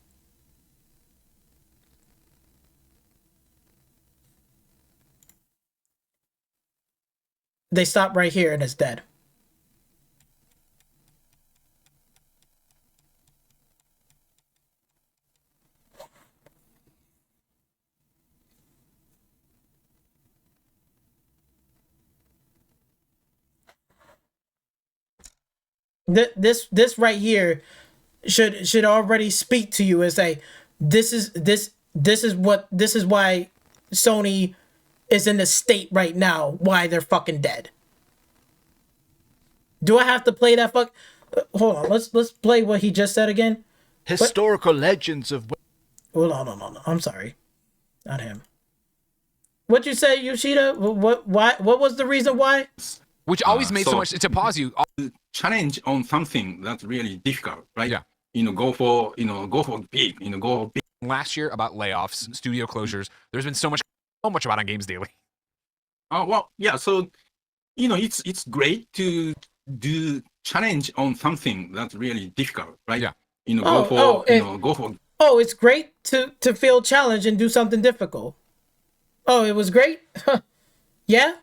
They stop right here and it's dead. This right here should already speak to you as a this is why Sony is in the state right now, why they're fucking dead. Do I have to play that fuck? Hold on, let's play what he just said again. Historical legends of. Hold on, no. I'm sorry, not him. What you say, Yoshida? What? Why? What was the reason why? Which always made so much to pause you. Challenge on something that's really difficult, right? Yeah. Go for big, go big. Last year about layoffs, studio closures. There's been so much about on Games Daily. Well, yeah. So, it's great to do challenge on something that's really difficult, right? Yeah. Go for. Oh, it's great to feel challenged and do something difficult. Oh, it was great. Yeah.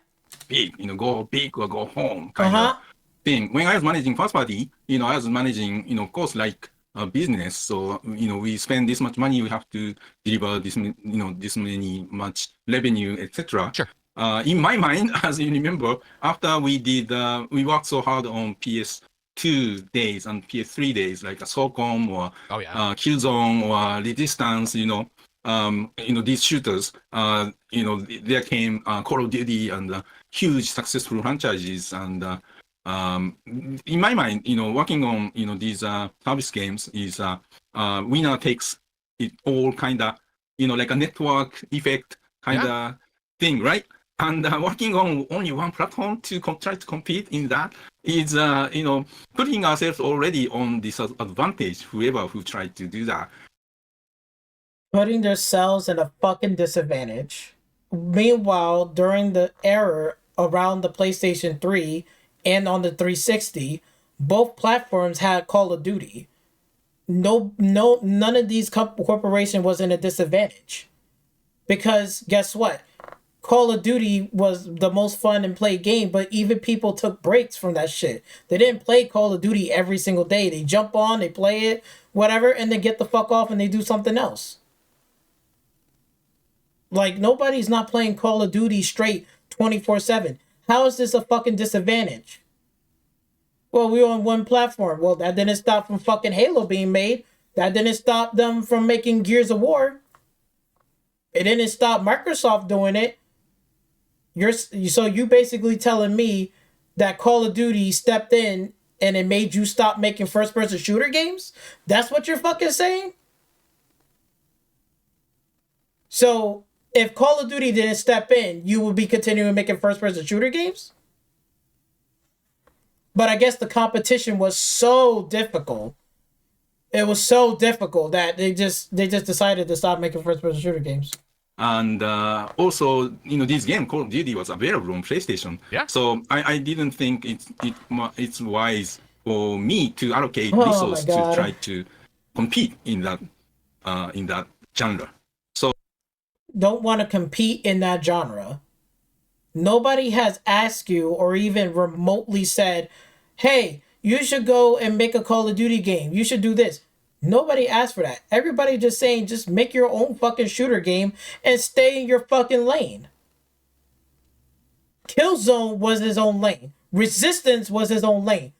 Big, go big or go home kind of thing. When I was managing first party, I was managing, of course, like a business. So, we spend this much money, we have to deliver this, this many much revenue, etc. Sure. In my mind, as you remember, after we worked so hard on PS2 days and PS3 days, like a SOCOM or Killzone or Resistance, these shooters, there came Call of Duty and huge successful franchises. And in my mind, working on, these service games is winner takes it all kind of, like a network effect kind of thing, right? And working on only one platform to try to compete in that is, putting ourselves already on this advantage, whoever who tried to do that. Putting themselves in a fucking disadvantage. Meanwhile, during the era around the PlayStation 3 and on the 360, both platforms had Call of Duty. None of these corporations was in a disadvantage. Because guess what? Call of Duty was the most fun and played game, but even people took breaks from that shit. They didn't play Call of Duty every single day. They jump on, they play it, whatever, and then get the fuck off and they do something else. Like, nobody's not playing Call of Duty straight 24/7. How is this a fucking disadvantage? Well, we're on one platform. Well, that didn't stop from fucking Halo being made. That didn't stop them from making Gears of War. It didn't stop Microsoft doing it. So you basically telling me that Call of Duty stepped in and it made you stop making first-person shooter games? That's what you're fucking saying? So if Call of Duty didn't step in, you would be continuing making first-person shooter games? But I guess the competition was so difficult. It was so difficult that they just decided to stop making first-person shooter games. And also, this game Call of Duty was available on PlayStation. Yeah. So I didn't think it's wise for me to allocate resources to try to compete in that genre. So don't want to compete in that genre, nobody has asked you or even remotely said, hey, you should go and make a Call of Duty game. You should do this. Nobody asked for that. Everybody just saying, just make your own fucking shooter game and stay in your fucking lane. Killzone was his own lane. Resistance was his own lane.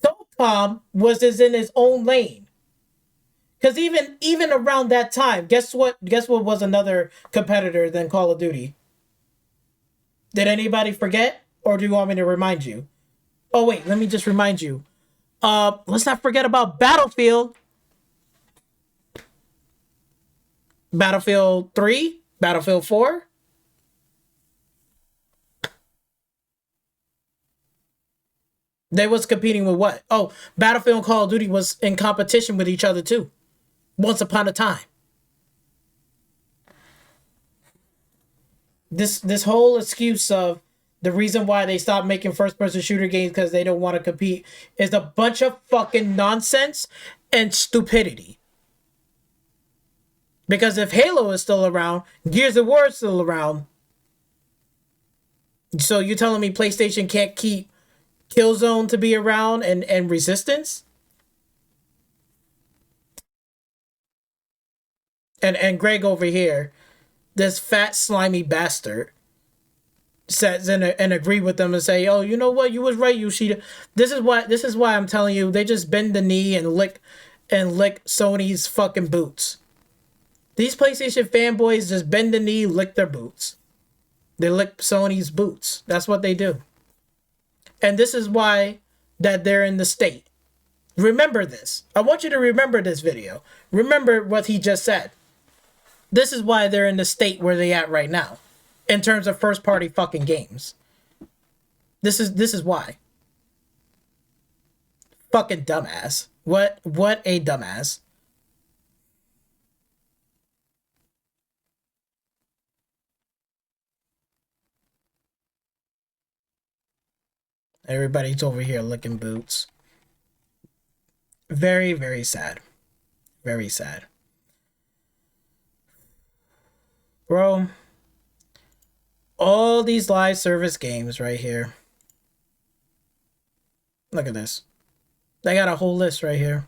SOCOM was in his own lane. Because even around that time, guess what was another competitor than Call of Duty? Did anybody forget? Or do you want me to remind you? Oh wait, let me just remind you. Let's not forget about Battlefield. Battlefield 3, Battlefield 4. They was competing with what? Oh, Battlefield and Call of Duty was in competition with each other too. Once upon a time. This whole excuse of the reason why they stopped making first-person shooter games because they don't want to compete is a bunch of fucking nonsense and stupidity. Because if Halo is still around, Gears of War is still around. So you're telling me PlayStation can't keep Killzone to be around and Resistance? And Greg over here, this fat slimy bastard, says and agree with them and say, oh, you know what, you was right, Yoshida. This is why I'm telling you, they just bend the knee and lick Sony's fucking boots. These PlayStation fanboys just bend the knee, lick their boots. They lick Sony's boots. That's what they do. And this is why that they're in the state. Remember this. I want you to remember this video. Remember what he just said. This is why they're in the state where they at right now. In terms of first party fucking games. This is why. Fucking dumbass. What a dumbass. Everybody's over here licking boots. Very, very sad. Very sad. Bro, all these live service games right here. Look at this. They got a whole list right here.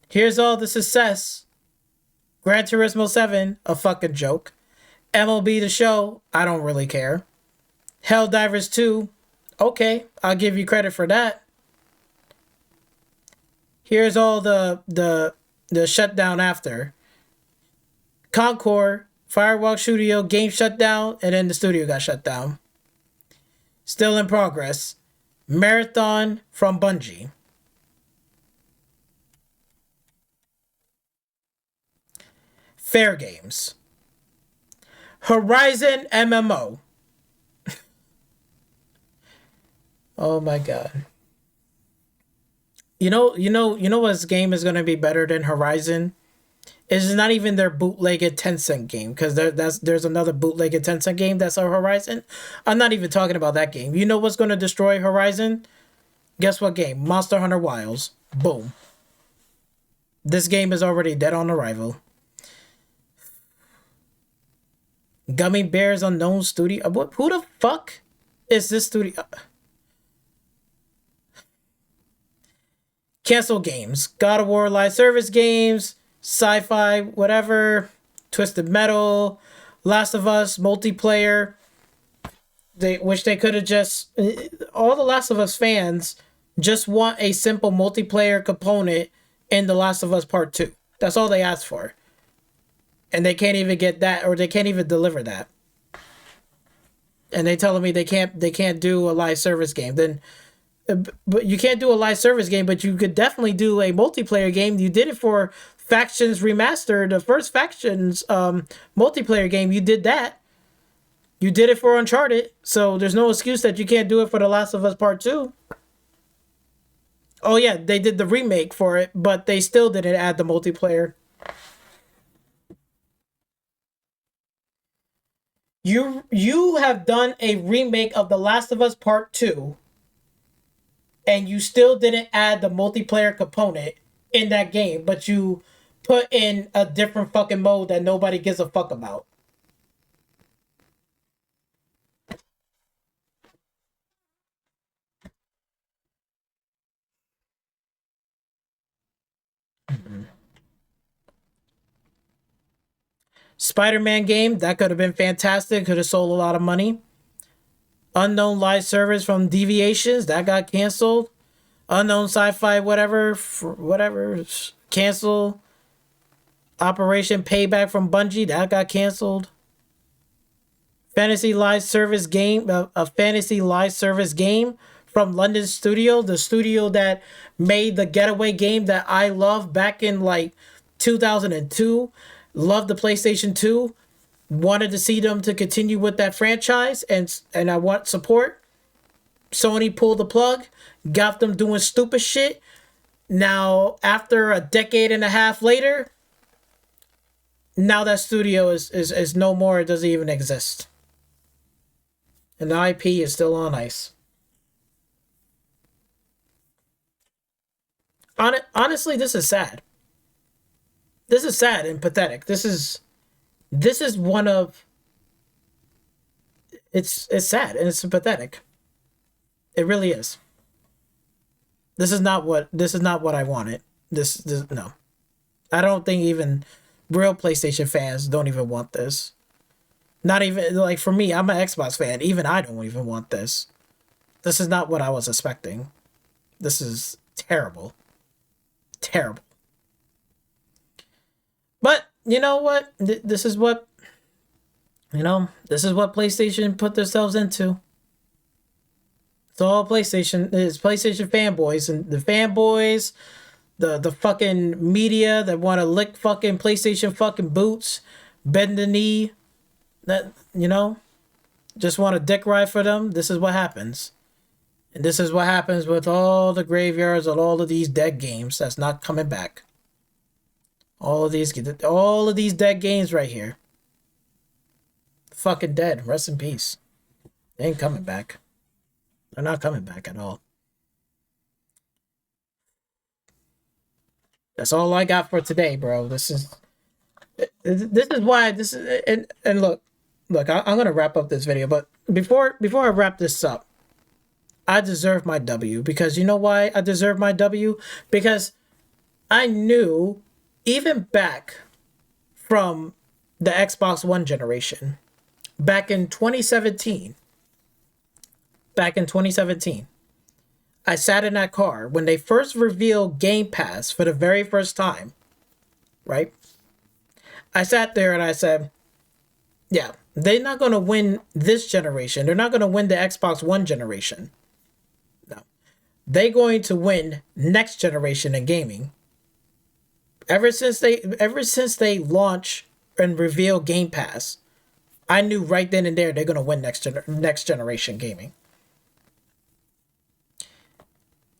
Here's all the success. Gran Turismo 7, a fucking joke. MLB The Show, I don't really care. Helldivers 2, okay, I'll give you credit for that. Here's all the shutdown after. Concord, Firewalk Studio, game shut down, and then the studio got shut down. Still in progress. Marathon from Bungie. Fair Games. Horizon MMO. Oh my god. You know what game is gonna be better than Horizon? It's not even their bootlegged Tencent game, because there's another bootlegged Tencent game that's a Horizon. I'm not even talking about that game. You know what's gonna destroy Horizon? Guess what game? Monster Hunter Wilds. Boom. This game is already dead on arrival. Gummy Bears Unknown Studio. Who the fuck is this studio? Cancel games. God of War live service games. Sci-fi, whatever. Twisted Metal. Last of Us multiplayer. They could have just... All the Last of Us fans just want a simple multiplayer component in The Last of Us Part 2. That's all they asked for. And they can't even get that, or they can't even deliver that. And they telling me they can't do a live service game. Then, but you can't do a live service game, but you could definitely do a multiplayer game. You did it for Factions Remastered, the first Factions multiplayer game. You did that. You did it for Uncharted, so there's no excuse that you can't do it for The Last of Us Part 2. Oh yeah, they did the remake for it, but they still didn't add the multiplayer. You have done a remake of The Last of Us Part 2, and you still didn't add the multiplayer component in that game, but you put in a different fucking mode that nobody gives a fuck about. Spider-Man game, that could have been fantastic. Could have sold a lot of money. Unknown live service from Deviations, that got canceled. Unknown Sci-Fi, whatever, cancel. Operation Payback from Bungie, that got canceled. Fantasy live service game, a fantasy live service game from London Studio, the studio that made the Getaway game that I loved back in like 2002. Loved the PlayStation 2. Wanted to see them to continue with that franchise, and I want support. Sony pulled the plug, got them doing stupid shit. Now, after a decade and a half later, now that studio is no more. It doesn't even exist. And the IP is still on ice. Honestly, this is sad. This is sad and pathetic. This is one of it's sad and it's pathetic. It really is. This is not what I wanted. This no. I don't think even real PlayStation fans don't even want this. Not even, like, for me, I'm an Xbox fan. Even I don't even want this. This is not what I was expecting. This is terrible. Terrible. But, you know what? This is what PlayStation put themselves into. It's all PlayStation. It's PlayStation fanboys. And the fanboys, the fucking media that want to lick fucking PlayStation fucking boots, bend the knee, that, just want a dick ride for them. This is what happens. And this is what happens with all the graveyards of all of these dead games that's not coming back. All of these dead games right here. Fucking dead. Rest in peace. They ain't coming back. They're not coming back at all. That's all I got for today, bro. This is why this is, and look, I'm gonna wrap up this video, but before I wrap this up, I deserve my W, because you know why I deserve my W? Because I knew, even back from the Xbox One generation, back in 2017, I sat in that car when they first revealed Game Pass for the very first time, right? I sat there and I said, yeah, they're not going to win this generation. They're not going to win the Xbox One generation. No. They're going to win next generation in gaming. Ever since they launch and reveal Game Pass, I knew right then and there they're going to win next generation gaming.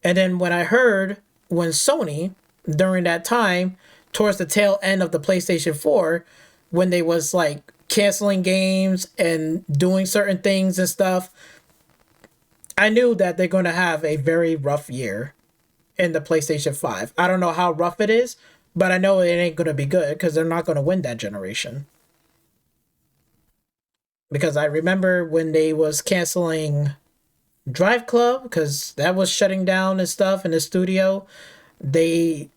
And then when Sony, during that time, towards the tail end of the PlayStation 4, when they was like canceling games and doing certain things and stuff, I knew that they're going to have a very rough year in the PlayStation 5. I don't know how rough it is, but I know it ain't going to be good because they're not going to win that generation. Because I remember when they was canceling Drive Club, because that was shutting down and stuff in the studio, they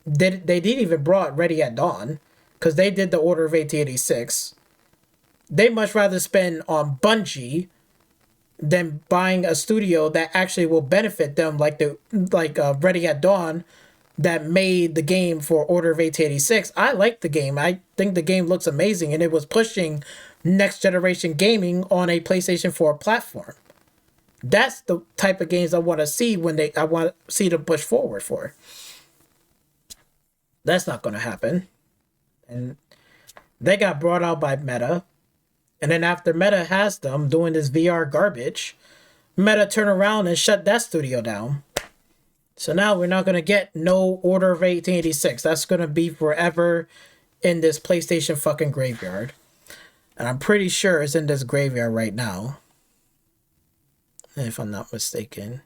didn't even brought Ready at Dawn, because they did the Order of 1886. They much rather spend on Bungie than buying a studio that actually will benefit them, like Ready at Dawn, that made the game for Order of 1886. I like the game. I think the game looks amazing, and it was pushing next generation gaming on a PlayStation 4 platform. That's the type of games I want to see I want to see them push forward for. That's not going to happen. And they got brought out by Meta. And then after Meta has them doing this VR garbage, Meta turned around and shut that studio down. So now we're not going to get no Order of 1886. That's going to be forever in this PlayStation fucking graveyard. And I'm pretty sure it's in this graveyard right now, if I'm not mistaken.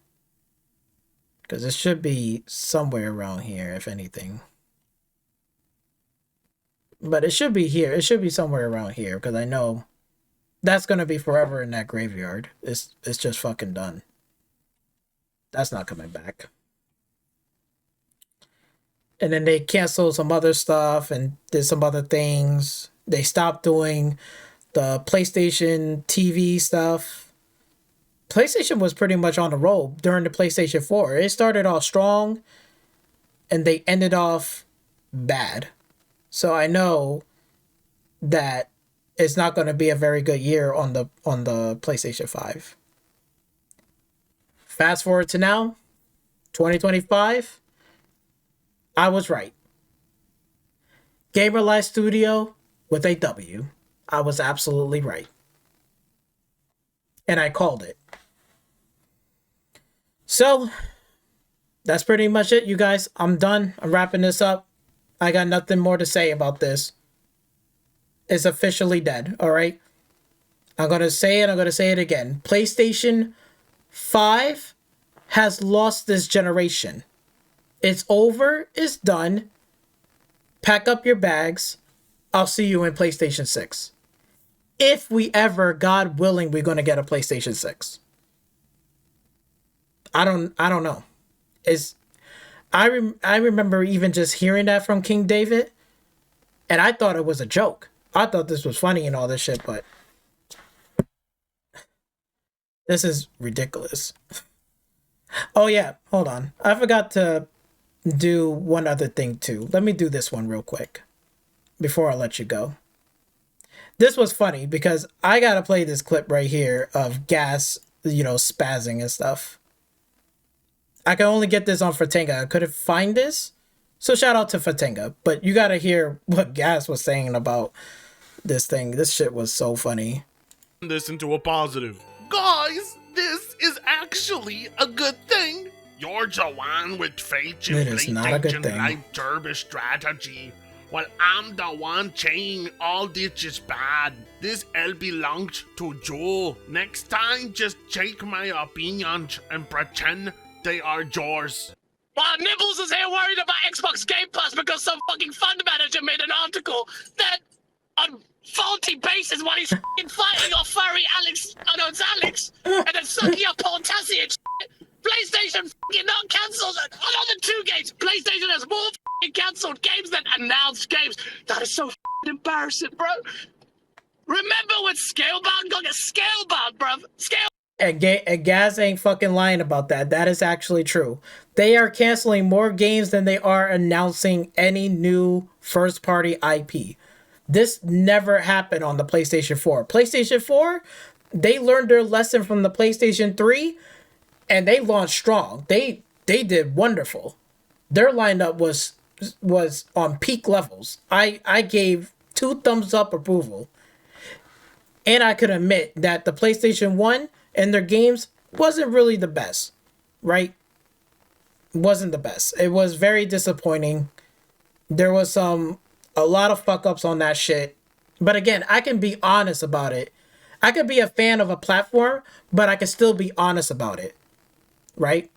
Because it should be somewhere around here, if anything. But it should be here. It should be somewhere around here because I know that's gonna be forever in that graveyard. It's just fucking done. That's not coming back. And then they canceled some other stuff and did some other things. They stopped doing the PlayStation TV stuff. PlayStation was pretty much on the roll during the PlayStation 4. It started off strong and they ended off bad. So I know that it's not going to be a very good year on the PlayStation 5. Fast forward to now, 2025. I was right. Gamer Life Studio with a W. I was absolutely right. And I called it. So, that's pretty much it, you guys. I'm done. I'm wrapping this up. I got nothing more to say about this. It's officially dead, alright? I'm going to say it. I'm going to say it again. PlayStation 5 has lost this generation. It's over. It's done. Pack up your bags. I'll see you in PlayStation 6. If we ever, God willing, we're going to get a PlayStation 6. I don't know. I remember even just hearing that from King David, and I thought it was a joke. I thought this was funny and all this shit, but this is ridiculous. Oh yeah, hold on. I forgot to do one other thing too. Let me do this one real quick before I let you go. This was funny because I gotta play this clip right here of Gas, spazzing and stuff. I can only get this on Fatenga. I couldn't find this. So shout out to Fatenga. But you gotta hear what Gas was saying about this thing. This shit was so funny. This into a positive. Guys, this is actually a good thing. You're the one with faith in It is not a good PlayStation thing. Live Derby strategy. Well, I'm the one saying all this is bad. This all belongs to Joe. Next time, just take my opinions and pretend they are yours. While Nibbles is here worried about Xbox Game Pass because some fucking fund manager made an article that on faulty basis while he's f***ing fighting off furry Alex, it's Alex, and then sucking up Paul Tassi and shit. PlayStation f***ing not cancelled another 2 games. PlayStation has more f***ing cancelled games than announced games. That is so f***ing embarrassing, bro. Remember when Scalebound got Scalebound, bro? And Gaz ain't fucking lying about that. That is actually true. They are canceling more games than they are announcing any new first-party IP. This never happened on the PlayStation 4. PlayStation 4, they learned their lesson from the PlayStation 3, and they launched strong. They did wonderful. Their lineup was on peak levels. I gave 2 thumbs up approval. And I could admit that the PlayStation 1 and their games wasn't really the best, right? Wasn't the best. It was very disappointing. There was a lot of fuck ups on that shit. But again, I can be honest about it. I could be a fan of a platform, but I can still be honest about it, right?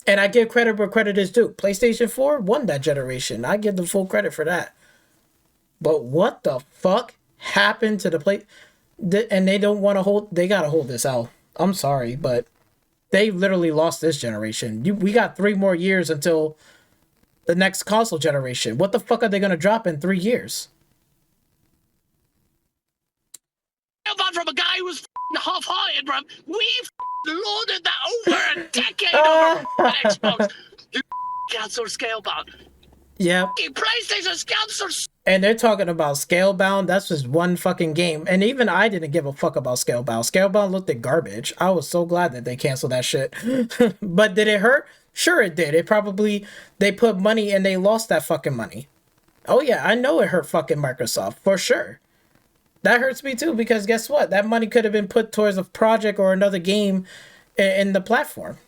And I give credit where credit is due. PlayStation 4 won that generation. I give them full credit for that. But what the fuck happened to the play? And they don't want to hold. They gotta hold this out. I'm sorry, but they literally lost this generation. We got 3 more years until the next console generation. What the fuck are they gonna drop in 3 years? From a guy who was half-hearted, bro. We've lorded that over a decade over Xbox. You cancelled Scalebound. Yeah. PlayStation's cancelled. And they're talking about Scalebound. That's just one fucking game. And even I didn't give a fuck about Scalebound. Scalebound looked like garbage. I was so glad that they canceled that shit. But did it hurt? Sure it did. They put money and they lost that fucking money. Oh yeah, I know it hurt fucking Microsoft. For sure. That hurts me too, because guess what? That money could have been put towards a project or another game in the platform.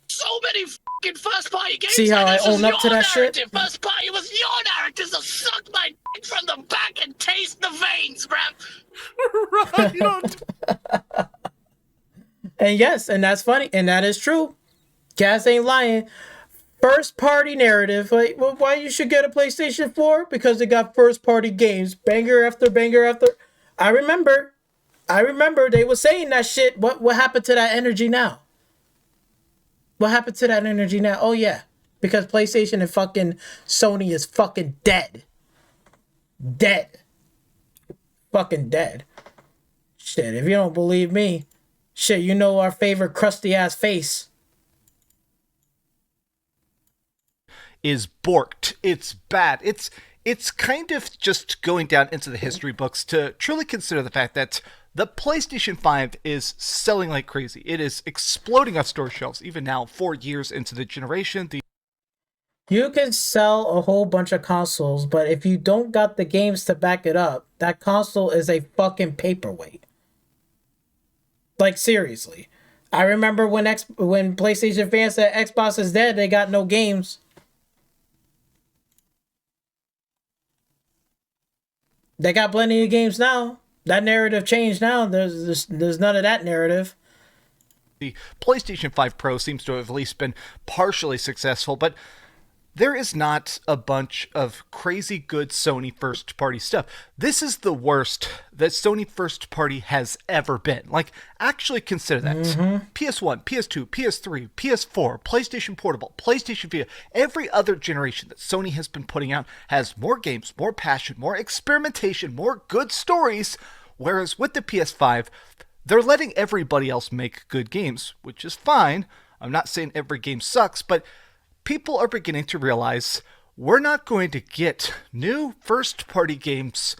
So many fucking first-party games. See how I own up to that shit? First party was your narrative, so suck my dick from the back and taste the veins, bruv. Right. And yes, and that's funny, and that is true. Gas ain't lying. First party narrative. Like, well, why you should get a PlayStation 4? Because they got first party games, banger after banger after. I remember they were saying that shit. What happened to that energy now? What happened to that energy now? Oh yeah, because PlayStation and fucking Sony is fucking dead. Dead. Fucking dead. Shit, if you don't believe me, shit, you know our favorite crusty ass face. Is borked. It's bad. It's kind of just going down into the history books to truly consider the fact that the PlayStation 5 is selling like crazy. It is exploding on store shelves, even now, 4 years into the generation. You can sell a whole bunch of consoles, but if you don't got the games to back it up, that console is a fucking paperweight. Like, seriously. I remember when PlayStation fans said Xbox is dead, they got no games. They got plenty of games now. That narrative changed now. There's none of that narrative. The PlayStation 5 Pro seems to have at least been partially successful, but there is not a bunch of crazy good Sony first-party stuff. This is the worst that Sony first-party has ever been. Like, actually consider that. PS1, PS2, PS3, PS4, PlayStation Portable, PlayStation Vita, every other generation that Sony has been putting out has more games, more passion, more experimentation, more good stories, whereas with the PS5, they're letting everybody else make good games, which is fine. I'm not saying every game sucks, but people are beginning to realize we're not going to get new first-party games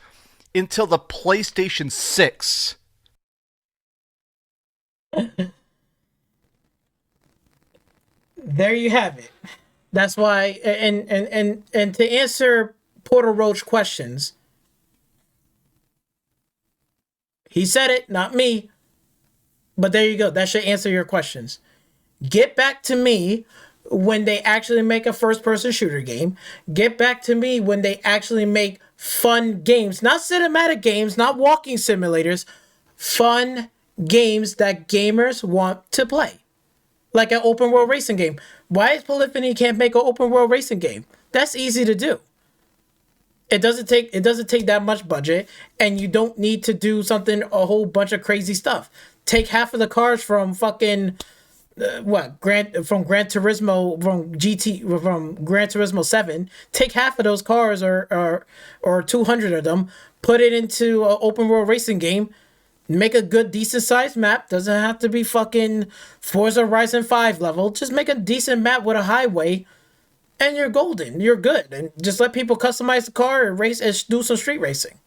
until the PlayStation 6. There you have it. That's why, and to answer Porter Roach questions, he said it, not me. But there you go. That should answer your questions. Get back to me when they actually make a first-person shooter game. Get back to me when they actually make fun games. Not cinematic games, not walking simulators. Fun games that gamers want to play. Like an open-world racing game. Why is Polyphony can't make an open-world racing game? That's easy to do. It doesn't take that much budget, and you don't need to do something, a whole bunch of crazy stuff. Take half of the cars from fucking Gran Turismo, from Gran Turismo 7. Take half of those cars or 200 of them, put it into an open world racing game. Make a good decent sized map. Doesn't have to be fucking Forza Horizon 5 level. Just make a decent map with a highway, and you're golden. You're good. And just let people customize the car and race and do some street racing.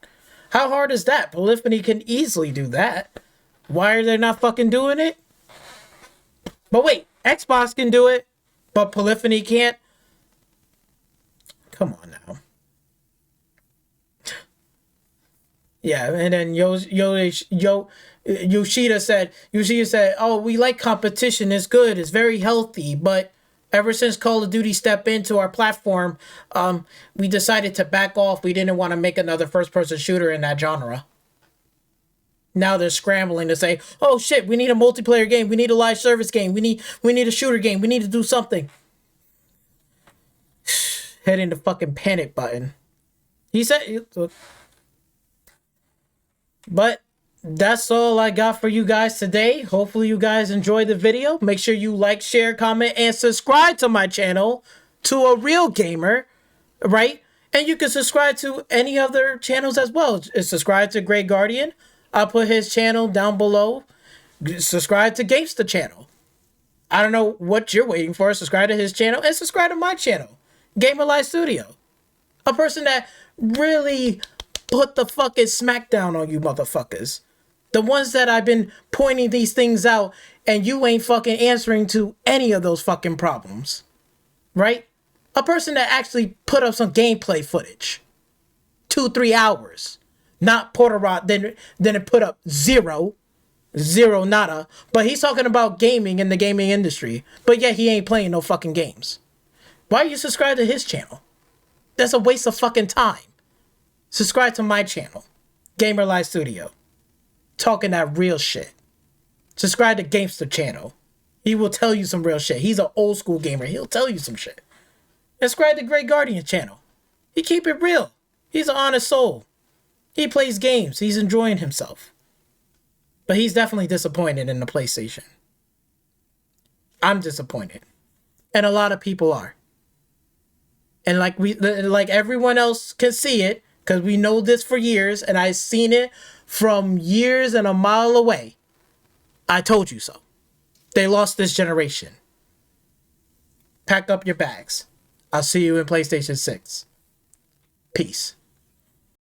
How hard is that? Polyphony can easily do that. Why are they not fucking doing it? But wait, Xbox can do it, but Polyphony can't? Come on now. Yeah, and then Yoshida said, oh, we like competition. It's good. It's very healthy. But ever since Call of Duty stepped into our platform, we decided to back off. We didn't want to make another first-person shooter in that genre. Now they're scrambling to say, oh shit, we need a multiplayer game. We need a live service game. We need a shooter game. We need to do something. Hitting the fucking panic button. He said, but that's all I got for you guys today. Hopefully you guys enjoyed the video. Make sure you like, share, comment, and subscribe to my channel, To a Real Gamer, right? And you can subscribe to any other channels as well. Subscribe to Great Guardian. I'll put his channel down below. Subscribe to Gamester channel. I don't know what you're waiting for. Subscribe to his channel and subscribe to my channel, Gamer Life Studio. A person that really put the fucking smackdown on you motherfuckers. The ones that I've been pointing these things out and you ain't fucking answering to any of those fucking problems. Right? A person that actually put up some gameplay footage. 2-3 hours. Not Porterot, then it put up zero nada. But he's talking about gaming in the gaming industry. But yet he ain't playing no fucking games. Why are you subscribed to his channel? That's a waste of fucking time. Subscribe to my channel, Gamer Life Studio. Talking that real shit. Subscribe to Gamester channel. He will tell you some real shit. He's an old school gamer. He'll tell you some shit. Subscribe to Great Guardian channel. He keep it real. He's an honest soul. He plays games. He's enjoying himself. But he's definitely disappointed in the PlayStation. I'm disappointed. And a lot of people are. And like everyone else can see it, because we know this for years, and I've seen it from years and a mile away. I told you so. They lost this generation. Pack up your bags. I'll see you in PlayStation 6. Peace.